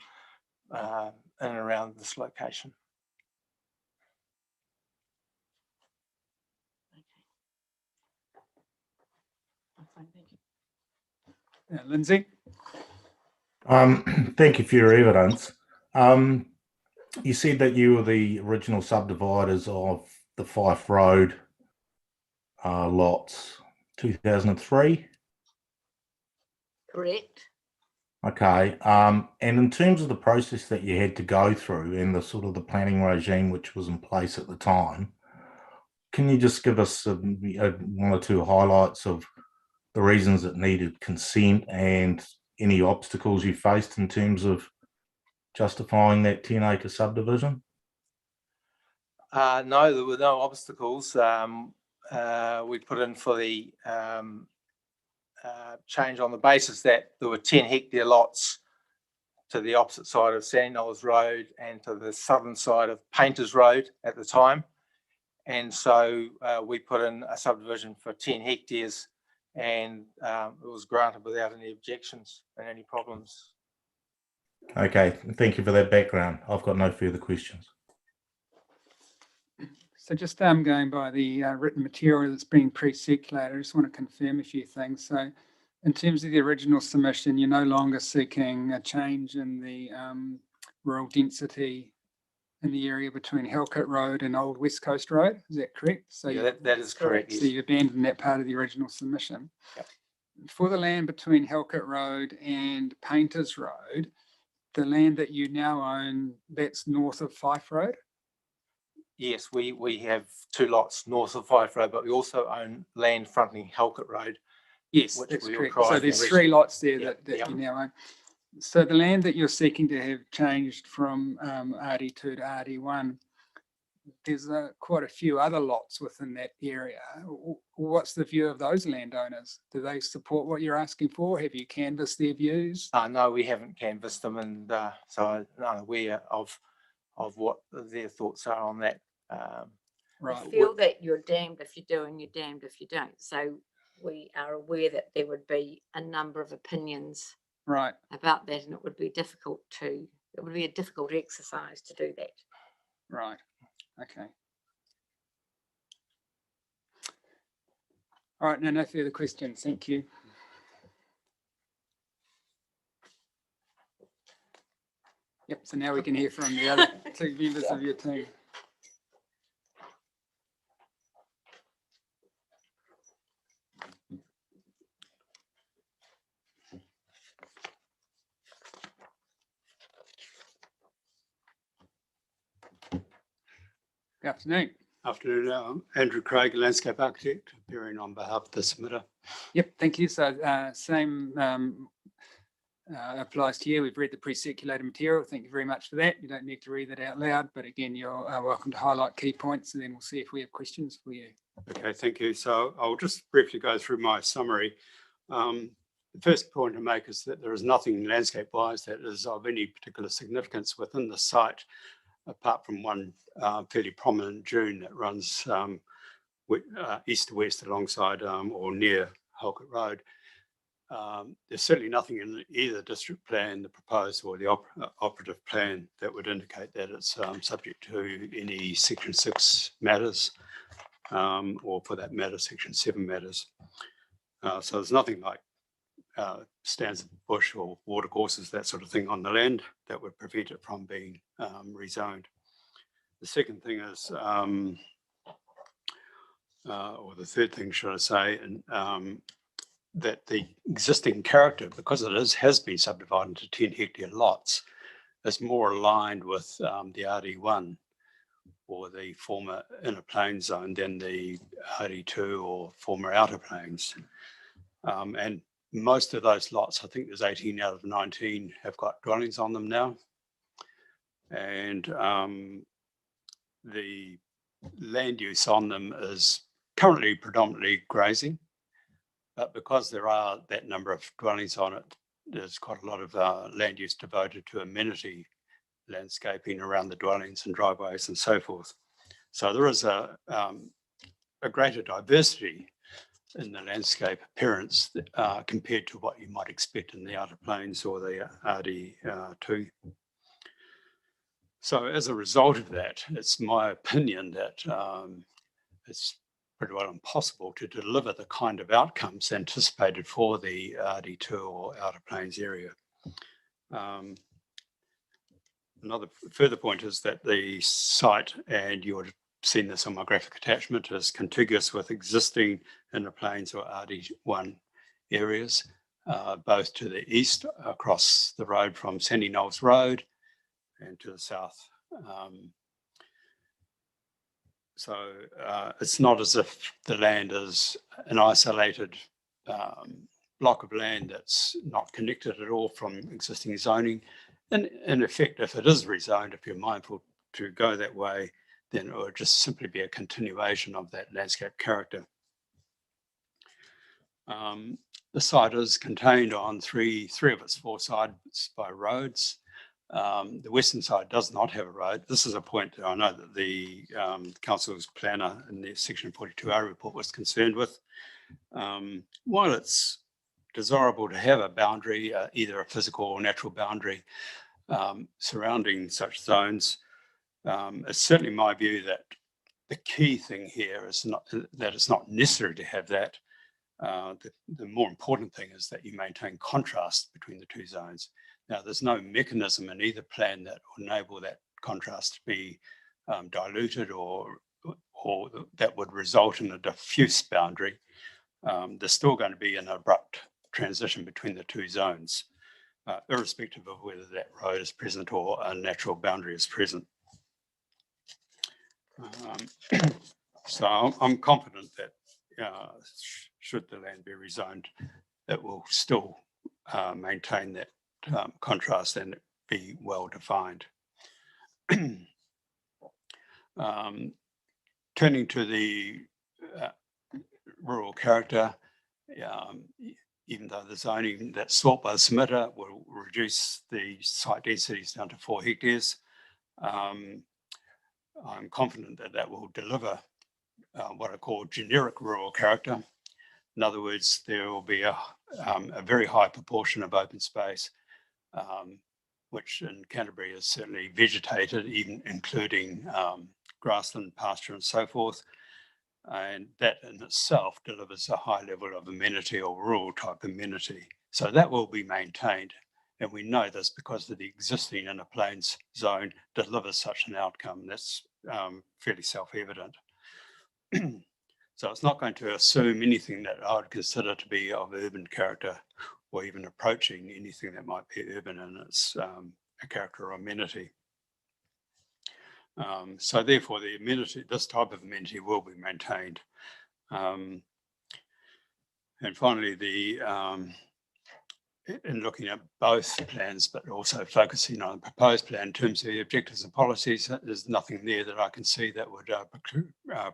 around this location. Thank you. Lindsay? Thank you for your evidence. You said that you were the original subdividers of the Fife Road lots, 2003. Correct. Okay. And in terms of the process that you had to go through and the sort of the planning regime which was in place at the time, can you just give us one or two highlights of the reasons it needed consent and any obstacles you faced in terms of justifying that 10-acre subdivision? No, there were no obstacles. We put in for the change on the basis that there were 10 hectare lots to the opposite side of Sandknolls Road and to the southern side of Painters Road at the time. And so we put in a subdivision for 10 hectares and it was granted without any objections and any problems. Okay, thank you for that background. I've got no further questions. So just going by the written material that's been pre-circulated, I just want to confirm a few things. So in terms of the original submission, you're no longer seeking a change in the rural density in the area between Halkett Road and Old West Coast Road. Is that correct? So yeah, that is correct. So you abandoned that part of the original submission. Yep. For the land between Halkett Road and Painters Road, the land that you now own, that's north of Fife Road? Yes, we have 2 lots north of Fife Road, but we also own land fronting Halkett Road. Yes, which that's we correct. acquired So there's originally. 3 lots there Yep, that yep. you now own. So the land that you're seeking to have changed from RD2 to RD1, there's quite a few other lots within that area. What's the view of those landowners? Do they support what you're asking for? Have you canvassed their views? No, we haven't canvassed them, and so I'm unaware of what their thoughts are on that. Right. I feel that you're damned if you do and you're damned if you don't. So we are aware that there would be a number of opinions Right. about that, and it would be a difficult exercise to do that. Right. Okay. All right. No further questions. Thank you. Yep. So now we can hear from the other 2 members of your team. Good afternoon. Afternoon, Andrew Craig, landscape architect, appearing on behalf of the submitter. Yep, thank you. So same applies to you. We've read the pre-circulated material. Thank you very much for that. You don't need to read that out loud, but again, you're welcome to highlight key points, and then we'll see if we have questions for you. Okay, thank you. So I'll just briefly go through my summary. The first point to make is that there is nothing landscape-wise that is of any particular significance within the site, apart from one fairly prominent dune that runs east to west alongside or near Halkett Road. There's certainly nothing in either district plan, the proposed or the operative plan, that would indicate that it's subject to any Section 6 matters, or for that matter, Section 7 matters. So there's nothing like stands of bush or watercourses, that sort of thing on the land that would prevent it from being rezoned. The second thing is, or the third thing, should I say, that the existing character, because it has been subdivided into 10 hectare lots, is more aligned with the RD1 or the former inner plains zone than the RD2 or former outer plains. And most of those lots, I think there's 18 out of 19, have got dwellings on them now. And the land use on them is currently predominantly grazing, but because there are that number of dwellings on it, there's quite a lot of land use devoted to amenity landscaping around the dwellings and driveways and so forth. So there is a greater diversity in the landscape appearance compared to what you might expect in the outer plains or the RD2. So as a result of that, it's my opinion that it's pretty well impossible to deliver the kind of outcomes anticipated for the RD2 or outer plains area. Another further point is that the site, and you would have seen this on my graphic attachment, is contiguous with existing inner plains or RD1 areas, both to the east across the road from Sandy Knolls Road and to the south. So it's not as if the land is an isolated block of land that's not connected at all from existing zoning. And in effect, if it is rezoned, if you're mindful to go that way, then it would just simply be a continuation of that landscape character. The site is contained on three of its 4 sides by roads. The western side does not have a road. This is a point that I know that the council's planner in the section 42R report was concerned with. While it's desirable to have a boundary, either a physical or natural boundary surrounding such zones, it's certainly my view that the key thing here is not that it's not necessary to have that. The more important thing is that you maintain contrast between the 2 zones. Now, there's no mechanism in either plan that will enable that contrast to be diluted or that would result in a diffuse boundary. There's still going to be an abrupt transition between the 2 zones, irrespective of whether that road is present or a natural boundary is present. So I'm confident that should the land be rezoned, it will still maintain that contrast and be well defined. Turning to the rural character, even though the zoning that's sought by the submitter will reduce the site densities down to 4 hectares, I'm confident that that will deliver what I call generic rural character. In other words, there will be a very high proportion of open space, which in Canterbury is certainly vegetated, even including grassland, pasture and so forth. And that in itself delivers a high level of amenity or rural type amenity. So that will be maintained. And we know this because of the existing inner plains zone delivers such an outcome. That's fairly self-evident. So it's not going to assume anything that I would consider to be of urban character or even approaching anything that might be urban in its a character or amenity. So therefore the amenity, this type of amenity will be maintained. And finally, in looking at both plans, but also focusing on the proposed plan in terms of the objectives and policies, there's nothing there that I can see that would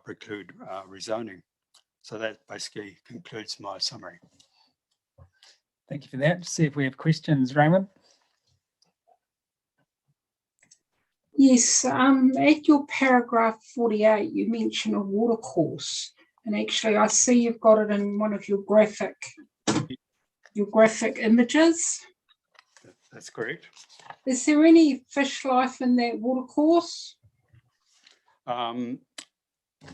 preclude rezoning. So that basically concludes my summary. Thank you for that. See if we have questions, Raymond. Yes, at your paragraph 48, you mention a watercourse, and actually I see you've got it in one of your graphic images. That's correct. Is there any fish life in that watercourse?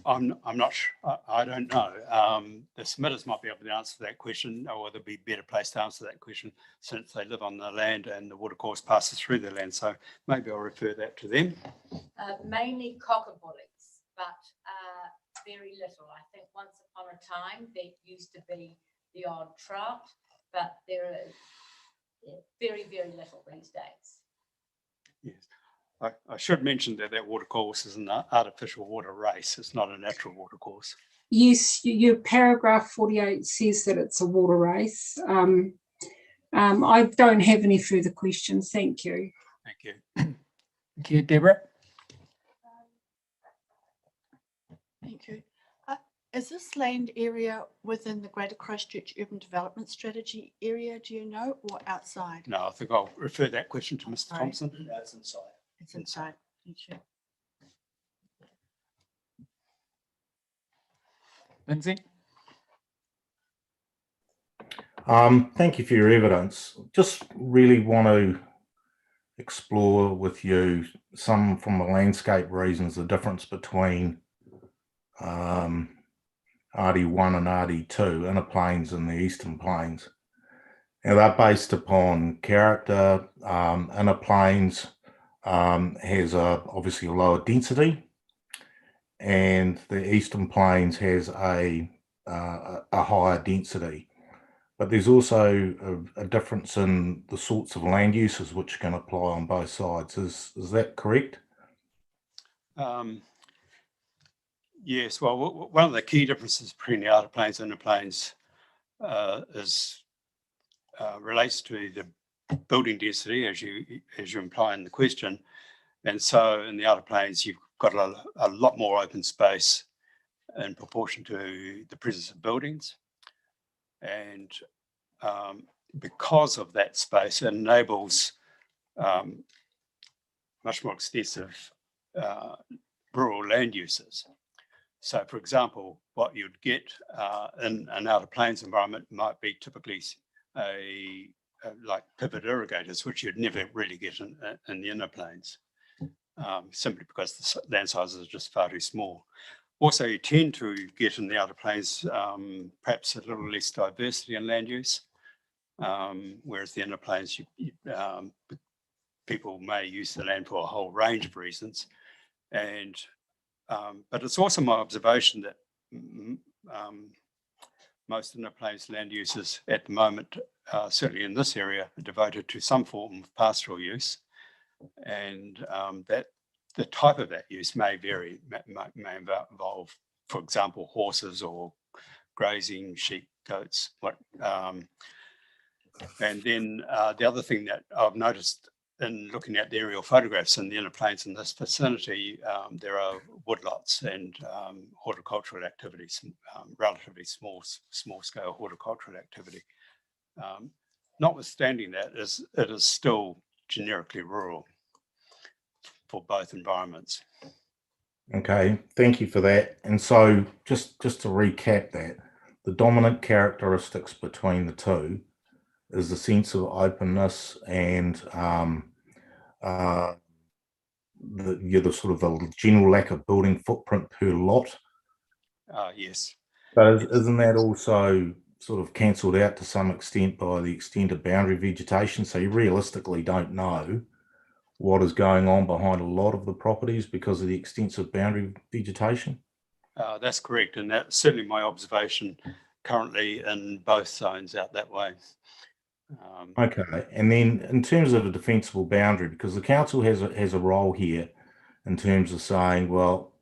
I'm not sure. I don't know. The submitters might be able to answer that question, or they'll be better placed to answer that question since they live on the land and the watercourse passes through the land. So maybe I'll refer that to them. Mainly cockabullets, but very little. I think once upon a time there used to be the odd trout, but there is very, very little these days. Yes. I should mention that that watercourse is an artificial water race. It's not a natural watercourse. Yes, your paragraph 48 says that it's a water race. I don't have any further questions. Thank you. Thank you. Thank you, Deborah. Thank you. Is this land area within the Greater Christchurch Urban Development Strategy area, do you know, or outside? No, I think I'll refer that question to Mr. Right. Thompson. That's inside. It's inside. Thank you. Lindsay? Thank you for your evidence. Just really want to explore with you some, from the landscape reasons, the difference between RD1 and RD2, inner plains and the eastern plains. Now they're based upon character. Inner plains has obviously a lower density, and the eastern plains has a higher density. But there's also a difference in the sorts of land uses which can apply on both sides. Is that correct? Yes, well, one of the key differences between the outer plains and inner plains relates to the building density, as you imply in the question. And so in the outer plains, you've got a lot more open space in proportion to the presence of buildings. And because of that space, it enables much more extensive rural land uses. So, for example, what you'd get in an outer plains environment might be typically like pivot irrigators, which you'd never really get in the inner plains, simply because the land sizes are just far too small. Also, you tend to get in the outer plains perhaps a little less diversity in land use, whereas the inner plains, people may use the land for a whole range of reasons. And but it's also my observation that most inner plains land uses at the moment, certainly in this area, are devoted to some form of pastoral use, and that the type of that use may vary, may involve, for example, horses or grazing, sheep, goats. And then the other thing that I've noticed in looking at the aerial photographs in the inner plains in this vicinity, there are woodlots and horticultural activities, relatively small scale horticultural activity. Notwithstanding that, it is still generically rural for both environments. Okay, thank you for that. And so just to recap that, the dominant characteristics between the two is the sense of openness and the sort of the general lack of building footprint per lot. Yes. But isn't that also sort of cancelled out to some extent by the extent of boundary vegetation? So you realistically don't know what is going on behind a lot of the properties because of the extensive boundary vegetation? That's correct, and that's certainly my observation currently in both zones out that way. Okay, and then in terms of a defensible boundary, because the council has a role here in terms of saying, well,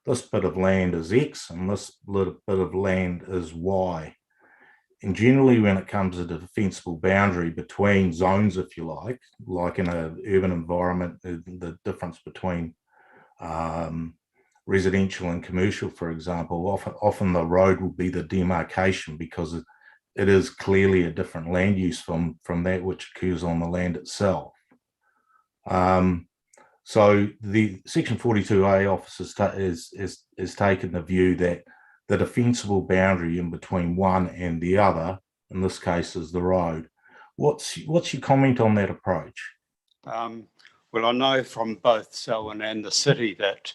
this bit of land is X and this bit of land is Y. And generally when it comes to the defensible boundary between zones, if you like in an urban environment, the difference between residential and commercial, for example, often the road will be the demarcation because it is clearly a different land use from that which occurs on the land itself. So the Section 42A office is taken the view that the defensible boundary in between one and the other, in this case, is the road. What's your comment on that approach? Well, I know from both Selwyn and the city that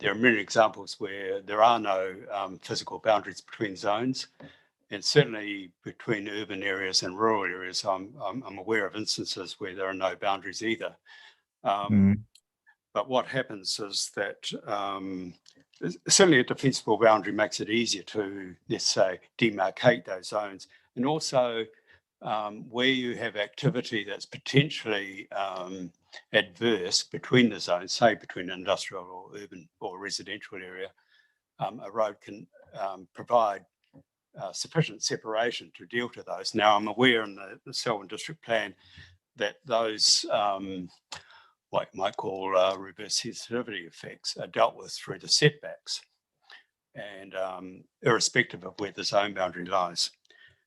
there are many examples where there are no physical boundaries between zones, and certainly between urban areas and rural areas. I'm aware of instances where there are no boundaries either. But what happens is that certainly a defensible boundary makes it easier to, let's say, demarcate those zones. And also where you have activity that's potentially adverse between the zones, say between industrial or urban or residential area, a road can provide sufficient separation to deal to those. Now, I'm aware in the Selwyn district plan that those what you might call reverse sensitivity effects are dealt with through the setbacks, and irrespective of where the zone boundary lies,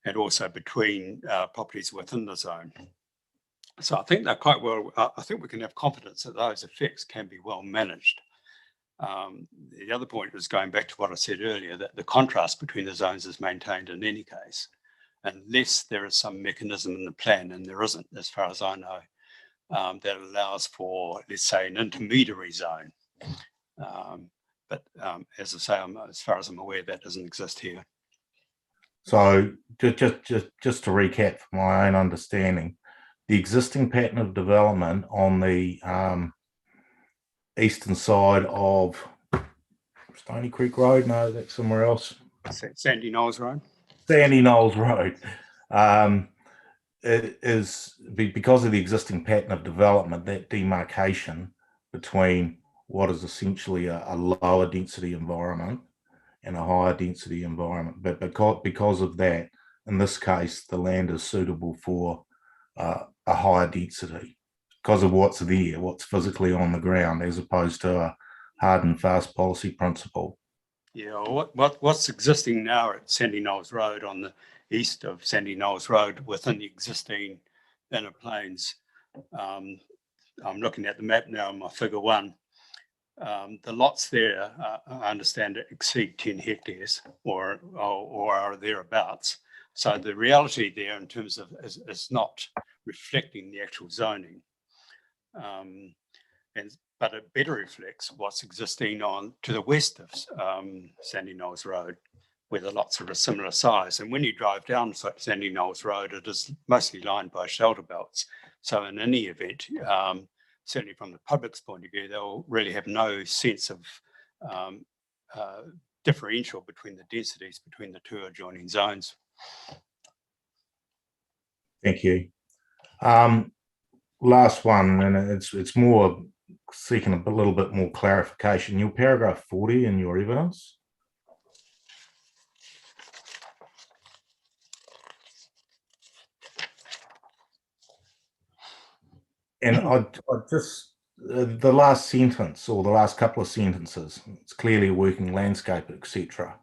and also between properties within the zone. So I think they're quite well, I think we can have confidence that those effects can be well managed. The other point was going back to what I said earlier, that the contrast between the zones is maintained in any case, unless there is some mechanism in the plan, and there isn't, as far as I know, that allows for, let's say, an intermediary zone. But as I say, as far as I'm aware, that doesn't exist here. So just to recap from my own understanding, the existing pattern of development on the eastern side of Stony Creek Road, no, that's somewhere else. Sandy Knolls Road. Sandy Knolls Road. It is because of the existing pattern of development, that demarcation between what is essentially a lower density environment and a higher density environment. But because of that, in this case, the land is suitable for a higher density because of what's there, what's physically on the ground, as opposed to a hard and fast policy principle. Yeah, what's existing now at Sandy Knolls Road, on the east of Sandy Knolls Road, within the existing inner plains. I'm looking at the map now in my figure 1. The lots there, I understand, exceed 10 hectares or are thereabouts. So the reality there in terms of is not reflecting the actual zoning. But it better reflects what's existing on to the west of Sandy Knolls Road, where the lots are a similar size. And when you drive down Sandy Knolls Road, it is mostly lined by shelter belts. So in any event, certainly from the public's point of view, they'll really have no sense of differential between the densities between the two adjoining zones. Thank you. Last one, and it's more seeking a little bit more clarification. Your paragraph 40 in your evidence. And I just, the last sentence or the last couple of sentences, it's clearly a working landscape, etc.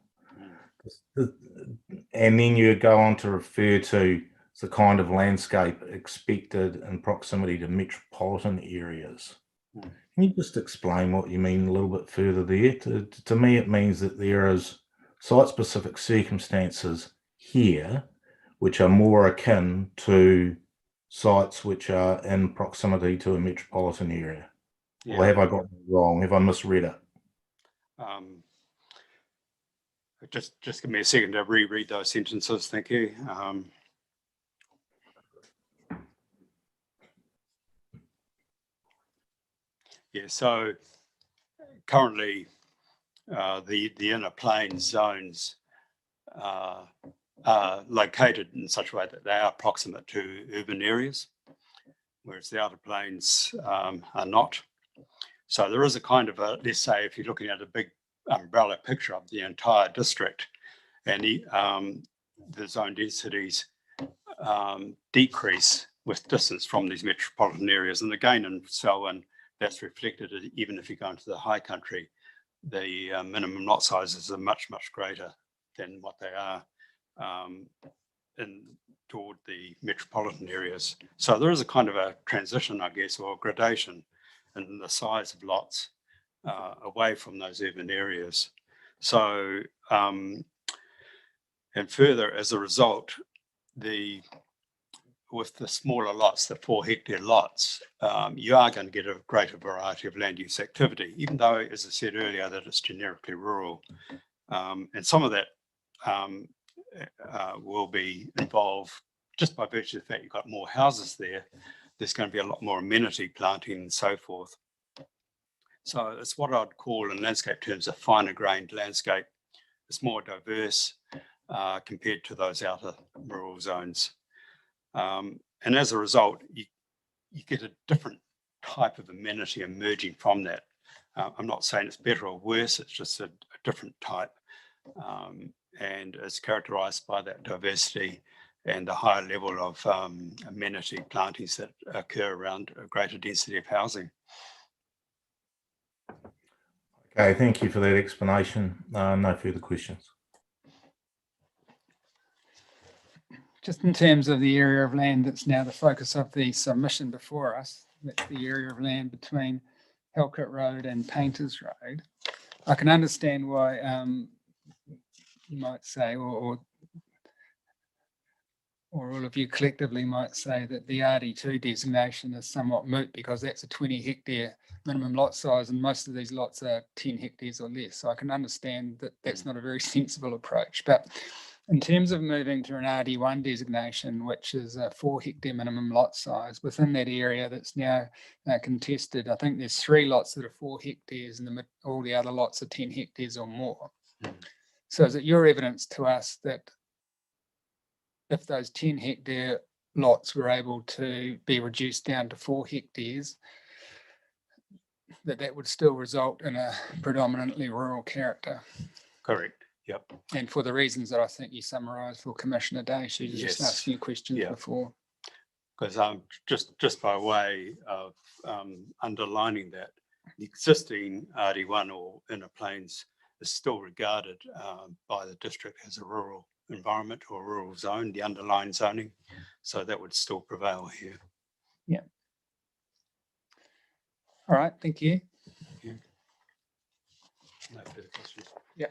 And then you go on to refer to the kind of landscape expected in proximity to metropolitan areas. Can you just explain what you mean a little bit further there? To me, it means that there is site-specific circumstances here which are more akin to sites which are in proximity to a metropolitan area. Yeah. Or have I got it wrong? Have I misread it? Just give me a second to reread those sentences. Thank you. Yeah, so currently the inner plains zones are located in such a way that they are proximate to urban areas, whereas the outer plains are not. So there is a kind of a, let's say, if you're looking at a big umbrella picture of the entire district, and the zone densities decrease with distance from these metropolitan areas. And again, in Selwyn, that's reflected even if you go into the high country, the minimum lot sizes are much, much greater than what they are toward the metropolitan areas. So there is a kind of a transition, I guess, or gradation in the size of lots away from those urban areas. So, and further, as a result, with the smaller lots, the 4 hectare lots, you are going to get a greater variety of land use activity, even though, as I said earlier, that it's generically rural. And some of that will be involved just by virtue of the fact you've got more houses there. There's going to be a lot more amenity planting and so forth. So it's what I'd call in landscape terms a finer grained landscape. It's more diverse compared to those outer rural zones. And as a result, you get a different type of amenity emerging from that. I'm not saying it's better or worse, it's just a different type. And it's characterized by that diversity and the higher level of amenity plantings that occur around a greater density of housing. Okay, thank you for that explanation. No further questions. Just in terms of the area of land that's now the focus of the submission before us, that's the area of land between Halkett Road and Painters Road. I can understand why you might say, or all of you collectively might say that the RD2 designation is somewhat moot because that's a 20 hectare minimum lot size and most of these lots are 10 hectares or less. So I can understand that that's not a very sensible approach. But in terms of moving to an RD1 designation, which is a 4 hectare minimum lot size within that area that's now contested, I think there's 3 lots that are 4 hectares and all the other lots are 10 hectares or more. So is it your evidence to us that if those 10 hectare lots were able to be reduced down to 4 hectares, that would still result in a predominantly rural character? Correct. Yep. And for the reasons that I think you summarised for Commissioner Day, she was just asking you questions before. Because just by way of underlining that, the existing RD1 or inner plains is still regarded by the district as a rural environment or rural zone, the underlying zoning. So that would still prevail here. Yeah. All right, thank you. Yeah. No further questions. Yeah.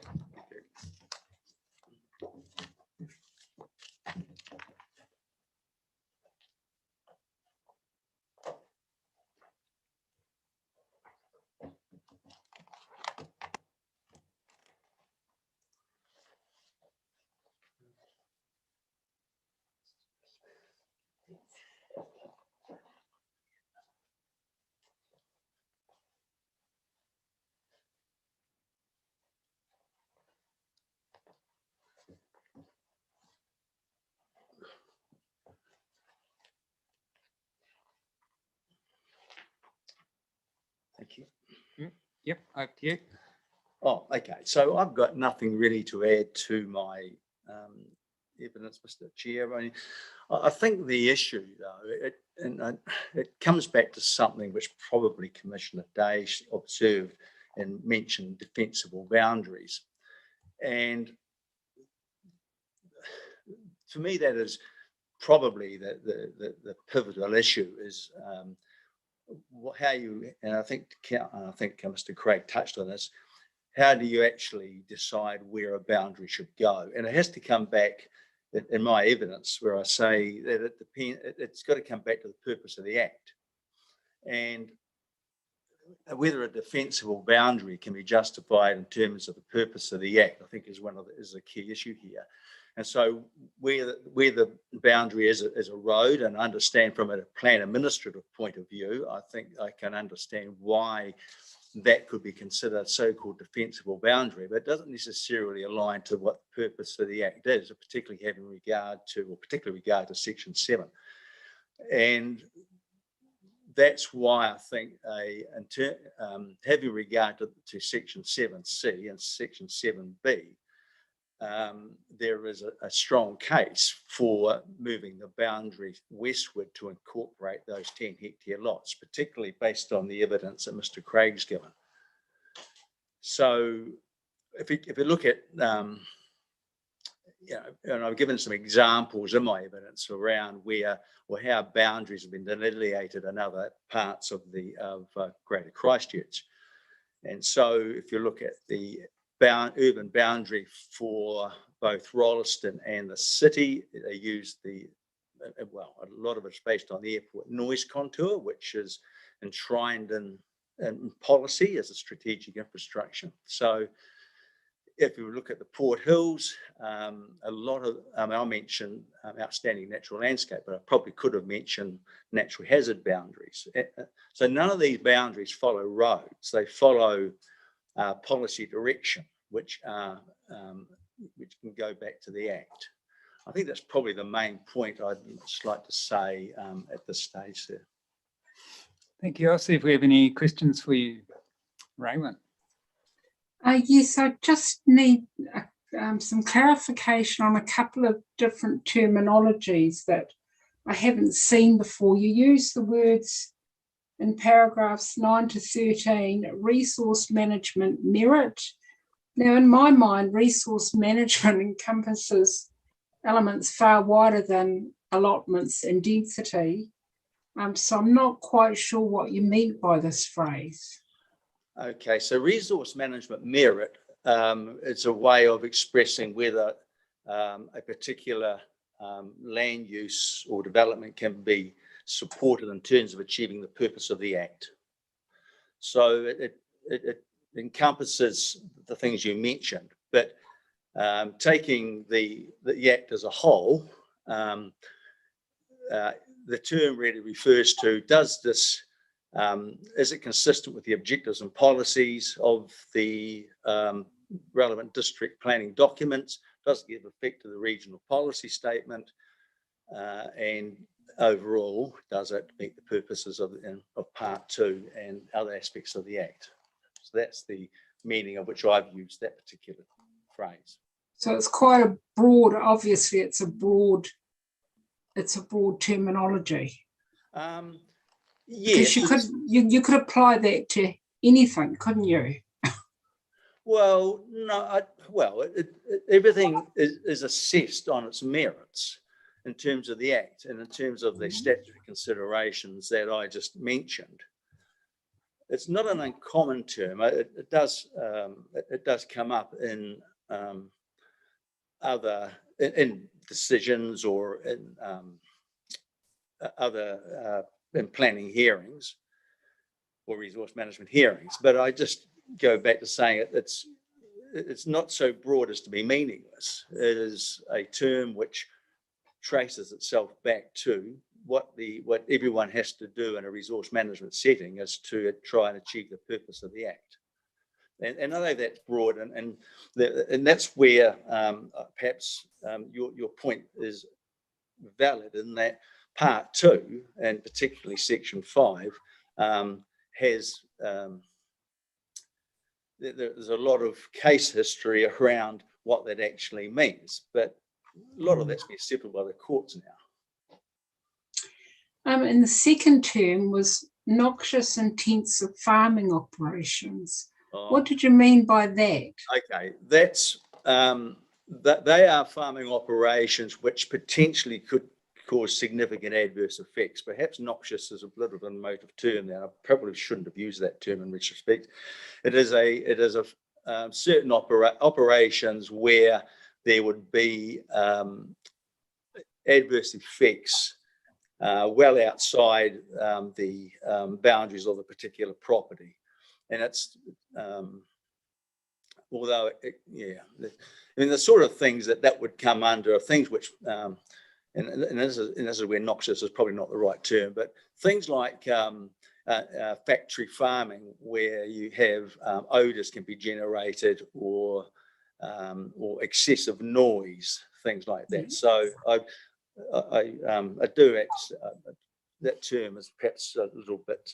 Thank you. Yep, over to you. Oh, okay. So I've got nothing really to add to my evidence, Mr. Chair. I think the issue, though, it comes back to something which probably Commissioner Day observed and mentioned: defensible boundaries. And to me, that is probably the pivotal issue is how you, and I think Mr. Craig touched on this, how do you actually decide where a boundary should go? And it has to come back, in my evidence, where I say that it's got to come back to the purpose of the Act. And whether a defensible boundary can be justified in terms of the purpose of the Act, I think is a key issue here. And so where the boundary is a road, and I understand from a plan administrative point of view, I think I can understand why that could be considered a so-called defensible boundary, but it doesn't necessarily align to what the purpose of the Act is, particularly having regard to Section 7. And that's why I think having regard to Section 7C and Section 7B, there is a strong case for moving the boundary westward to incorporate those 10 hectare lots, particularly based on the evidence that Mr. Craig's given. So if you look at, and I've given some examples in my evidence around where or how boundaries have been delineated in other parts of Greater Christchurch. And so if you look at the urban boundary for both Rolleston and the city, they use the well, a lot of it's based on the airport noise contour, which is enshrined in policy as a strategic infrastructure. So if you look at the Port Hills, a lot of, I mentioned outstanding natural landscape, but I probably could have mentioned natural hazard boundaries. So none of these boundaries follow roads. They follow policy direction, which can go back to the Act. I think that's probably the main point I'd just like to say at this stage there. Thank you. I'll see if we have any questions for you, Raymond. Yes, I just need some clarification on a couple of different terminologies that I haven't seen before. You use the words in paragraphs 9 to 13, resource management merit. Now, in my mind, resource management encompasses elements far wider than allotments and density. So I'm not quite sure what you mean by this phrase. Okay, so resource management merit, it's a way of expressing whether a particular land use or development can be supported in terms of achieving the purpose of the Act. So it encompasses the things you mentioned, but taking the Act as a whole, the term really refers to, does this is it consistent with the objectives and policies of the relevant district planning documents? Does it give effect to the regional policy statement? And overall, does it meet the purposes of Part 2 and other aspects of the Act? So that's the meaning of which I've used that particular phrase. So it's quite a broad, obviously it's a broad terminology. Yes, you could apply that to anything, couldn't you? Well, no. Everything is assessed on its merits in terms of the Act and in terms of the statutory considerations that I just mentioned. It's not an uncommon term. It does come up in other decisions or in other in planning hearings or resource management hearings, but I just go back to saying it's not so broad as to be meaningless. It is a term which traces itself back to what everyone has to do in a resource management setting is to try and achieve the purpose of the Act. And I know that's broad, and that's where perhaps your point is valid in that Part 2, and particularly Section 5, has there's a lot of case history around what that actually means, but a lot of that's been settled by the courts now. And the second term was noxious intensive farming operations. What did you mean by that? Okay, that's that they are farming operations which potentially could cause significant adverse effects. Perhaps noxious is a bit of an emotive term there. I probably shouldn't have used that term in retrospect. It is a certain operations where there would be adverse effects well outside the boundaries of a particular property. And it's, although, I mean, the sort of things that would come under are things which, and this is where noxious is probably not the right term, but things like factory farming, where you have odours can be generated or excessive noise, things like that. So I do that term is perhaps a little bit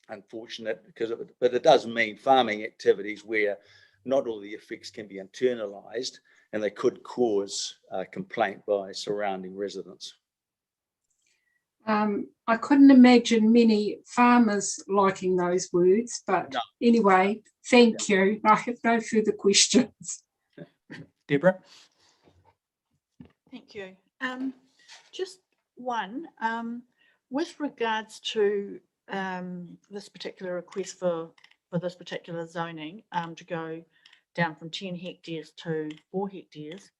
unfortunate but it does mean farming activities where not all the effects can be internalised and they could cause complaint by surrounding residents. I couldn't imagine many farmers liking those words, but no. Anyway, thank you. I have no further questions. Deborah? Thank you. Just one, with regards to this particular request for this particular zoning to go down from 10 hectares to 4 hectares.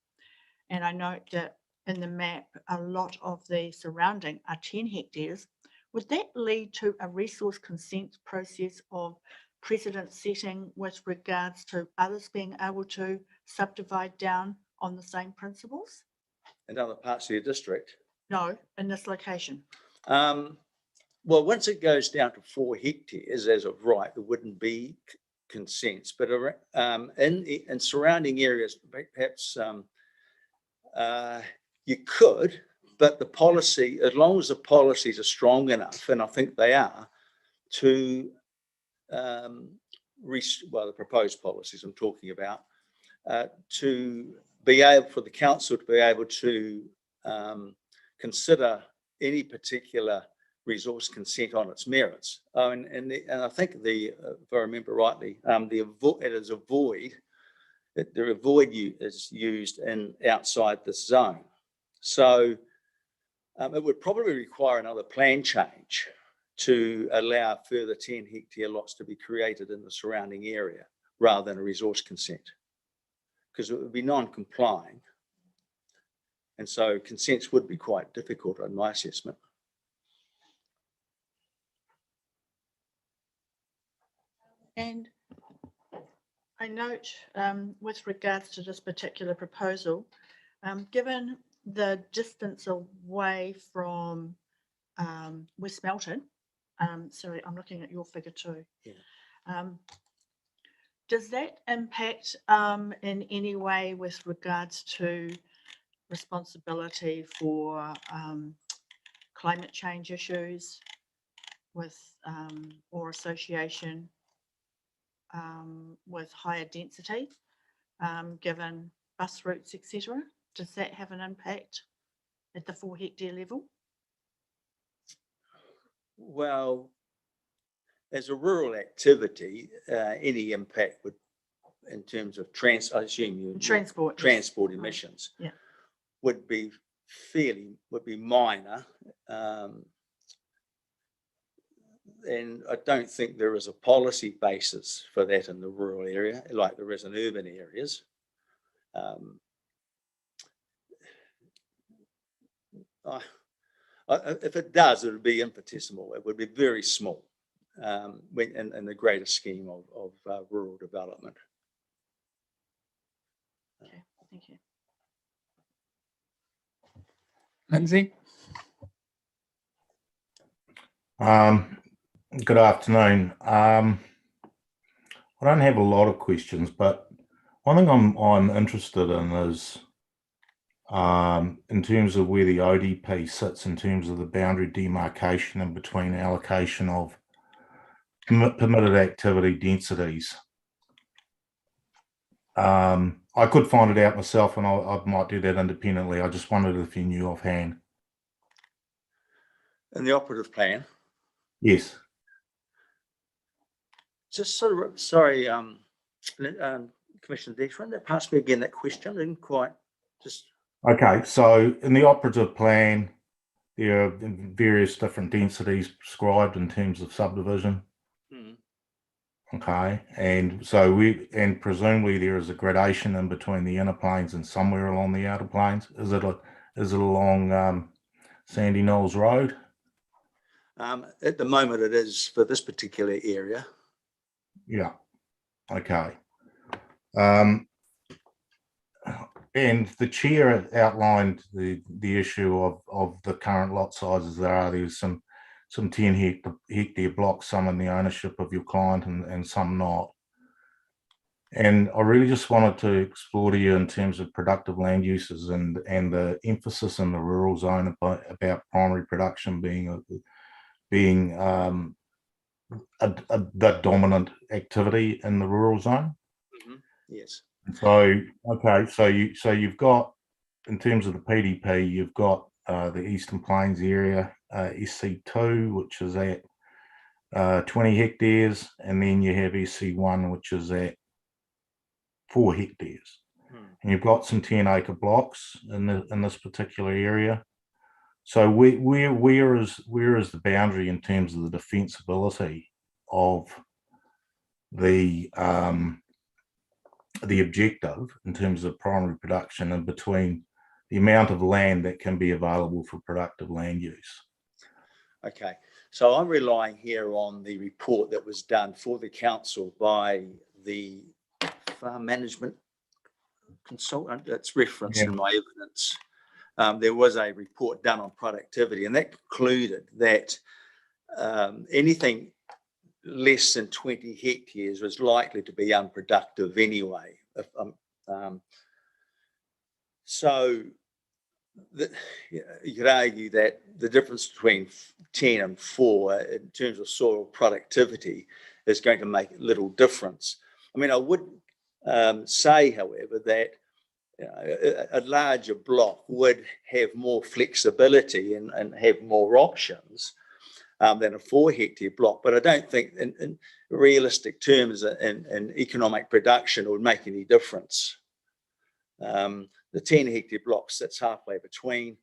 And I note that in the map, a lot of the surrounding are 10 hectares, would that lead to a resource consent process of precedent setting with regards to others being able to subdivide down on the same principles? In other parts of your district? No, in this location. Well, once it goes down to 4 hectares as of right, there wouldn't be consents, but in surrounding areas, perhaps you could, but the policy, as long as the policies are strong enough, and I think they are, to the proposed policies I'm talking about, to be able for the council to be able to consider any particular resource consent on its merits. And I think if I remember rightly, the avoid is used in outside this zone. So it would probably require another plan change to allow further 10 hectare lots to be created in the surrounding area rather than a resource consent, because it would be non-complying. And so consents would be quite difficult on my assessment. And I note with regards to this particular proposal, given the distance away from West Melton, sorry, I'm looking at your figure too. Yeah. Does that impact in any way with regards to responsibility for climate change issues with or association with higher density, given bus routes, etc.? Does that have an impact at the 4 hectare level? Well, as a rural activity, any impact would, in terms of I assume you transport emissions, yeah, would be minor. And I don't think there is a policy basis for that in the rural area, like there is in urban areas. If it does, it would be infinitesimal. It would be very small in the greater scheme of rural development. Okay, thank you. Lindsay? Good afternoon. I don't have a lot of questions, but one thing I'm interested in is in terms of where the ODP sits in terms of the boundary demarcation in between allocation of permitted activity densities. I could find it out myself, and I might do that independently. I just wondered if you knew offhand. In the operative plan? Yes. Just sort of, sorry, Commissioner Dexter, that pass me again that question. I didn't quite just. Okay, so in the operative plan, there are various different densities prescribed in terms of subdivision. Okay, and so presumably there is a gradation in between the inner plains and somewhere along the outer plains. Is it along Sandy Knolls Road? At the moment, it is for this particular area. Yeah. Okay. And the chair outlined the issue of the current lot sizes. There's some 10 hectare blocks, some in the ownership of your client and some not. And I really just wanted to explore to you in terms of productive land uses and the emphasis in the rural zone about primary production being the dominant activity in the rural zone. Yes. So okay, so you've got, in terms of the PDP, you've got the Eastern Plains area, SC2, which is at 20 hectares, and then you have SC1, which is at 4 hectares. And you've got some 10-acre blocks in this particular area. So where is the boundary in terms of the defensibility of the objective in terms of primary production and between the amount of land that can be available for productive land use. Okay, so I'm relying here on the report that was done for the council by the farm management consultant that's referenced in my evidence. There was a report done on productivity, and that concluded that anything less than 20 hectares was likely to be unproductive anyway. So you could argue that the difference between 10 and 4 in terms of soil productivity is going to make little difference. I mean, I would say, however, that a larger block would have more flexibility and have more options than a 4 hectare block. But I don't think in realistic terms in economic production it would make any difference. The 10 hectare block sits halfway between.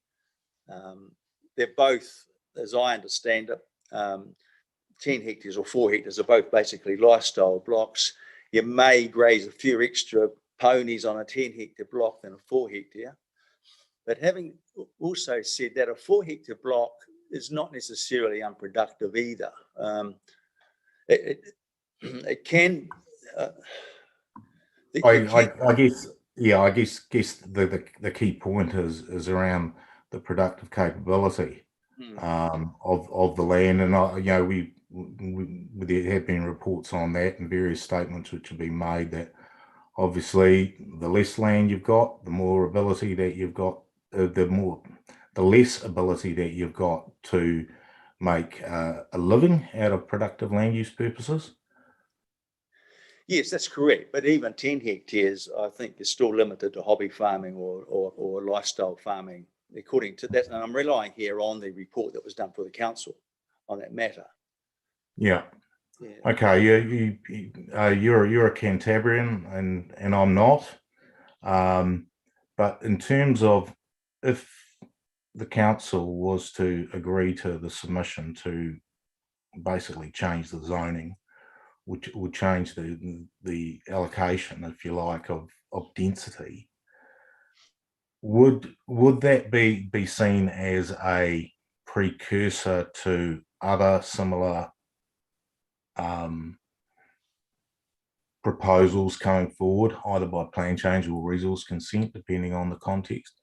They're both, as I understand it, 10 hectares or 4 hectares are both basically lifestyle blocks. You may graze a few extra ponies on a 10 hectare block than a 4 hectare. But having also said that, a 4 hectare block is not necessarily unproductive either. It can. I guess, yeah, I guess the key point is around the productive capability of the land, and there have been reports on that and various statements which have been made that obviously the less land you've got, the more ability that you've got, the less ability that you've got to make a living out of productive land use purposes. Yes, that's correct. But even 10 hectares, I think, is still limited to hobby farming or lifestyle farming, according to that. And I'm relying here on the report that was done for the council on that matter. Yeah. Okay. You're a Cantabrian and I'm not. But in terms of if the council was to agree to the submission to basically change the zoning, which would change the allocation, if you like, of density, would that be seen as a precursor to other similar proposals coming forward, either by plan change or resource consent, depending on the context?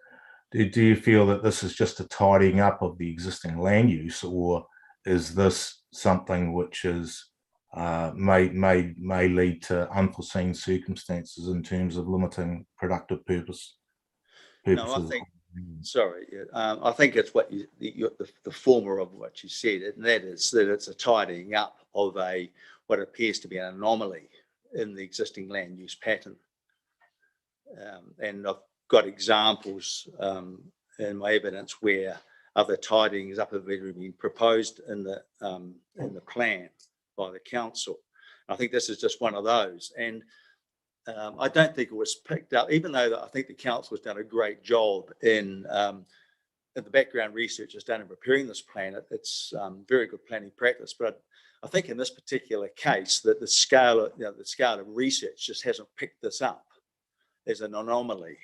Do you feel that this is just a tidying up of the existing land use, or is this something which is may lead to unforeseen circumstances in terms of limiting productive purposes? No, I think. Sorry, I think it's what the former of what you said, and that is that it's a tidying up of what appears to be an anomaly in the existing land use pattern. And I've got examples in my evidence where other tidyings up have been proposed in the plan by the council. I think this is just one of those, and I don't think it was picked up, even though I think the council has done a great job in the background research has done in preparing this plan. It's very good planning practice, but I think in this particular case that the scale of research just hasn't picked this up as an anomaly.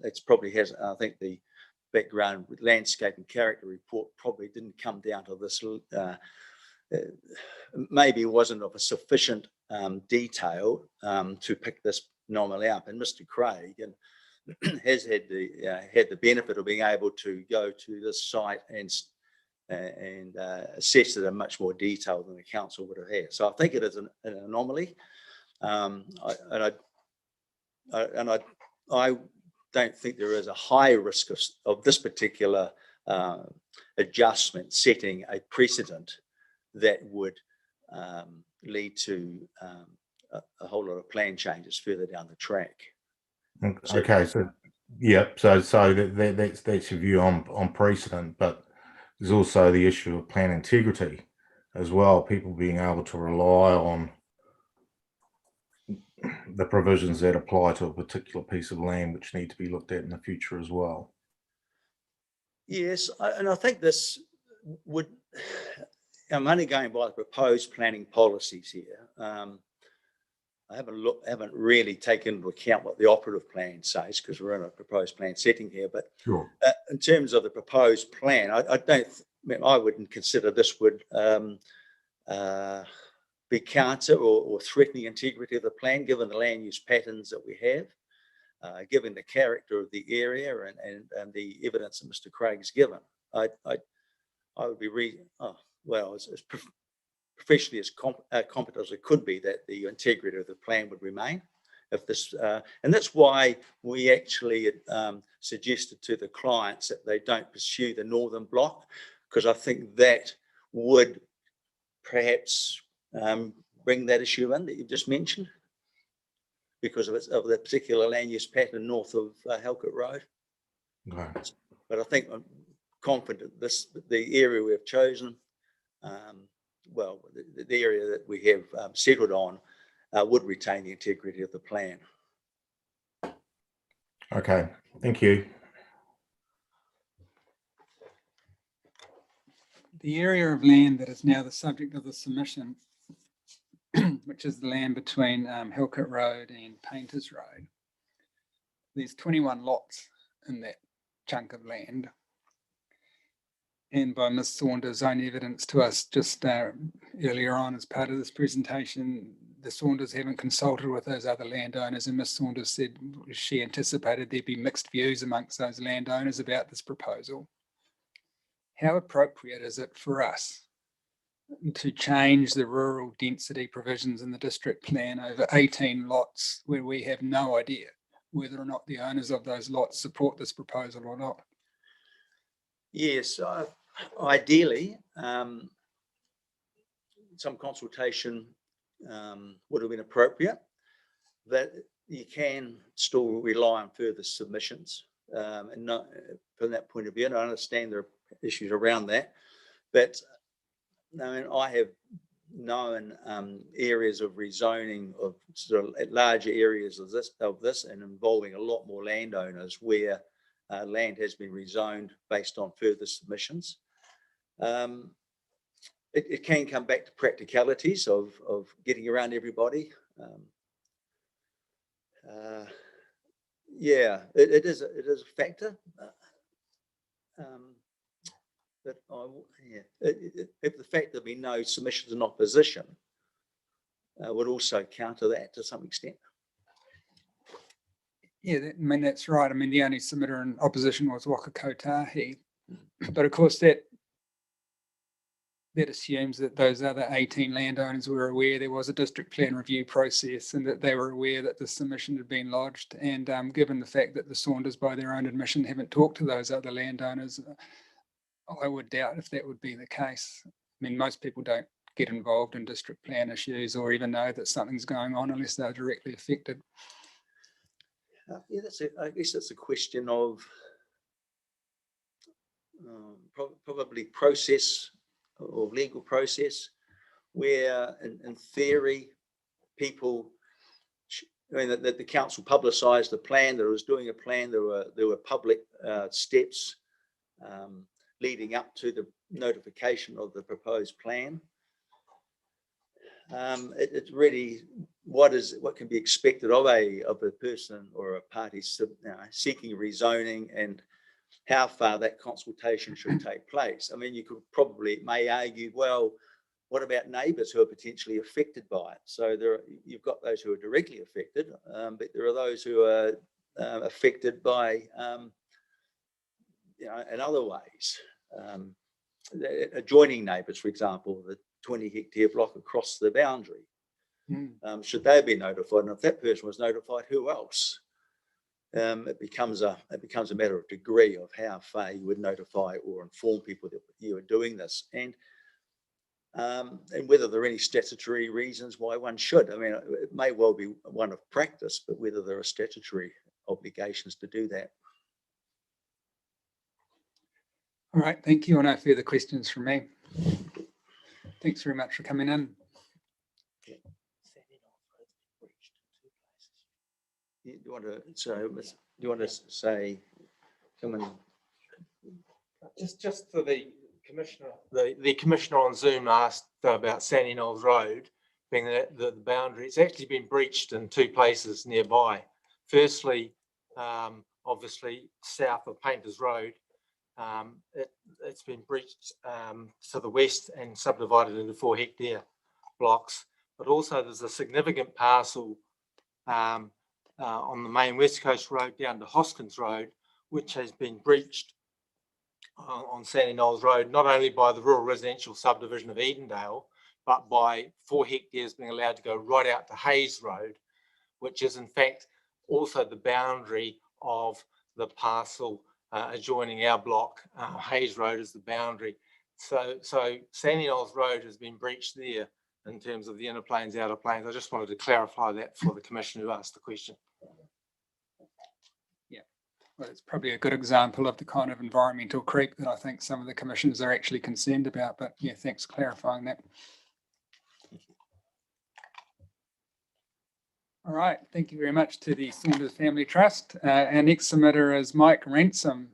It's probably hasn't. I think the background landscape and character report probably didn't come down to this. Maybe it wasn't of a sufficient detail to pick this anomaly up. And Mr. Craig has had the benefit of being able to go to this site and assess it in much more detail than the council would have had. So I think it is an anomaly, I don't think there is a high risk of this particular adjustment setting a precedent that would lead to a whole lot of plan changes further down the track. Okay, so yeah, so that's your view on precedent, but there's also the issue of plan integrity as well. People being able to rely on the provisions that apply to a particular piece of land, which need to be looked at in the future as well. Yes, and I think this would. I'm only going by the proposed planning policies here. haven't really taken into account what the operative plan says, because we're in a proposed plan setting here. But Sure. in terms of the proposed plan, I wouldn't consider this would be counter or threatening integrity of the plan, given the land use patterns that we have, given the character of the area and the evidence that Mr. Craig's given. I would be as professionally as competent as it could be that the integrity of the plan would remain. If this, and that's why we actually suggested to the clients that they don't pursue the northern block, because I think that would perhaps bring that issue in that you just mentioned, because of the particular land use pattern north of Halkett Road. Okay. But I think I'm confident the area we've chosen, the area that we have settled on, would retain the integrity of the plan. Okay, thank you. The area of land that is now the subject of the submission, which is the land between Halkett Road and Painters Road. There's 21 lots in that chunk of land. And by Ms. Swanders' own evidence to us just earlier on as part of this presentation, the Swanders haven't consulted with those other landowners, and Ms. Swanders said she anticipated there'd be mixed views amongst those landowners about this proposal. How appropriate is it for us to change the rural density provisions in the district plan over 18 lots where we have no idea whether or not the owners of those lots support this proposal or not? Yes, ideally, some consultation would have been appropriate. That you can still rely on further submissions, and not from that point of view. And I understand there are issues around that, but I have known areas of rezoning of sort of larger areas of this, and involving a lot more landowners where land has been rezoned based on further submissions. It can come back to practicalities of getting around everybody. It is a factor. If the fact there'll be no submissions in opposition would also counter that to some extent. Yeah, that's right. I mean, the only submitter in opposition was Waka Kotahi. But of course, that assumes that those other 18 landowners were aware there was a district plan review process and that they were aware that the submission had been lodged. And given the fact that the Swanders, by their own admission, haven't talked to those other landowners, I would doubt if that would be the case. I mean, most people don't get involved in district plan issues or even know that something's going on unless they're directly affected. I guess that's a question of probably process or legal process, where in theory people, that the council publicised the plan, that it was doing a plan, there were public steps leading up to the notification of the proposed plan. It's really what can be expected of a person or a party seeking rezoning, and how far that consultation should take place. I mean, you may argue, well, what about neighbours who are potentially affected by it? So you've got those who are directly affected, but there are those who are affected by in other ways. Adjoining neighbours, for example, the 20-hectare block across the boundary. Should they be notified? And if that person was notified, who else? It becomes a matter of degree of how far you would notify or inform people that you are doing this, and whether there are any statutory reasons why one should. I mean, it may well be one of practice, but whether there are statutory obligations to do that. All right, thank you. No further questions from me. Thanks very much for coming in. Do you want to say, someone? Just for the commissioner, the commissioner on Zoom asked about Sandy Knolls Road. being the boundary. It's actually been breached in two places nearby. Firstly, obviously south of Painters Road, it's been breached to the west and subdivided into 4 hectare blocks. But also there's a significant parcel on the main West Coast Road down to Hoskins Road, which has been breached on Sandy Knolls Road, not only by the rural residential subdivision of Edendale, but by 4 hectares being allowed to go right out to Hayes Road, which is in fact also the boundary of the parcel adjoining our block. Hayes Road is the boundary. So Sandy Knolls Road has been breached there in terms of the inner plains, outer plains. I just wanted to clarify that for the commissioner who asked the question. Yeah, well, it's probably a good example of the kind of environmental creep that I think some of the commissioners are actually concerned about. But yeah, thanks for clarifying that. All right, thank you very much to the Swanders Family Trust. Our next submitter is Mike Ransom.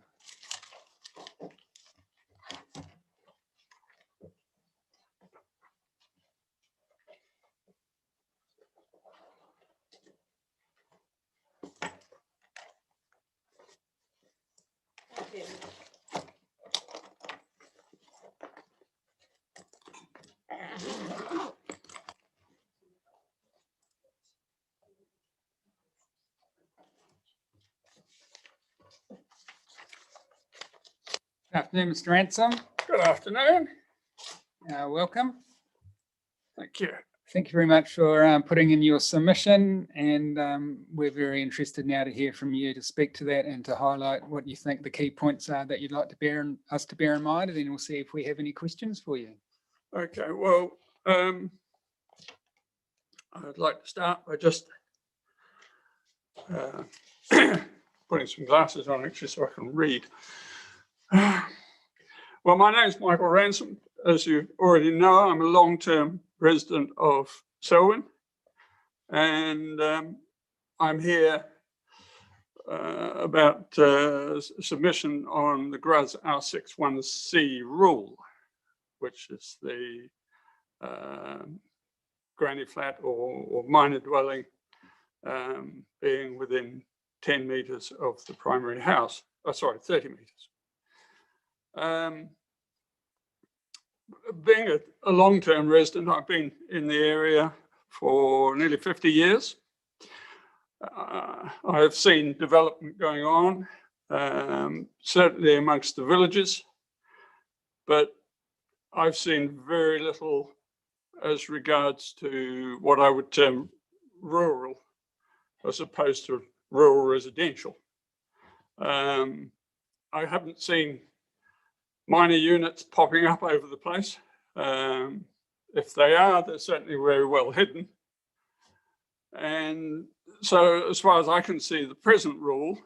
Good afternoon, Mr. Ransom. Good afternoon. Welcome. Thank you. Thank you very much for putting in your submission, and we're very interested now to hear from you to speak to that and to highlight what you think the key points are that you'd like to bear in mind, and then we'll see if we have any questions for you. Okay, well, I'd like to start by just putting some glasses on actually so I can read. Well, my name is Michael Ransom. As you already know, I'm a long-term resident of Selwyn, and I'm here about submission on the GRUS R61C rule, which is the granny flat or minor dwelling being within 10 metres of the primary house. Oh, sorry, 30 metres. Being a long-term resident, I've been in the area for nearly 50 years. I've seen development going on, certainly amongst the villages, but I've seen very little as regards to what I would term rural as opposed to rural residential. I haven't seen minor units popping up over the place. If they are, they're certainly very well hidden. And so as far as I can see, the present rule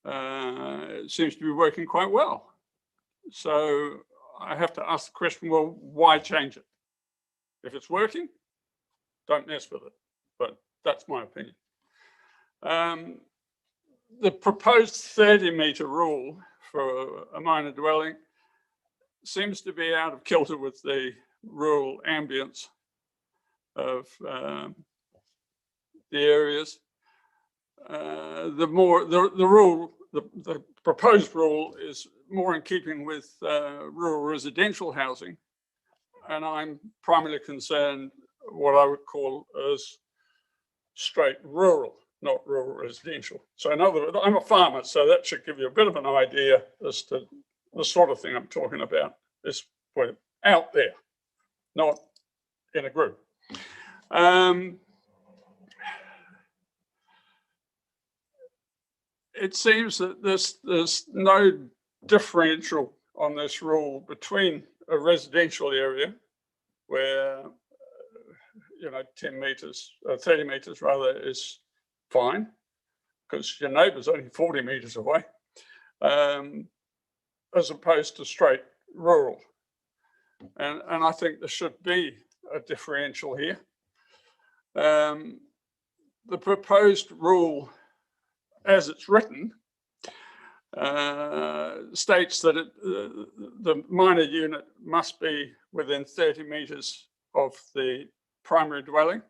it seems to be working quite well. So I have to ask the question, well, why change it? If it's working, don't mess with it. But that's my opinion. The proposed 30-metre rule for a minor dwelling seems to be out of kilter with the rural ambience of the areas. The proposed rule is more in keeping with rural residential housing, and I'm primarily concerned what I would call as straight rural, not rural residential. So in other words, I'm a farmer, so that should give you a bit of an idea as to the sort of thing I'm talking about. Is put out there, not in a group. It seems that there's no differential on this rule between a residential area where 10 metres, 30 metres rather, is fine because your neighbour's only 40 metres away, as opposed to straight rural. And I think there should be a differential here. The proposed rule, as it's written, states that the minor unit must be within 30 metres of the primary dwelling.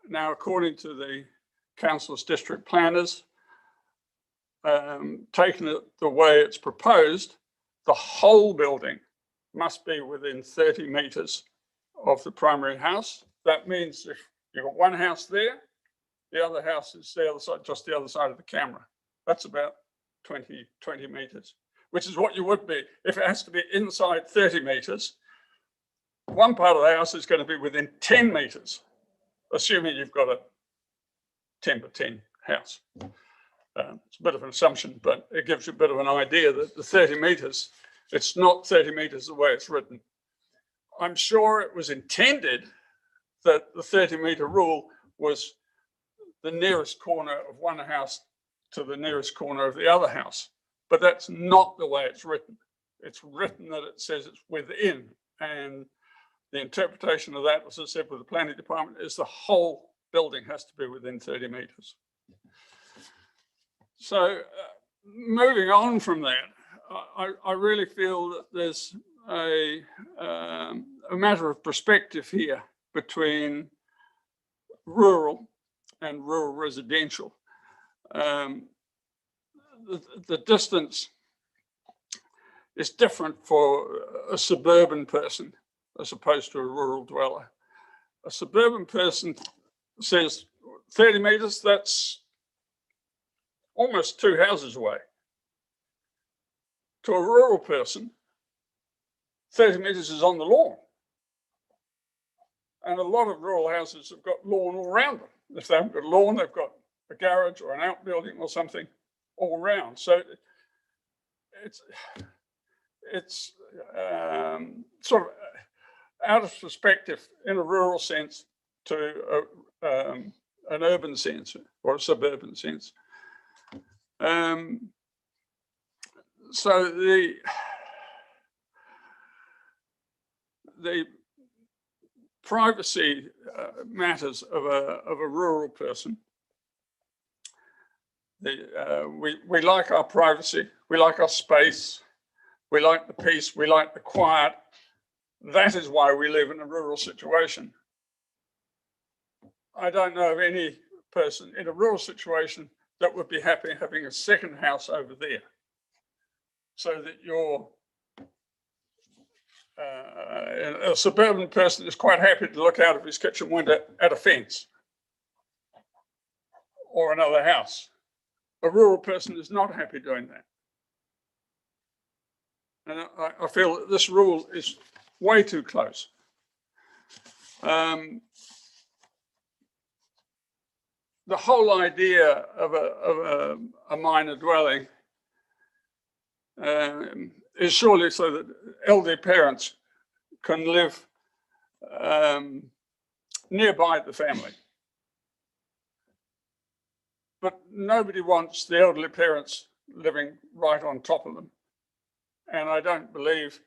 Now, according to the council's district planners, taking it the way it's proposed, the whole building must be within 30 metres of the primary house. That means if you've got one house there, the other house is the other side, just the other side of the camera. That's about 20 metres, which is what you would be. If it has to be inside 30 metres, one part of the house is going to be within 10 metres, assuming you've got a 10 by 10 house. It's a bit of an assumption, but it gives you a bit of an idea that the 30 metres, it's not 30 metres the way it's written. I'm sure it was intended that the 30-metre rule was the nearest corner of one house to the nearest corner of the other house, but that's not the way it's written. It's written that it says it's within, and the interpretation of that, as I said, with the planning department, is the whole building has to be within 30 metres. So moving on from that, I really feel that there's a matter of perspective here between rural and rural residential. The distance is different for a suburban person as opposed to a rural dweller. A suburban person says 30 metres, that's almost 2 houses away. To a rural person, 30 metres is on the lawn. And a lot of rural houses have got lawn all around them. If they haven't got a lawn, they've got a garage or an outbuilding or something all around. So it's sort of out of perspective in a rural sense to an urban sense or a suburban sense. So the privacy matters of a rural person. We like our privacy, we like our space, we like the peace, we like the quiet. That is why we live in a rural situation. I don't know of any person in a rural situation that would be happy having a second house over there, so that you're a suburban person is quite happy to look out of his kitchen window at a fence or another house. A rural person is not happy doing that. And I feel that this rule is way too close. The whole idea of a minor dwelling is surely so that elderly parents can live nearby the family. But nobody wants the elderly parents living right on top of them. And I don't believe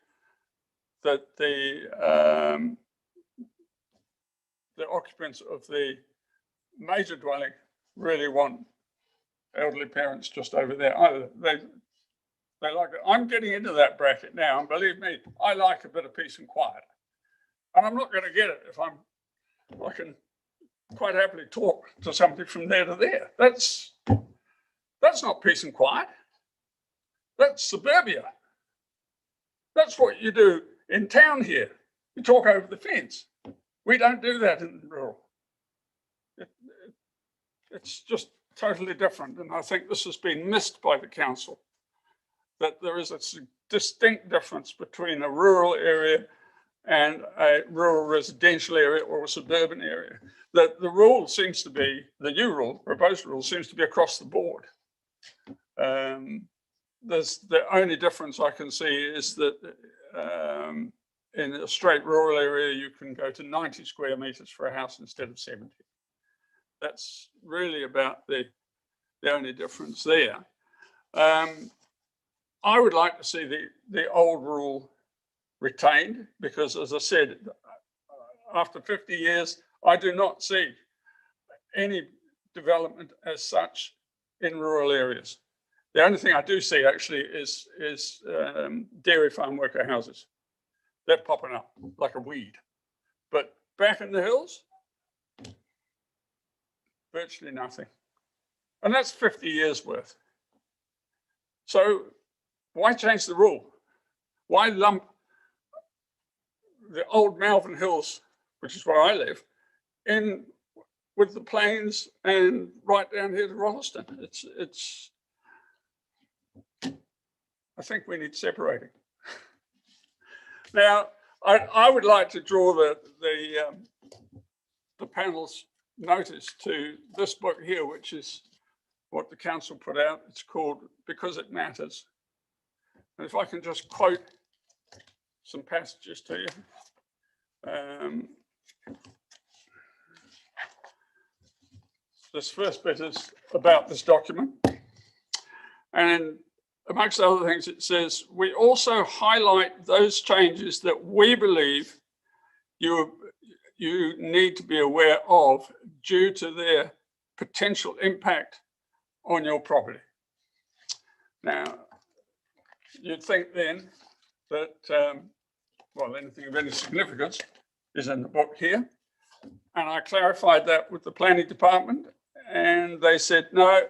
that the occupants of the major dwelling really want elderly parents just over there either. They like it. I'm getting into that bracket now, and believe me, I like a bit of peace and quiet. And I'm not going to get it if I can quite happily talk to somebody from there to there. That's not peace and quiet. That's suburbia. That's what you do in town here. You talk over the fence. We don't do that in rural. It's just totally different. And I think this has been missed by the council, that there is a distinct difference between a rural area and a rural residential area or a suburban area. That the rule seems to be, the new rule, proposed rule, seems to be across the board. There's the only difference I can see is that in a straight rural area, you can go to 90 square meters for a house instead of 70. That's really about the only difference there. I would like to see the old rule retained because, as I said, after 50 years, I do not see any development as such in rural areas. The only thing I do see actually is dairy farm worker houses. They're popping up like a weed. But back in the hills, virtually nothing. And that's 50 years worth. So why change the rule? Why lump the old Malvern Hills, which is where I live, in with the plains and right down here to Rolleston? It's. I think we need separating. Now, I would like to draw the panel's notice to this book here, which is what the council put out. It's called Because It Matters. And if I can just quote some passages to you. This first bit is about this document. And amongst other things, it says, we also highlight those changes that we believe you need to be aware of due to their potential impact on your property. Now, you'd think then that, well, anything of any significance is in the book here. And I clarified that with the planning department, and they said, no,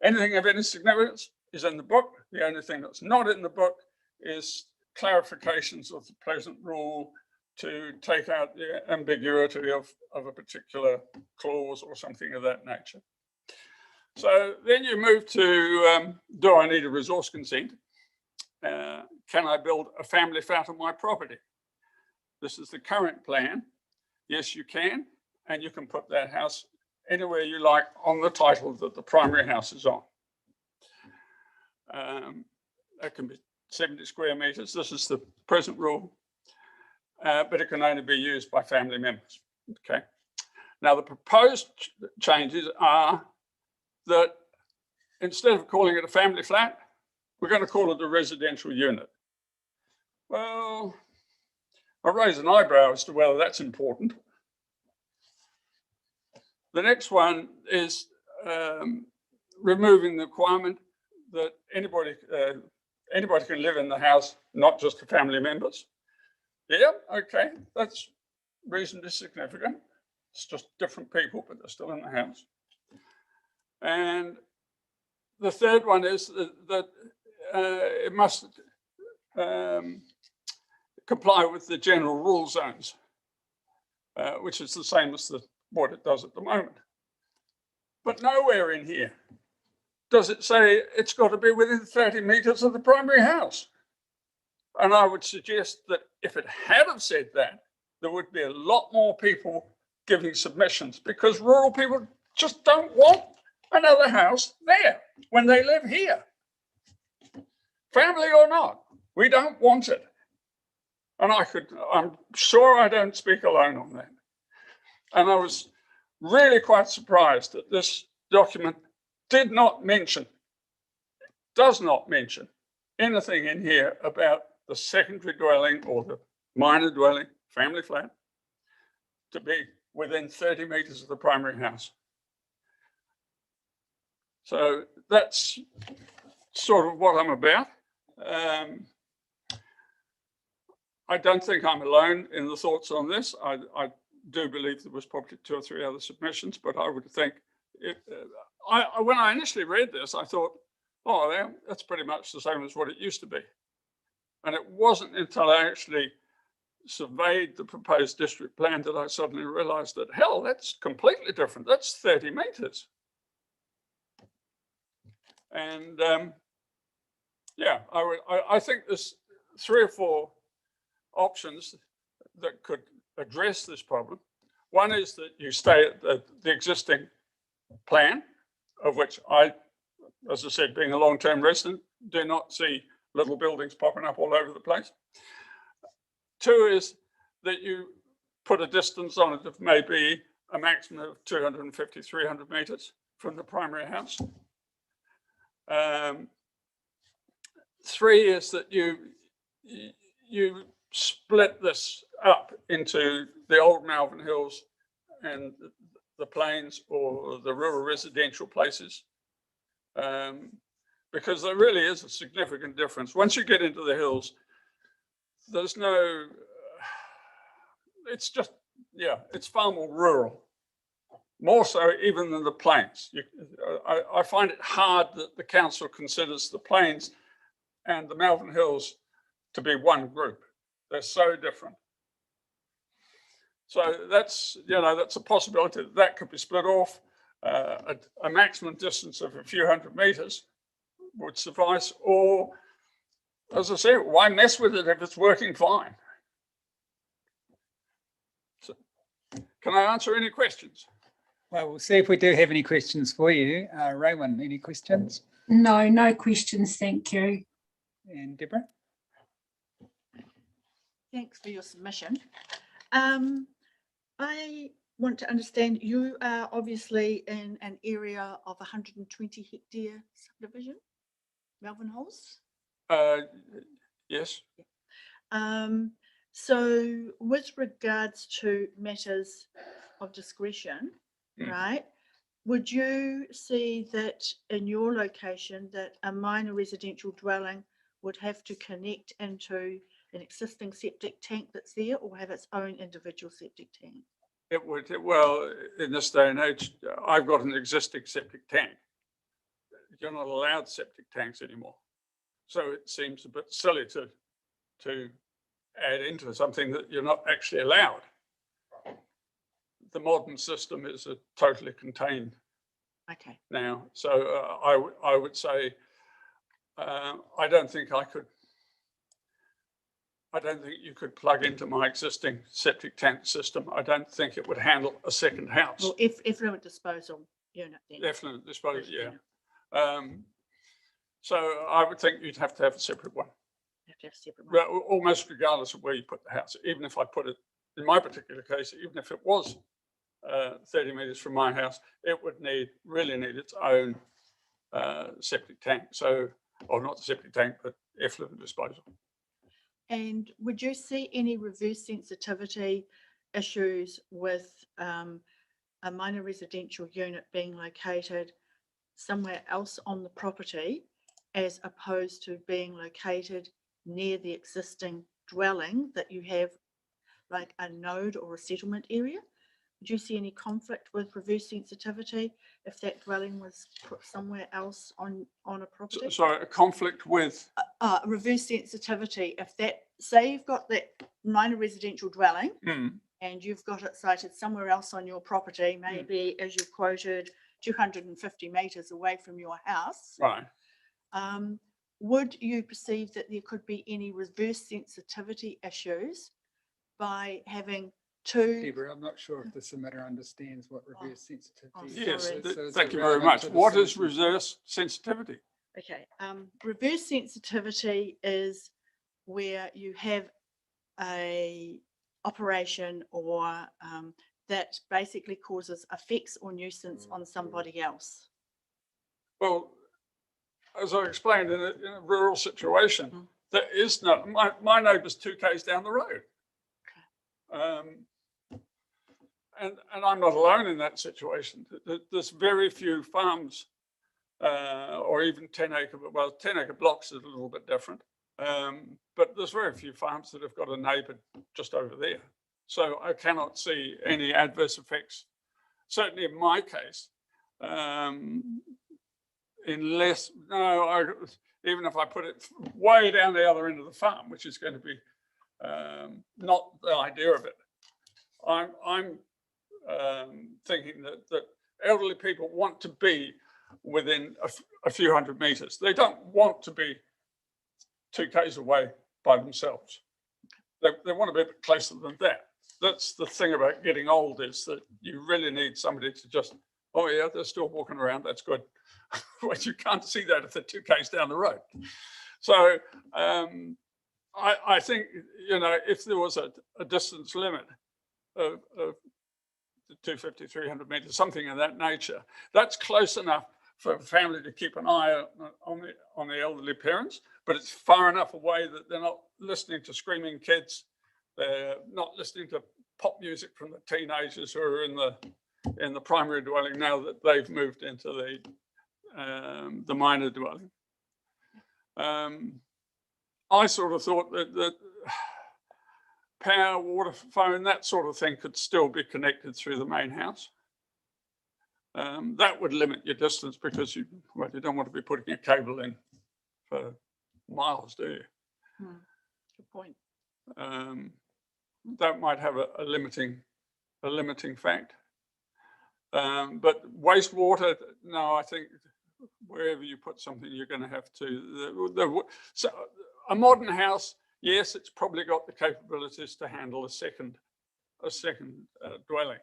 anything of any significance is in the book. The only thing that's not in the book is clarifications of the present rule to take out the ambiguity of a particular clause or something of that nature. So then you move to, do I need a resource consent? Can I build a family flat on my property? This is the current plan. Yes, you can, and you can put that house anywhere you like on the title that the primary house is on. That can be 70 square meters. This is the present rule, but it can only be used by family members. Okay. Now, the proposed changes are that instead of calling it a family flat, we're going to call it a residential unit. Well, I raise an eyebrow as to whether that's important. The next one is removing the requirement that anybody can live in the house, not just the family members. Yeah, okay, that's reasonably significant. It's just different people, but they're still in the house. And the third one is that it must comply with the general rule zones, which is the same as what it does at the moment. But nowhere in here does it say it's got to be within 30 meters of the primary house. And I would suggest that if it had have said that, there would be a lot more people giving submissions, because rural people just don't want another house there when they live here. Family or not, we don't want it. And I'm sure I don't speak alone on that. And I was really quite surprised that this document does not mention anything in here about the secondary dwelling or the minor dwelling, family flat, to be within 30 meters of the primary house. So that's sort of what I'm about. I don't think I'm alone in the thoughts on this. I do believe there was probably 2 or 3 other submissions, but I would think, when I initially read this, I thought, oh, yeah, that's pretty much the same as what it used to be. And it wasn't until I actually surveyed the proposed district plan that I suddenly realized that, hell, that's completely different. That's 30 meters. And yeah, I think there's 3 or 4 options that could address this problem. One is that you stay at the existing plan, of which I, as I said, being a long-term resident, do not see little buildings popping up all over the place. 2 is that you put a distance on it of maybe a maximum of 250, 300 meters from the primary house. 3 is that you split this up into the old Malvern Hills and the plains or the rural residential places, because there really is a significant difference. Once you get into the hills, there's no, it's just yeah, it's far more rural, more so even than the plains. I find it hard that the council considers the plains and the Malvern Hills to be one group. They're so different. So that's, that's a possibility that could be split off. A maximum distance of a few hundred meters would suffice, or, as I said, why mess with it if it's working fine? So, can I answer any questions? Well, we'll see if we do have any questions for you. Raymond, any questions? No, no questions, thank you. And Deborah? Thanks for your submission. I want to understand, you are obviously in an area of 120 hectare subdivision, Malvern Hills. Yes. So with regards to matters of discretion, right, would you see that in your location that a minor residential dwelling would have to connect into an existing septic tank that's there, or have its own individual septic tank? It would, well, in this day and age, I've got an existing septic tank. You're not allowed septic tanks anymore. So it seems a bit silly to add into something that you're not actually allowed. The modern system is a totally contained now. So I would say, I don't think you could plug into my existing septic tank system. I don't think it would handle a second house. Well, effluent disposal unit then. Effluent disposal, yeah. So I would think you'd have to have a separate one. You have to have a separate one. Well, almost regardless of where you put the house. Even if I put it, in my particular case, even if it was 30 meters from my house, it would really need its own septic tank. So, or not the septic tank, but effluent disposal. And would you see any reverse sensitivity issues with a minor residential unit being located somewhere else on the property as opposed to being located near the existing dwelling that you have, like a node or a settlement area? Would you see any conflict with reverse sensitivity if that dwelling was put somewhere else on a property? Sorry, a conflict with? Reverse sensitivity. If that, say you've got that minor residential dwelling and you've got it sited somewhere else on your property, maybe as you've quoted, 250 meters away from your house. Right. Would you perceive that there could be any reverse sensitivity issues by having two? Deborah, I'm not sure if the submitter understands what reverse sensitivity is. Yes, thank you very much. What is reverse sensitivity? Okay, reverse sensitivity is where you have a operation or that basically causes effects or nuisance on somebody else. Well, as I explained, in a rural situation, there is no, my neighbour's 2 k's down the road. And I'm not alone in that situation. There's very few farms or even 10-acre, well, 10-acre blocks is a little bit different. But there's very few farms that have got a neighbour just over there. So I cannot see any adverse effects, certainly in my case, unless, even if I put it way down the other end of the farm, which is going to be not the idea of it. I'm thinking that elderly people want to be within a few hundred meters. They don't want to be 2 k's away by themselves. They want to be a bit closer than that. That's the thing about getting old, is that you really need somebody to just, oh yeah, they're still walking around, that's good. But you can't see that if they're 2 k's down the road. So I think, if there was a distance limit of 250, 300 meters, something of that nature, that's close enough for a family to keep an eye on the elderly parents, but it's far enough away that they're not listening to screaming kids. They're not listening to pop music from the teenagers who are in the primary dwelling now that they've moved into the minor dwelling. I sort of thought that power, water, phone, that sort of thing could still be connected through the main house. That would limit your distance because you don't want to be putting a cable in for miles, do you? Good point. That might have a limiting fact. But wastewater, no, I think wherever you put something, you're going to have to. So a modern house, yes, it's probably got the capabilities to handle a second dwelling.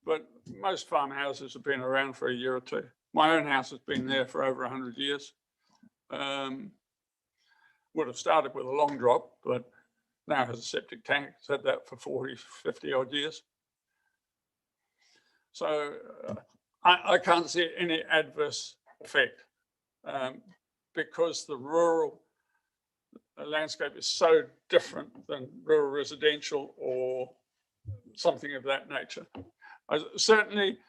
But most farmhouses have been around for a year or two. My own house has been there for over 100 years. Would have started with a long drop, but now has a septic tank. It's had that for 40, 50 odd years. So I can't see any adverse effect because the rural landscape is so different than rural residential or something of that nature. Certainly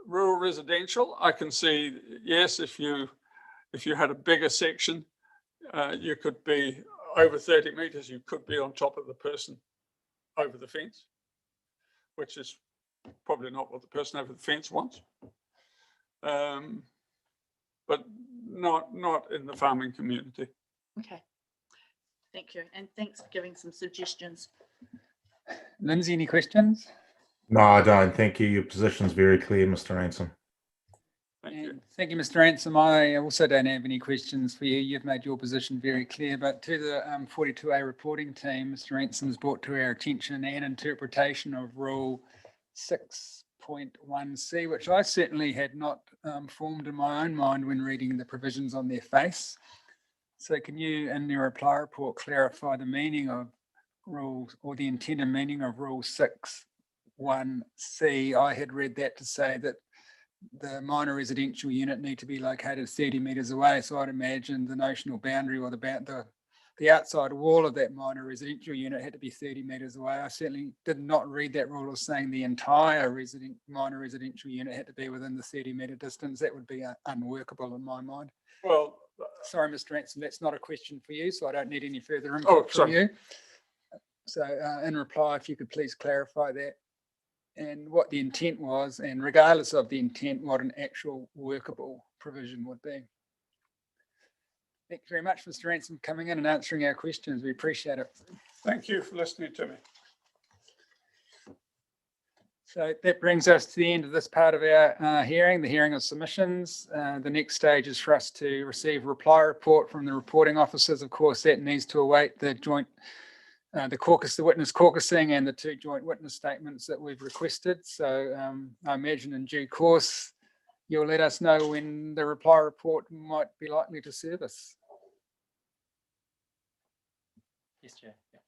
rural residential, I can see, yes, if you had a bigger section, you could be over 30 metres, you could be on top of the person over the fence, which is probably not what the person over the fence wants. But not in the farming community. Okay. Thank you. And thanks for giving some suggestions. Lindsay, any questions? No, I don't. Thank you. Your position's very clear, Mr. Ransom. Thank you, Mr. Ransom. I also don't have any questions for you. You've made your position very clear, but to the 42A reporting team, Mr. Ransom has brought to our attention an interpretation of Rule 6.1C, which I certainly had not formed in my own mind when reading the provisions on their face. So can you, in your reply report, clarify the meaning of rules or the intended meaning of Rule 6.1C? I had read that to say that the minor residential unit need to be located 30 metres away. So I'd imagine the notional boundary or the outside wall of that minor residential unit had to be 30 metres away. I certainly did not read that rule as saying the entire minor residential unit had to be within the 30-metre distance. That would be unworkable in my mind. Well, sorry, Mr. Ransom, that's not a question for you, so I don't need any further input from you. So in reply, if you could please clarify that and what the intent was, and regardless of the intent, what an actual workable provision would be. Thank you very much, Mr. Ransom, for coming in and answering our questions. We appreciate it. Thank you for listening to me. So that brings us to the end of this part of our hearing, the hearing of submissions. The next stage is for us to receive a reply report from the reporting officers. Of course, that needs to await the joint the witness caucusing and the two joint witness statements that we've requested. So I imagine in due course, you'll let us know when the reply report might be likely to service. Yes, Chair. Yeah.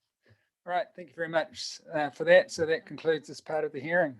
All right, thank you very much for that. So that concludes this part of the hearing.